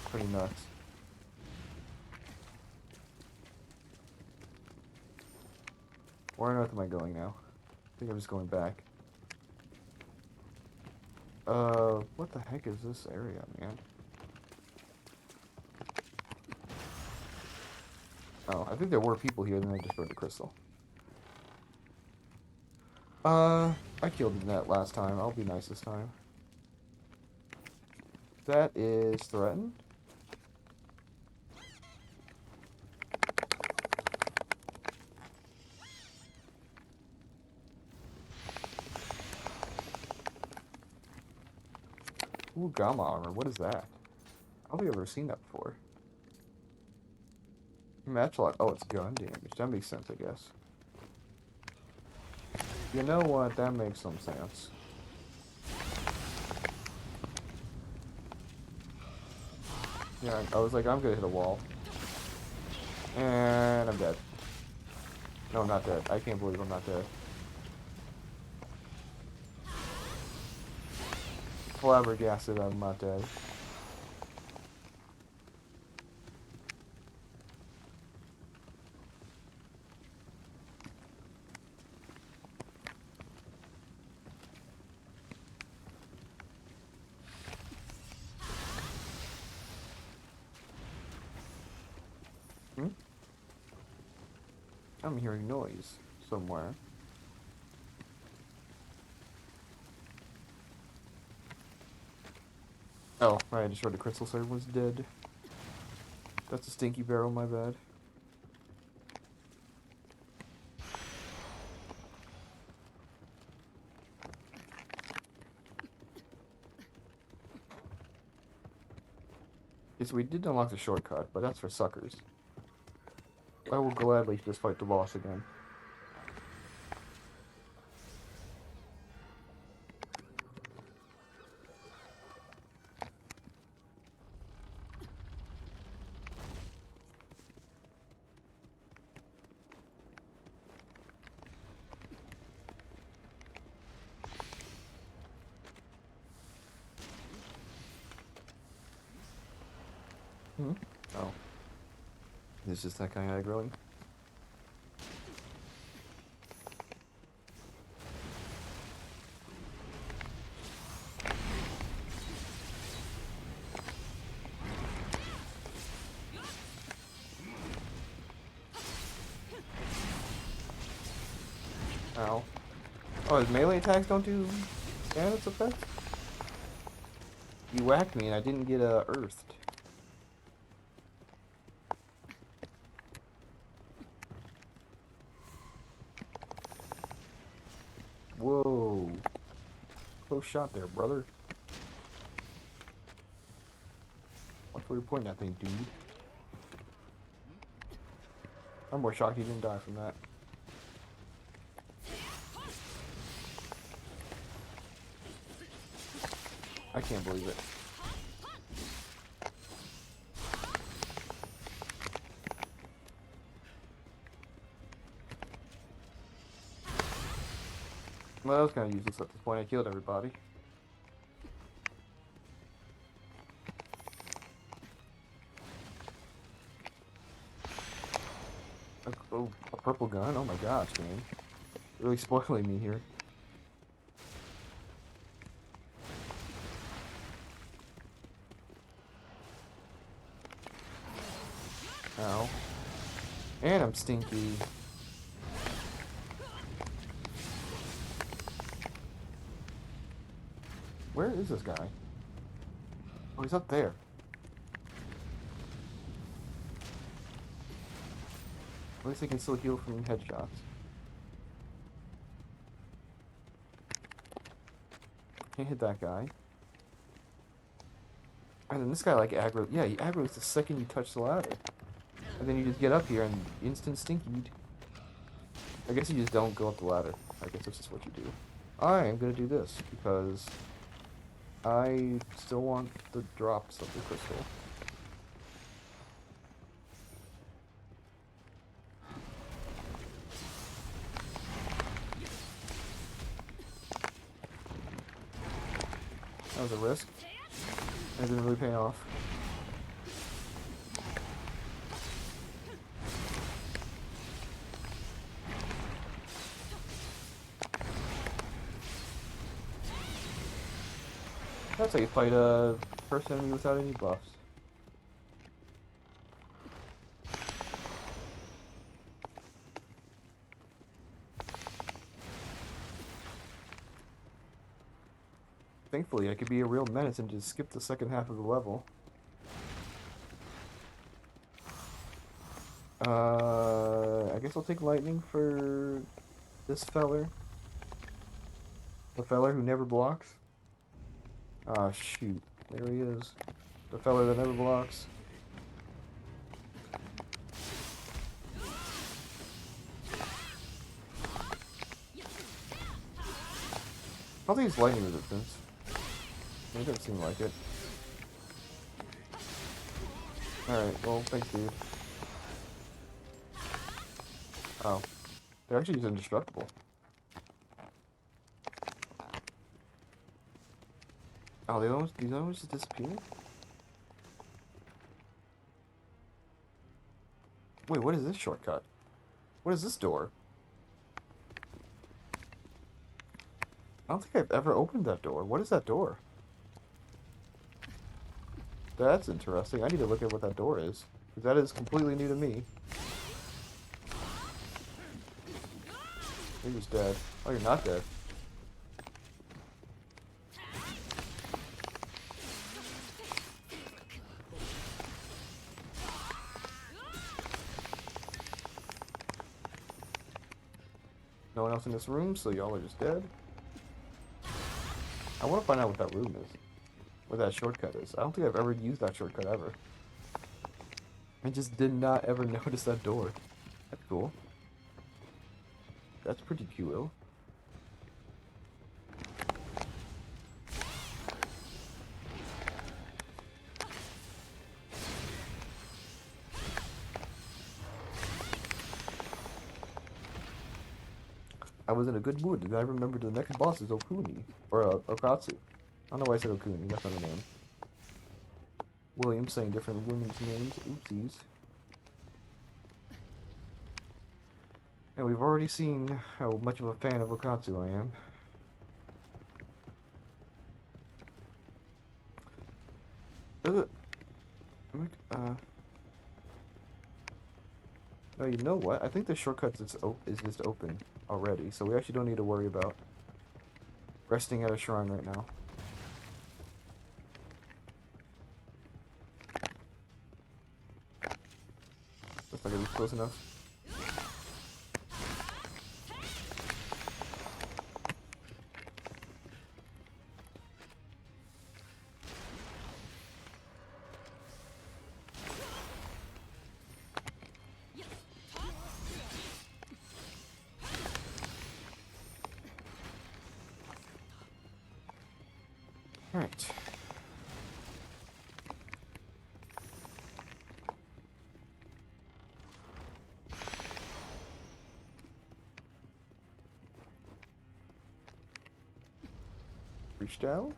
Pretty nuts. Where on earth am I going now? I think I'm just going back. What the heck is this area, man? Oh, I think there were people here, then I destroyed the crystal. I killed the net last time. I'll be nice this time. That is threatened. Ooh, gamma armor. What is that? I don't think I've ever seen that before. Match lot. Oh, it's gun damage. That makes sense, I guess. You know what? That makes some sense. Yeah, I was like, I'm gonna hit a wall. And I'm dead. No, I'm not dead. I can't believe I'm not dead. Flabbergasted, I'm not dead. Hmm? I'm hearing noise somewhere. Oh, I destroyed the crystal, so everyone's dead. That's a stinky barrel, my bad. Yes, we did unlock the shortcut, but that's for suckers. I will gladly just fight the boss again. Hmm? Oh. It's just that kind of aggroing. Ow. Oh, his melee attacks don't do status effects? You whacked me and I didn't get earthed. Whoa. Close shot there, brother. Watch where you're pointing that thing, dude. I'm more shocked he didn't die from that. I can't believe it. Well, that was kind of useless at this point. I killed everybody. Oh, a purple gun? Oh my gosh, man. Really spoiling me here. Ow. And I'm stinky. Where is this guy? Oh, he's up there. At least I can still heal from headshots. Can't hit that guy. And then this guy like aggro. Yeah, he aggroes the second you touch the ladder. And then you just get up here and instant stinkied. I guess you just don't go up the ladder. I guess that's just what you do. I am gonna do this because I still want the drops of the crystal. That was a risk. And it didn't really pay off. That's how you fight a first enemy without any buffs. Thankfully, I could be a real menace and just skip the second half of the level. I guess I'll take lightning for this feller. The feller who never blocks. Ah, shoot. There he is. The feller that never blocks. I don't think it's lightning resistance. It doesn't seem like it. Alright, well, thanks, dude. Oh. They're actually just indestructible. Oh, these almost just disappeared? Wait, what is this shortcut? What is this door? I don't think I've ever opened that door. What is that door? That's interesting. I need to look at what that door is. Because that is completely new to me. You're just dead. Oh, you're not dead. No one else in this room, so y'all are just dead. I want to find out what that room is. What that shortcut is. I don't think I've ever used that shortcut ever. I just did not ever notice that door. That's cool. That's pretty cool. I was in a good mood, and I remembered the next boss is Okuni. Or, Okatsu. I don't know why I said Okuni, that's not her name. William saying different women's names. Oopsies. And we've already seen how much of a fan of Okatsu I am. No, you know what? I think the shortcut is just open already, so we actually don't need to worry about resting at a shrine right now. Looks like it's close enough. Alright. Reached out?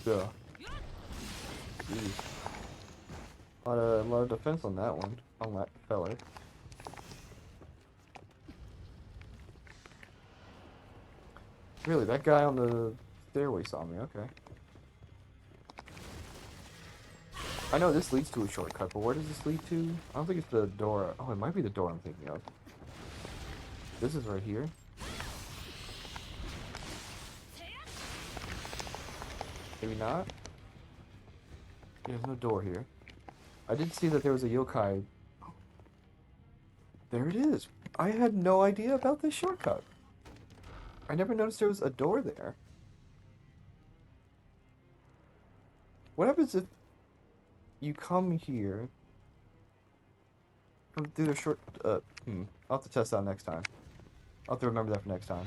Yeah. Jeez. A lot of defense on that one. On that feller. Really, that guy on the stairway saw me. Okay. I know this leads to a shortcut, but where does this lead to? I don't think it's the door. Oh, it might be the door I'm thinking of. This is right here. Maybe not? There's no door here. I did see that there was a yokai. There it is. I had no idea about this shortcut. I never noticed there was a door there. What happens if you come here, come through the short, I'll have to test that next time. I'll have to remember that for next time.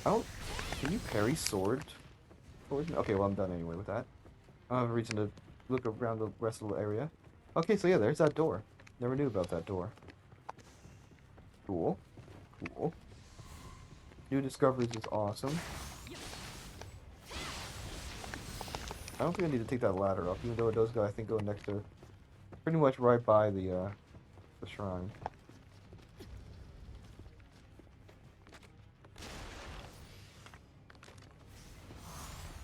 Oh, can you parry sword? Okay, well I'm done anyway with that. I don't have a reason to look around the rest of the area. Okay, so yeah, there's that door. Never knew about that door. Cool. Cool. New discoveries is awesome. I don't think I need to take that ladder up, even though it does go, I think, go next to, pretty much right by the shrine.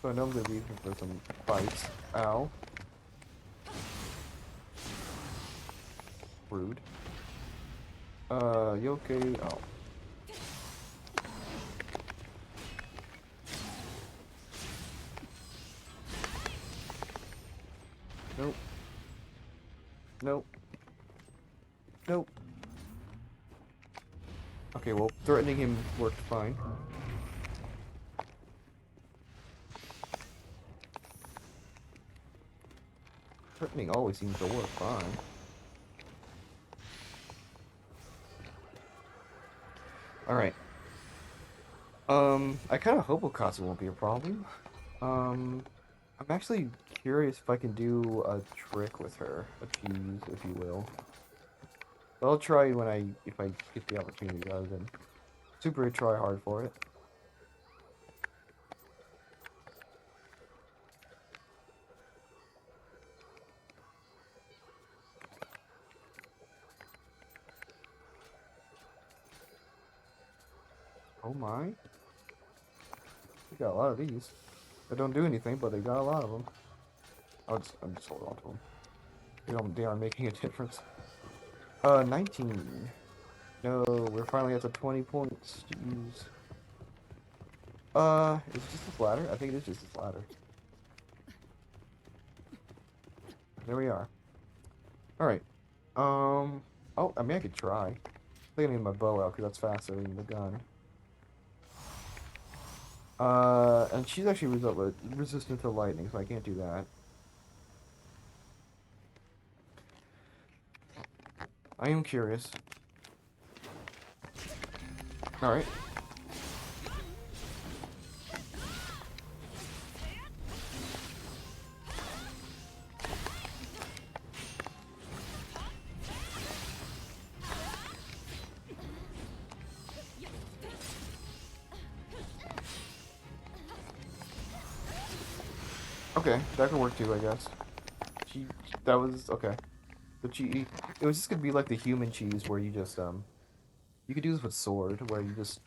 So I know I'm gonna be looking for some fights. Ow. Rude. You okay? Oh. Nope. Nope. Nope. Okay, well, threatening him worked fine. Threatening always seems to work fine. Alright. I kind of hope Okatsu won't be a problem. I'm actually curious if I can do a trick with her. A cheese, if you will. But I'll try if I get the opportunity rather than super try hard for it. Oh my. We got a lot of these. They don't do anything, but they got a lot of them. I'm just holding on to them. They aren't making a difference. 19. No, we're finally at the 20 points. Jeez. Is it just this ladder? I think it is just this ladder. There we are. Alright. Oh, I mean, I could try. I think I need my bow out, because that's faster than the gun. And she's actually resistant to lightning, so I can't do that. I am curious. Alright. Okay, that could work too, I guess. That was, okay. The cheese, it was just gonna be like the human cheese where you just, you could do this with sword, where you just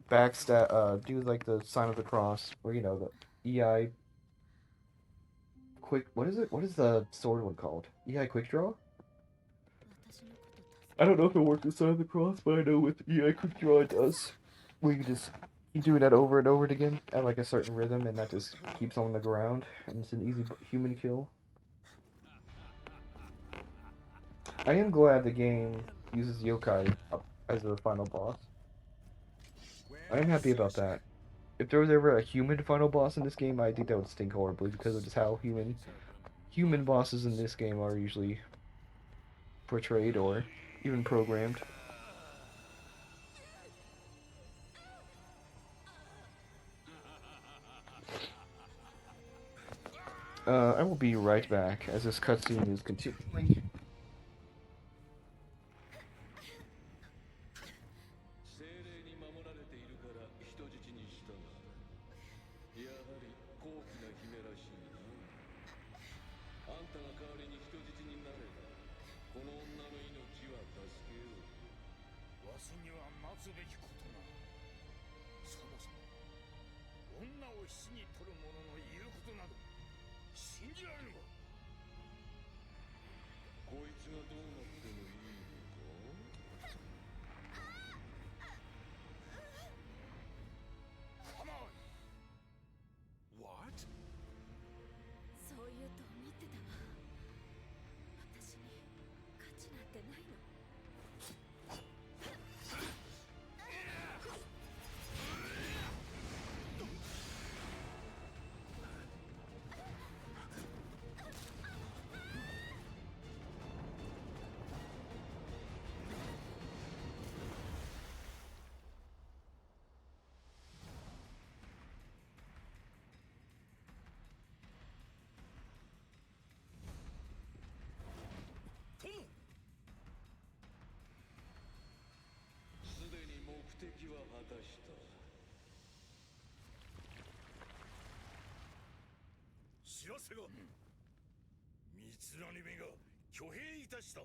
backstab, do like the sign of the cross, or, you know, the EI quick, what is it? What is the sword one called? EI quick draw? I don't know if it works with sign of the cross, but I know with EI quick draw it does. Where you just keep doing that over and over again at like a certain rhythm, and that just keeps on the ground, and it's an easy human kill. I am glad the game uses yokai as the final boss. I am happy about that. If there was ever a human final boss in this game, I think that would stink horribly because of just how human bosses in this game are usually portrayed or even programmed. I will be right back as this cutscene is continuing. What? そう言うと思ってたわ。私に価値なんてないの。すでに目的は果たした。知らせが、三つ編み目が挙兵いたした。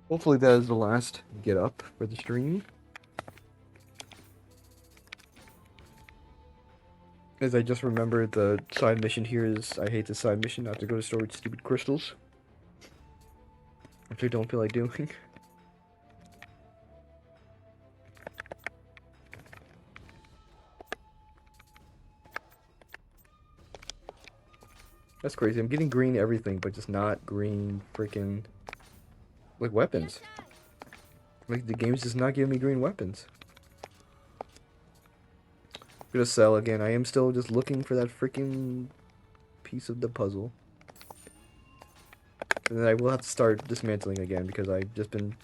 Hopefully that is the last get up for the stream. As I just remembered, the side mission here is I hate the side mission, not to go to store with stupid crystals. Which I don't feel like doing. That's crazy. I'm getting green everything, but just not green freaking like weapons. Like the game's just not giving me green weapons. I'm gonna sell again. I am still just looking for that freaking piece of the puzzle. And then I will have to start dismantling again because I've just been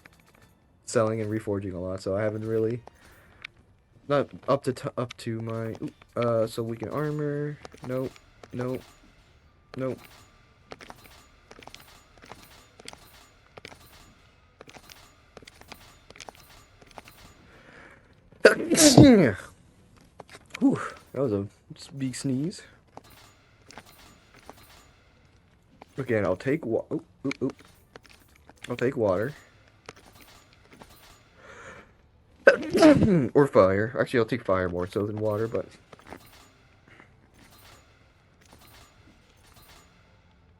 selling and reforging a lot, so I haven't really not up to my so we can armor. Nope. Nope. Nope. Whew, that was a big sneeze. Again, I'll take I'll take water. Or fire. Actually, I'll take fire more so than water, but...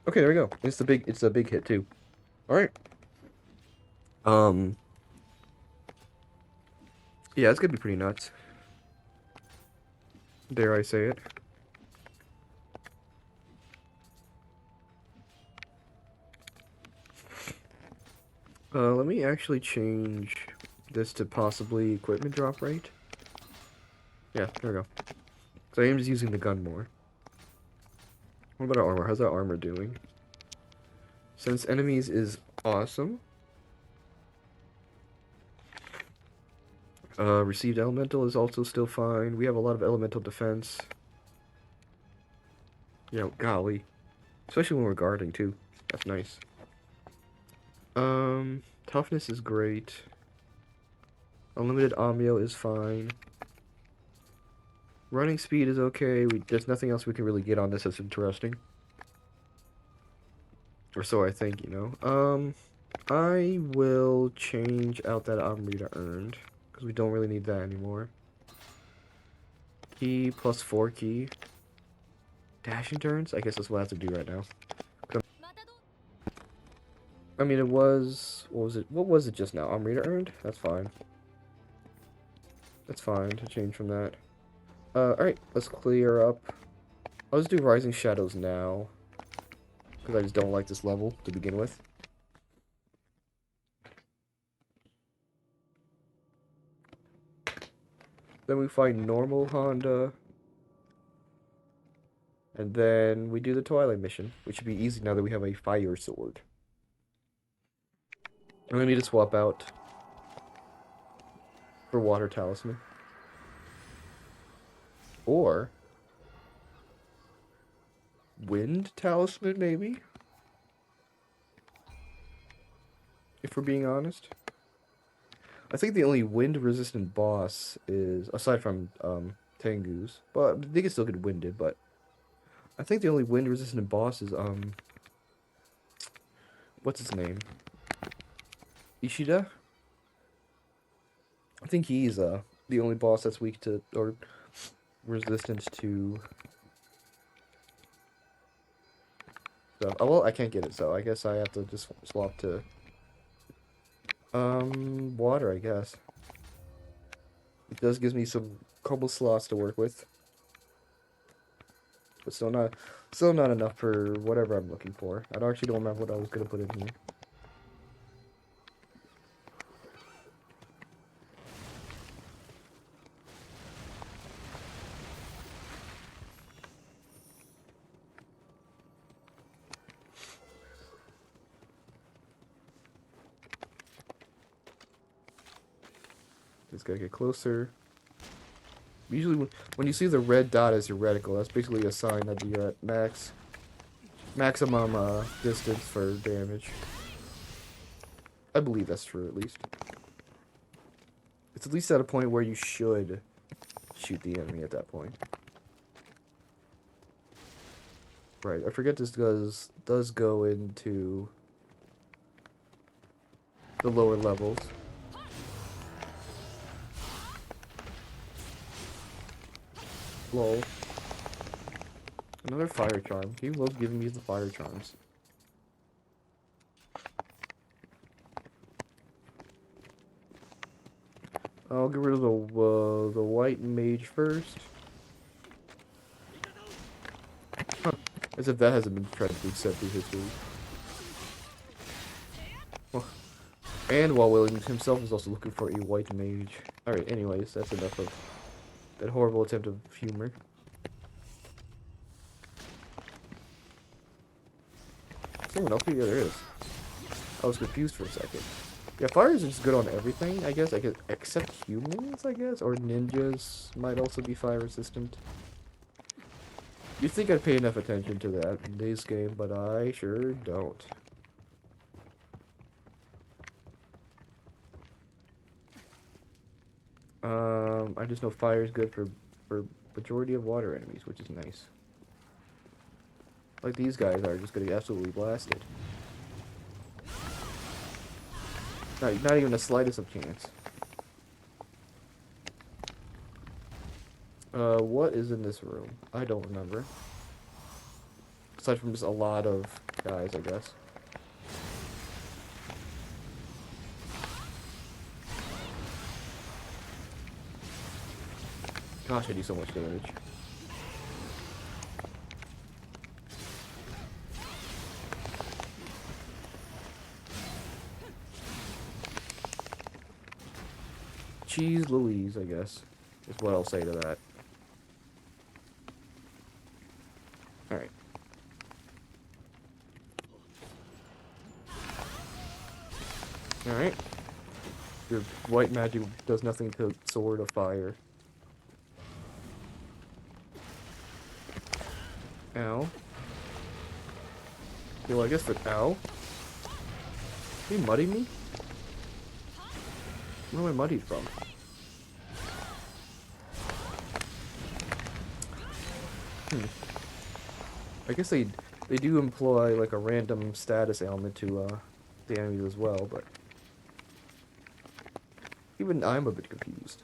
Okay, there we go. It's a big hit, too. Alright. Yeah, it's gonna be pretty nuts. Dare I say it. Let me actually change this to possibly equipment drop rate. Yeah, there we go. So I am just using the gun more. What about our armor? How's our armor doing? Since enemies is awesome. Received elemental is also still fine. We have a lot of elemental defense. Yeah, golly. Especially when we're guarding, too. That's nice. Toughness is great. Unlimited Amio is fine. Running speed is okay. There's nothing else we can really get on this that's interesting. Or so I think, you know. I will change out that Amrita earned. Because we don't really need that anymore. Key plus 4 key. Dashing turns? I guess that's what I have to do right now. I mean, it was... What was it just now? Amrita earned? That's fine. That's fine to change from that. Alright, let's clear up. I'll just do Rising Shadows now. Because I just don't like this level to begin with. Then we fight normal Honda. And then we do the Twilight mission, which should be easy now that we have a fire sword. I'm gonna need to swap out for water talisman. Or wind talisman, maybe? If we're being honest. I think the only wind resistant boss is, aside from Tengu's, but they can still get winded, but I think the only wind resistant boss is what's his name? Ishida? I think he's the only boss that's weak to or resistant to stuff. Oh well, I can't get it, so I guess I have to just swap to water, I guess. It does gives me some couple slots to work with. But still not enough for whatever I'm looking for. I actually don't remember what I was gonna put in here. Just gotta get closer. Usually when you see the red dot as your reticle, that's basically a sign that you're at maximum distance for damage. I believe that's true, at least. It's at least at a point where you should shoot the enemy at that point. Right, I forget this does go into the lower levels. Lol. Another fire charm. He loves giving me the fire charms. I'll get rid of the white mage first. Huh. As if that hasn't been tried to be set through history. Well, and while Williams himself is also looking for a white mage. Alright, anyways, that's enough of that horrible attempt of humor. Someone else? Yeah, there is. I was confused for a second. Yeah, fire is just good on everything, I guess. Except humans, I guess? Or ninjas might also be fire resistant. You'd think I'd pay enough attention to that in this game, but I sure don't. I just know fire is good for majority of water enemies, which is nice. Like these guys are just getting absolutely blasted. Not even the slightest of chance. What is in this room? I don't remember. Aside from just a lot of guys, I guess. Gosh, I do so much damage. Cheese Louise, I guess, is what I'll say to that. Alright. Alright. Your white magic does nothing to Sword of Fire. Ow. Okay, well, I guess for ow. Can you muddy me? Where am I muddied from? I guess they do employ like a random status ailment to the enemies as well, but even I'm a bit confused.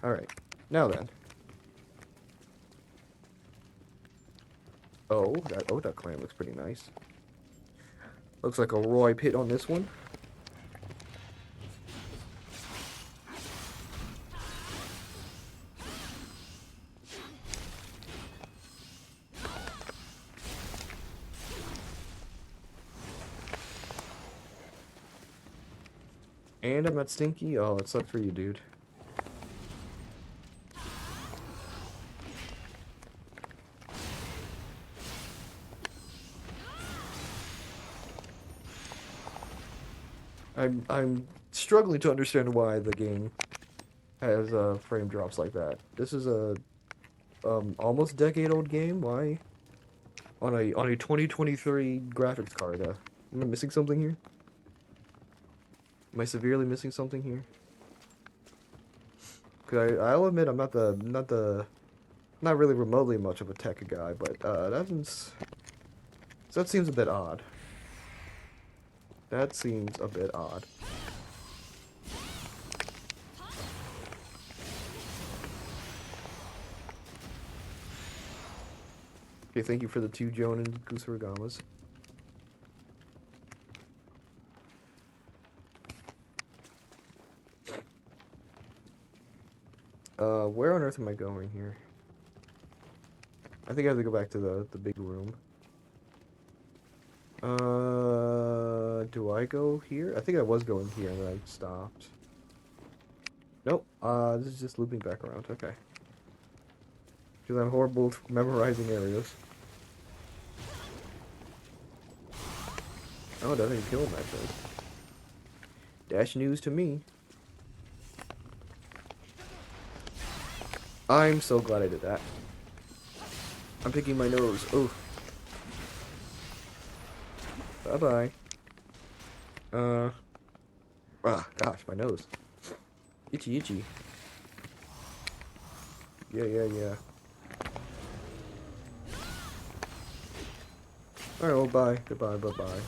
Alright. Now then. Oh, that clan looks pretty nice. Looks like a Roy pit on this one. And I'm not stinky? Oh, it sucked for you, dude. I'm struggling to understand why the game has frame drops like that. This is a almost decade old game. Why on a 2023 graphics card? Am I missing something here? Am I severely missing something here? Cause I'll admit I'm not really remotely much of a tech guy, but that seems a bit odd. That seems a bit odd. Okay, thank you for the 2 Joan and Kusurigamas. Where on earth am I going here? I think I have to go back to the big room. Do I go here? I think I was going here and then I stopped. Nope. This is just looping back around. Okay. Because I'm horrible at memorizing areas. Oh, doesn't kill him actually. Dash news to me. I'm so glad I did that. I'm picking my nose. Oh. Bye-bye. Gosh, my nose. Itchy, itchy. Yeah. Alright, well, bye. Goodbye, bye-bye.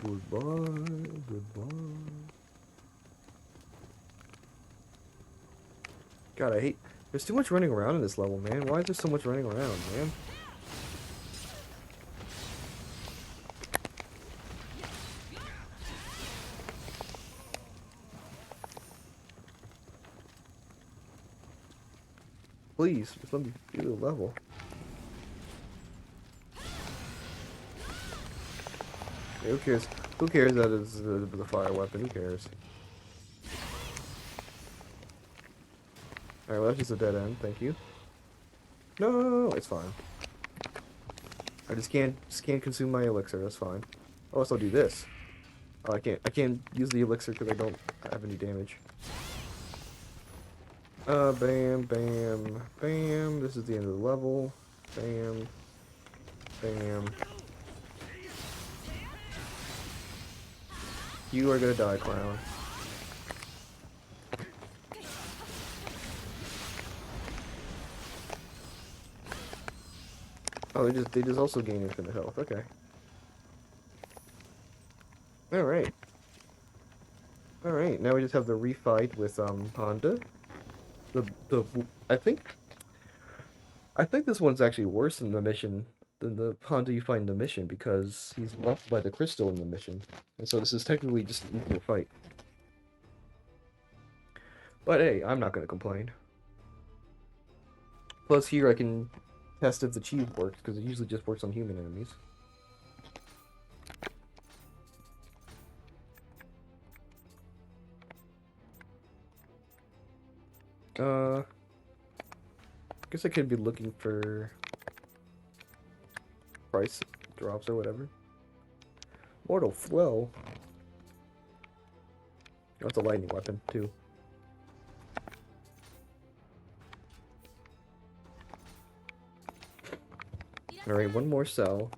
Goodbye. God, I hate... There's too much running around in this level, man. Why is there so much running around, man? Please, just let me do the level. Yeah, who cares? Who cares that it's the fire weapon? Who cares? Alright, well, that's just a dead end. Thank you. No, it's fine. I just can't consume my elixir. That's fine. I'll also do this. Oh, I can't use the elixir because I don't have any damage. Bam, bam, bam. This is the end of the level. Bam, bam. You are gonna die, clown. Oh, they just also gain infinite health. Okay. All right. All right. Now we just have the refight with Honda. The I think this one's actually worse than the mission than the Honda you find in the mission because he's buffed by the crystal in the mission, and so this is technically just an equal fight. But hey, I'm not gonna complain. Plus here I can test if the cheese works because it usually just works on human enemies. Guess I could be looking for price drops or whatever. Mortal Flow. Oh, it's a lightning weapon too. Alright, one more cell.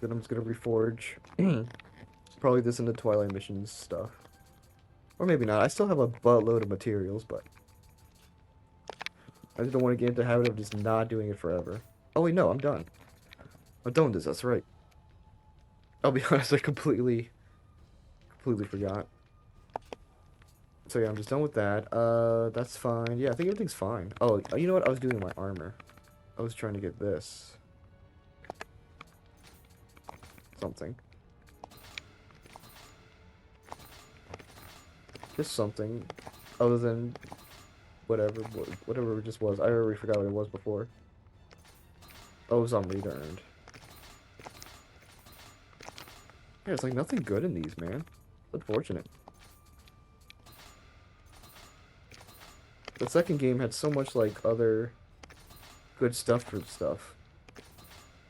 Then I'm just gonna reforge. Probably this in the Twilight Missions stuff. Or maybe not. I still have a buttload of materials, but I just don't want to get into the habit of just not doing it forever. Oh wait, no, I'm done. I'm done with this, that's right. I'll be honest, I completely forgot. So yeah, I'm just done with that. That's fine. Yeah, I think everything's fine. Oh, you know what? I was doing my armor. I was trying to get this. Something. Just something. Other than whatever it just was. I already forgot what it was before. Oh, it was on read earned. Yeah, it's like nothing good in these, man. It's unfortunate. The second game had so much like other good stuff for stuff.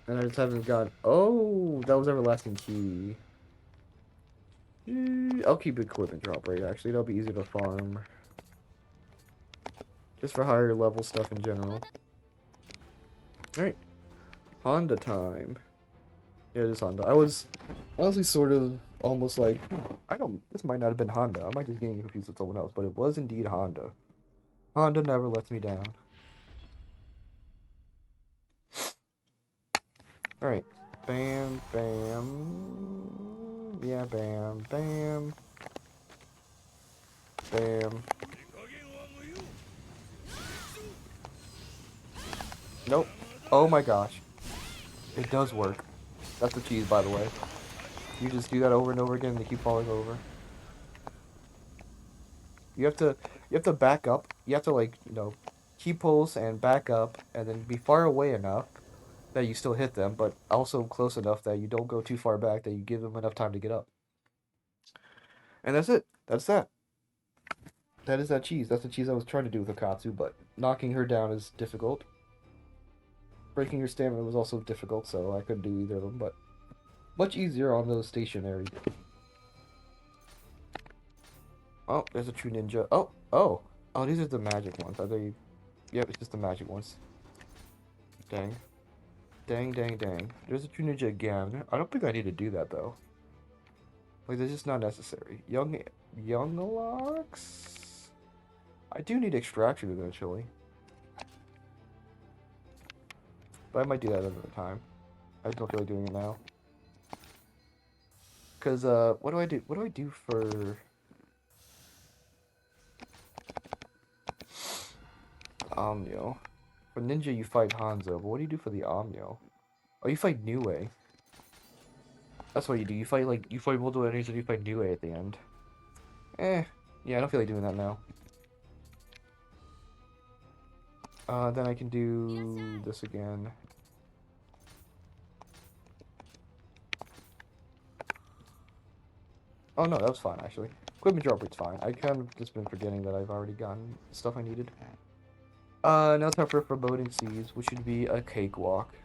And I just haven't got. Oh, that was Everlasting Key. I'll keep equipment drop rate actually. That'll be easier to farm. Just for higher level stuff in general. Alright. Honda time. Yeah, it is Honda. I was honestly sort of almost like, I don't, this might not have been Honda. I might just getting confused with someone else, but it was indeed Honda. Honda never lets me down. Alright. Bam, bam. Yeah, bam, bam. Bam. 手加減は無用。 Nope. Oh my gosh. It does work. That's a cheese, by the way. You just do that over and over again and they keep falling over. You have to back up. You have to like, keep pulse and back up and then be far away enough that you still hit them, but also close enough that you don't go too far back that you give them enough time to get up. And that's it. That's that. That is that cheese. That's the cheese I was trying to do with Akatsu, but knocking her down is difficult. Breaking her stamina was also difficult, so I couldn't do either of them, but much easier on those stationary. Oh, there's a true ninja. Oh, oh. Oh, these are the magic ones. Are they? Yep, it's just the magic ones. Dang. Dang, dang, dang. There's a true ninja again. I don't think I need to do that, though. Like, that's just not necessary. Young locks? I do need extraction eventually. But I might do that another time. I just don't feel like doing it now. Because, what do I do? What do I do for... Omnio? For Ninja, you fight Hanzo, but what do you do for the Omnio? Oh, you fight Nioh. That's what you do. You fight, like, you fight multiple enemies and you fight Nioh at the end. Eh. Yeah, I don't feel like doing that now. Then I can do this again. Oh no, that was fine actually. Equipment drop rate's fine. I kind of just been forgetting that I've already gotten stuff I needed. Now it's time for Foreboding Seas, which should be a cakewalk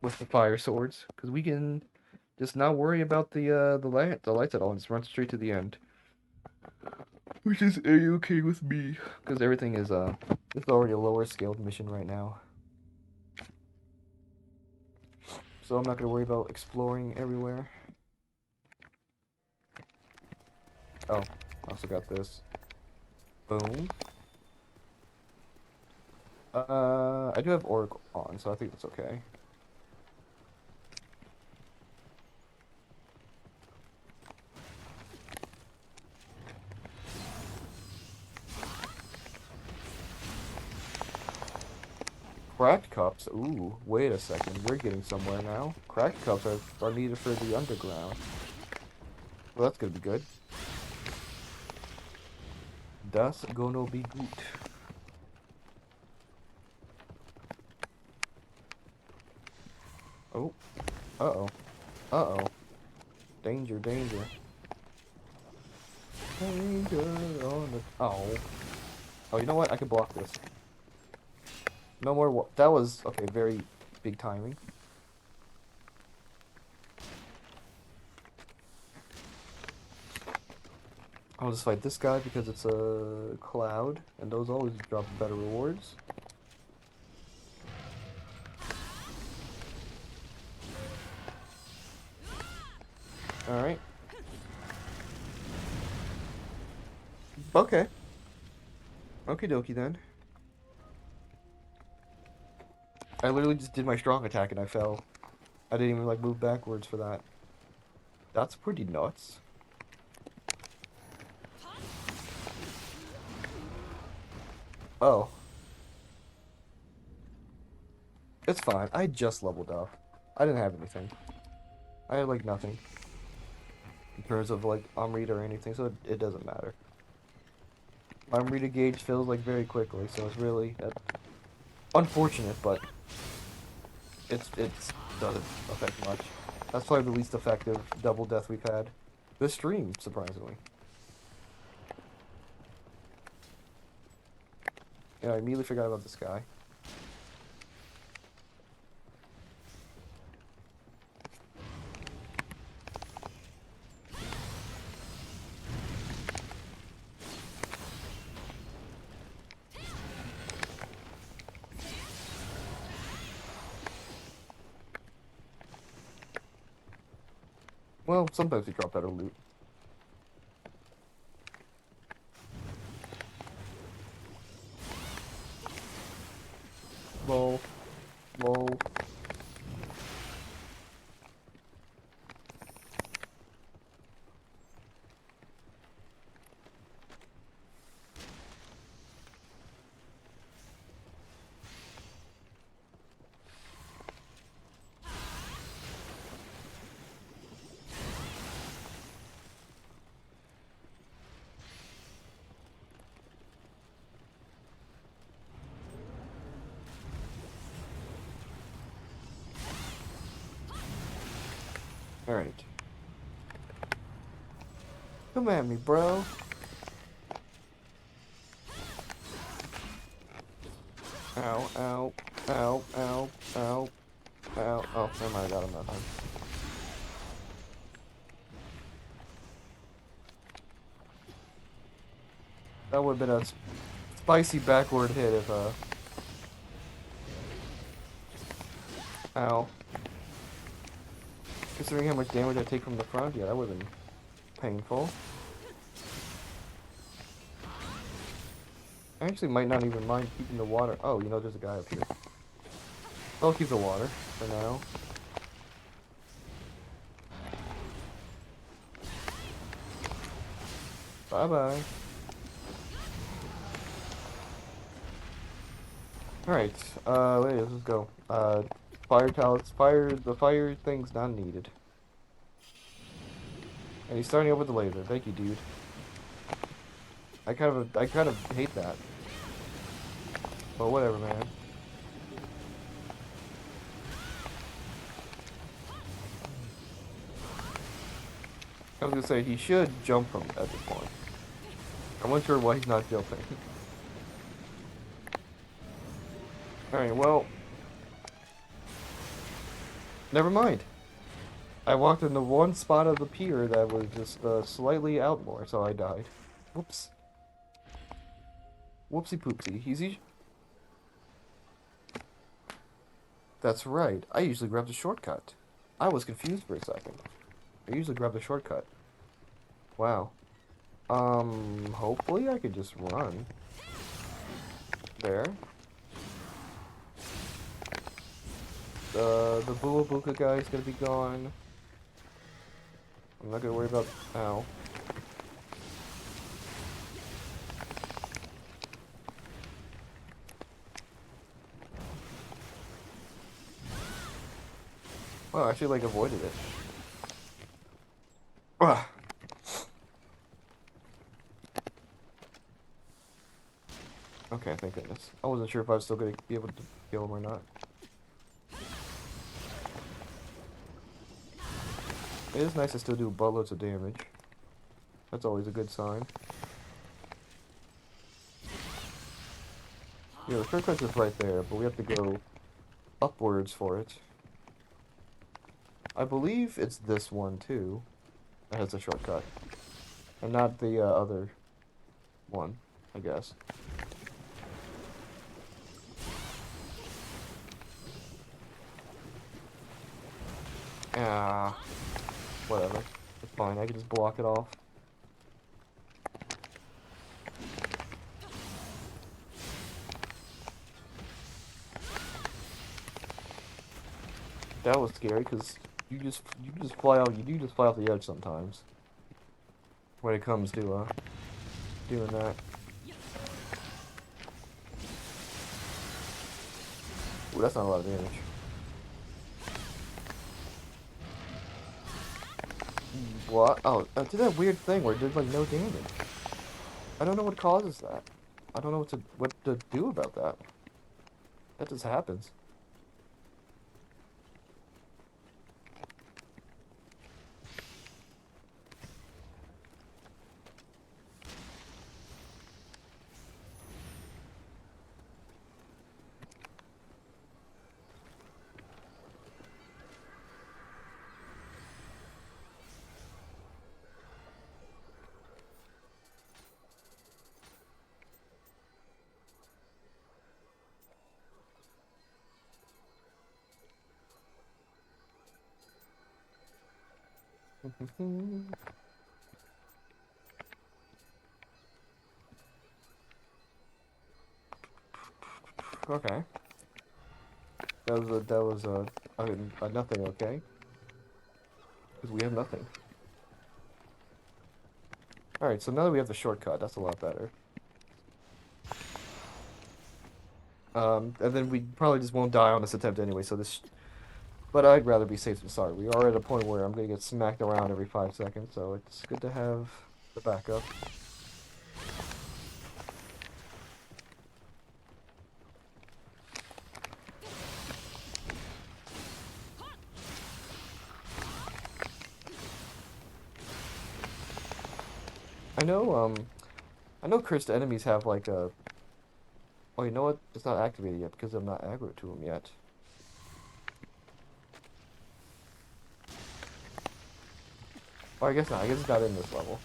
with the fire swords, because we can just not worry about the lights at all and just run straight to the end. Which is a-okay with me, because everything is it's already a lower scaled mission right now. So I'm not gonna worry about exploring everywhere. Oh, I also got this. Boom. I do have Oracle on, so I think that's okay. Cracked cups? Ooh, wait a second. We're getting somewhere now. Cracked cups are needed for the underground. Well, that's gonna be good. Das gonna be good. Oh. Uh-oh. Uh-oh. Danger, danger. Danger on the... Oh. Oh, you know what? I can block this. No more... That was... Okay, very big timing. I'll just fight this guy because it's a cloud, and those always drop better rewards. Alright. Okay. Okie dokie then. I literally just did my strong attack and I fell. I didn't even like move backwards for that. That's pretty nuts. Oh. It's fine. I just leveled up. I didn't have anything. I had like nothing. In terms of like Amrita or anything, so it doesn't matter. My Amrita gauge fills like very quickly, so it's really unfortunate, but it's doesn't affect much. That's probably the least effective double death we've had this stream, surprisingly. Yeah, I immediately forgot about this guy. Well, sometimes we drop better loot. Lol. Lol. Alright. Come at me, bro. Ow, ow, ow, ow, ow, ow. Oh, never mind, I got him that time. That would have been a spicy backward hit if, Ow. Considering how much damage I take from the front, yeah, that would have been painful. I actually might not even mind keeping the water. Oh, you know, there's a guy up here. I'll keep the water for now. Bye-bye. Alright, wait, let's just go. Fire pallets, the fire thing's not needed. And he's starting up with the laser. Thank you, dude. I kind of hate that. But whatever, man. I was gonna say, he should jump from at this point. I'm not sure why he's not jumping. Alright, well... Never mind. I walked into one spot of the pier that was just slightly out more, so I died. Whoops. Whoopsie poopsie. That's right. I usually grab the shortcut. I was confused for a second. I usually grab the shortcut. Wow. Hopefully I could just run. There. The Buabuka guy's gonna be gone. I'm not gonna worry about... Ow. Well, I actually, like, avoided it. Ugh. Okay, thank goodness. I wasn't sure if I was still gonna be able to kill him or not. It is nice to still do buttloads of damage. That's always a good sign. Yeah, the shortcut's just right there, but we have to go upwards for it. I believe it's this one, too, that has a shortcut. And not the other one, I guess. Ah, whatever. It's fine, I can just block it off. That was scary, because you just fly out, you do just fly off the edge sometimes. When it comes to, doing that. Ooh, that's not a lot of damage. What? Oh, I did that weird thing where it did, like, no damage. I don't know what causes that. I don't know what to do about that. That just happens. Okay. I mean, a nothing, okay? Because we have nothing. Alright, so now that we have the shortcut, that's a lot better. And then we probably just won't die on this attempt anyway, so this... But I'd rather be safe than sorry. We are at a point where I'm gonna get smacked around every 5 seconds, so it's good to have the backup. I know, I know cursed enemies have like a... Oh, you know what? It's not activated yet because I'm not aggro to them yet. Oh, I guess not. I guess it's not in this level.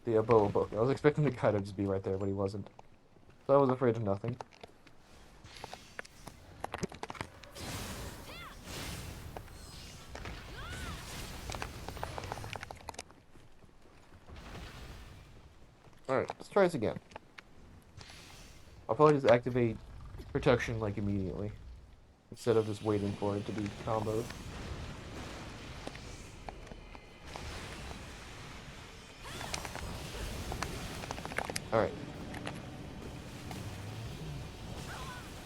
The bow book. I was expecting the guy to just be right there, but he wasn't. So I was afraid of nothing. Alright, let's try this again. I'll probably just activate protection like immediately. Instead of just waiting for it to be comboed. Alright.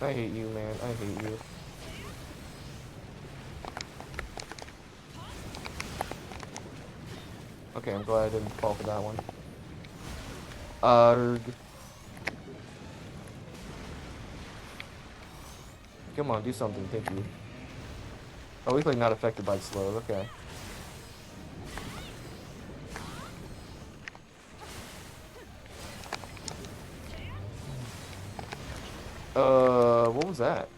I hate you, man. I hate you. Okay, I'm glad I didn't fall for that one. Come on, do something. Thank you. Oh, he's like not affected by the slows. Okay. What was that?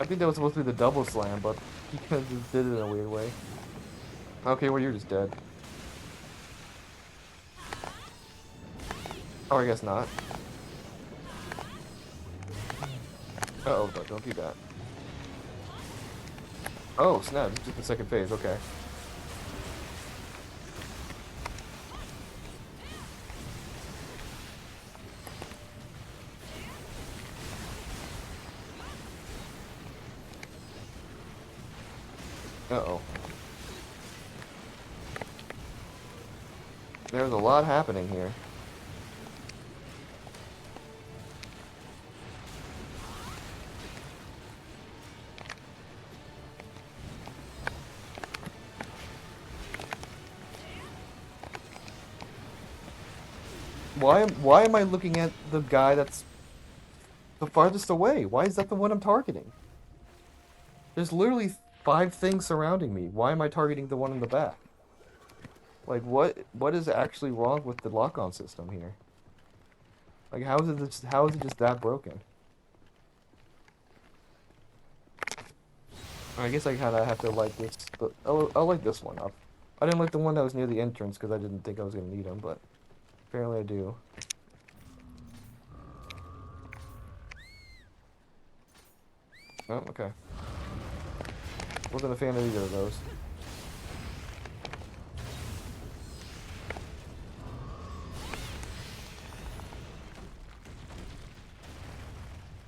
I think that was supposed to be the double slam, but he kind of just did it in a weird way. Okay, well, you're just dead. Oh, I guess not. Uh-oh, but don't do that. Oh, snap, it's just the second phase, okay. Uh-oh. There's a lot happening here. Why am I looking at the guy that's the farthest away? Why is that the one I'm targeting? There's literally 5 things surrounding me. Why am I targeting the one in the back? Like, what is actually wrong with the lock-on system here? Like, how is it just that broken? I guess I kind of have to like this, but I'll like this one up. I didn't like the one that was near the entrance because I didn't think I was going to need them, but apparently I do. Oh, okay. Wasn't a fan of either of those.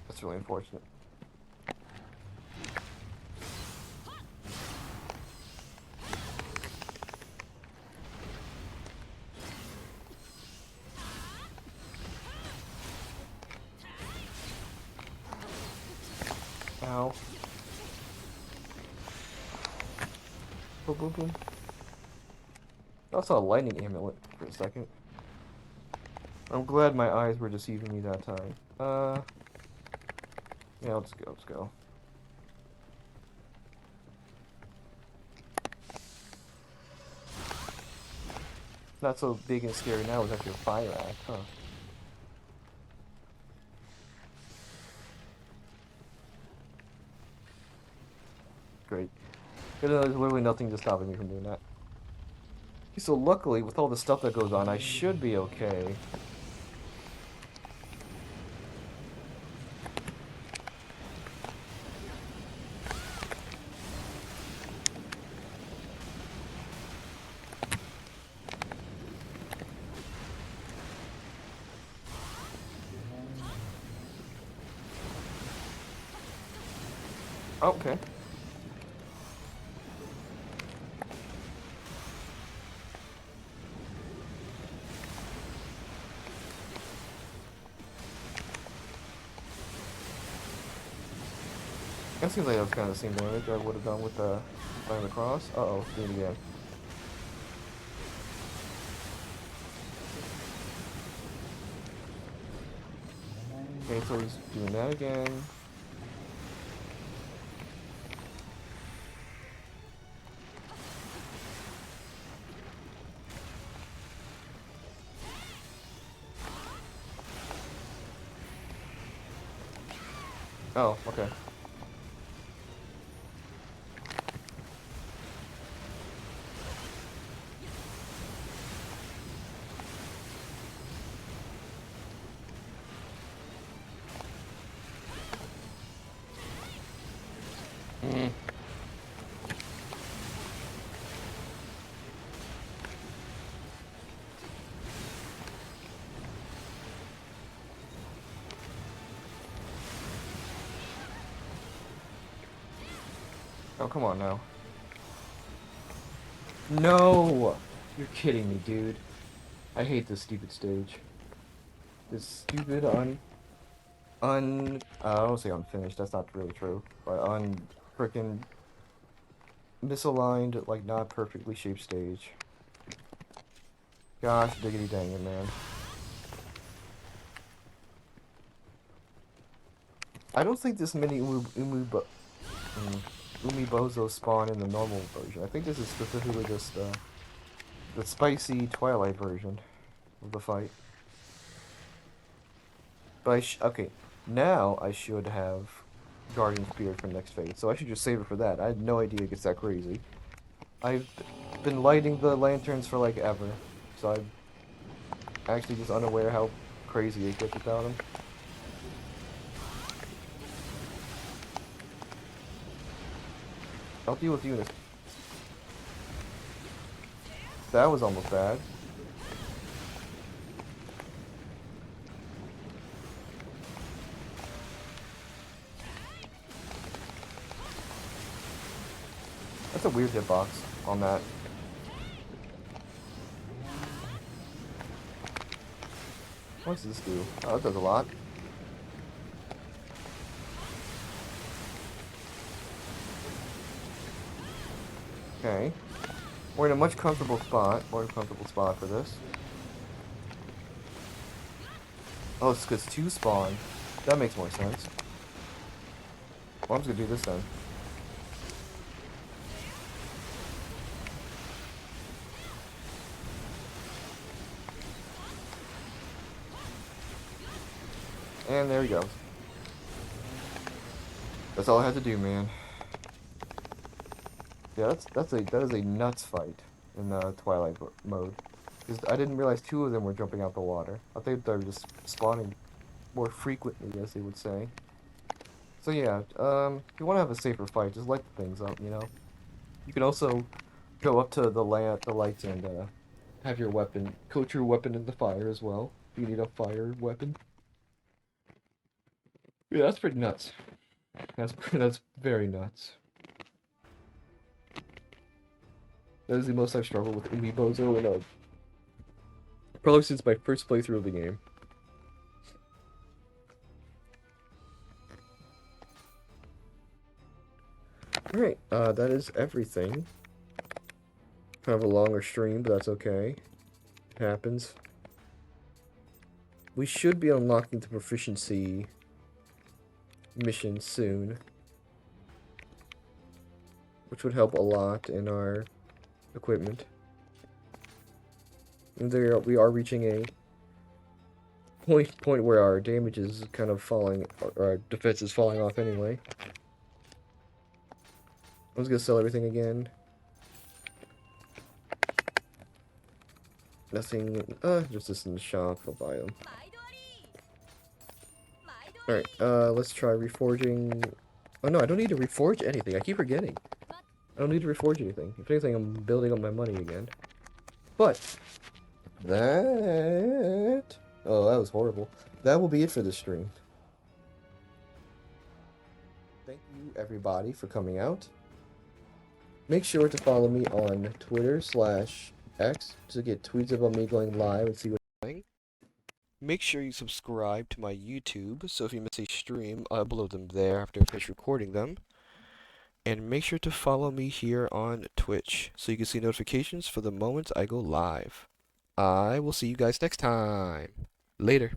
That's really unfortunate. Ow. Boom, boom, boom. I saw a lightning amulet for a second. I'm glad my eyes were deceiving me that time. Yeah, let's go, let's go. Not so big and scary now, it's actually a fire act, huh? Great. There's literally nothing to stop me from doing that. So luckily, with all the stuff that goes on, I should be okay. Oh, okay. That seems like that was kind of the same damage I would have done with the playing the cross. Uh-oh, do it again. Okay, so he's doing that again. Oh, okay. Mm. Oh, come on now. No! You're kidding me, dude. I hate this stupid stage. This stupid I don't say unfinished, that's not really true. But frickin' misaligned, like not perfectly shaped stage. Gosh, diggity dang it, man. I don't think this many Umibozo spawn in the normal version. I think this is specifically just the spicy Twilight version of the fight. But okay, now I should have Guardian Spirit for next phase, so I should just save it for that. I had no idea it gets that crazy. I've been lighting the lanterns for like ever, so I'm actually just unaware how crazy it gets without them. I'll deal with you in this. That was almost bad. That's a weird hitbox on that. What does this do? Oh, that does a lot. Okay. We're in a much comfortable spot. More comfortable spot for this. Oh, it's because two spawn. That makes more sense. Well, I'm just gonna do this then. And there he goes. That's all I had to do, man. Yeah, that is a nuts fight in Twilight mode. Because I didn't realize two of them were jumping out the water. I think they were just spawning more frequently, as they would say. So yeah, if you want to have a safer fight, just light the things up, you know. You can also go up to the lights, and have your weapon, coat your weapon in the fire as well. If you need a fire weapon. Yeah, that's pretty nuts. That's very nuts. That is the most I've struggled with Umibozo in probably since my first playthrough of the game. Alright, that is everything. Kind of a longer stream, but that's okay. It happens. We should be unlocking the proficiency mission soon, which would help a lot in our equipment. And there we are reaching a point where our damage is kind of falling, or our defense is falling off anyway. I was gonna sell everything again. Nothing, just this in the shop, I'll buy them. Alright, let's try reforging. Oh no, I don't need to reforge anything, I keep forgetting. I don't need to reforge anything. If anything, I'm building up my money again. But, that... Oh, that was horrible. That will be it for this stream. Thank you, everybody for coming out. Make sure to follow me on Twitter/X to get tweets about me going live and see what's going. Make sure you subscribe to my YouTube, so if you miss a stream, I upload them there after I finish recording them. And make sure to follow me here on Twitch, so you can see notifications for the moment I go live. I will see you guys next time. Later.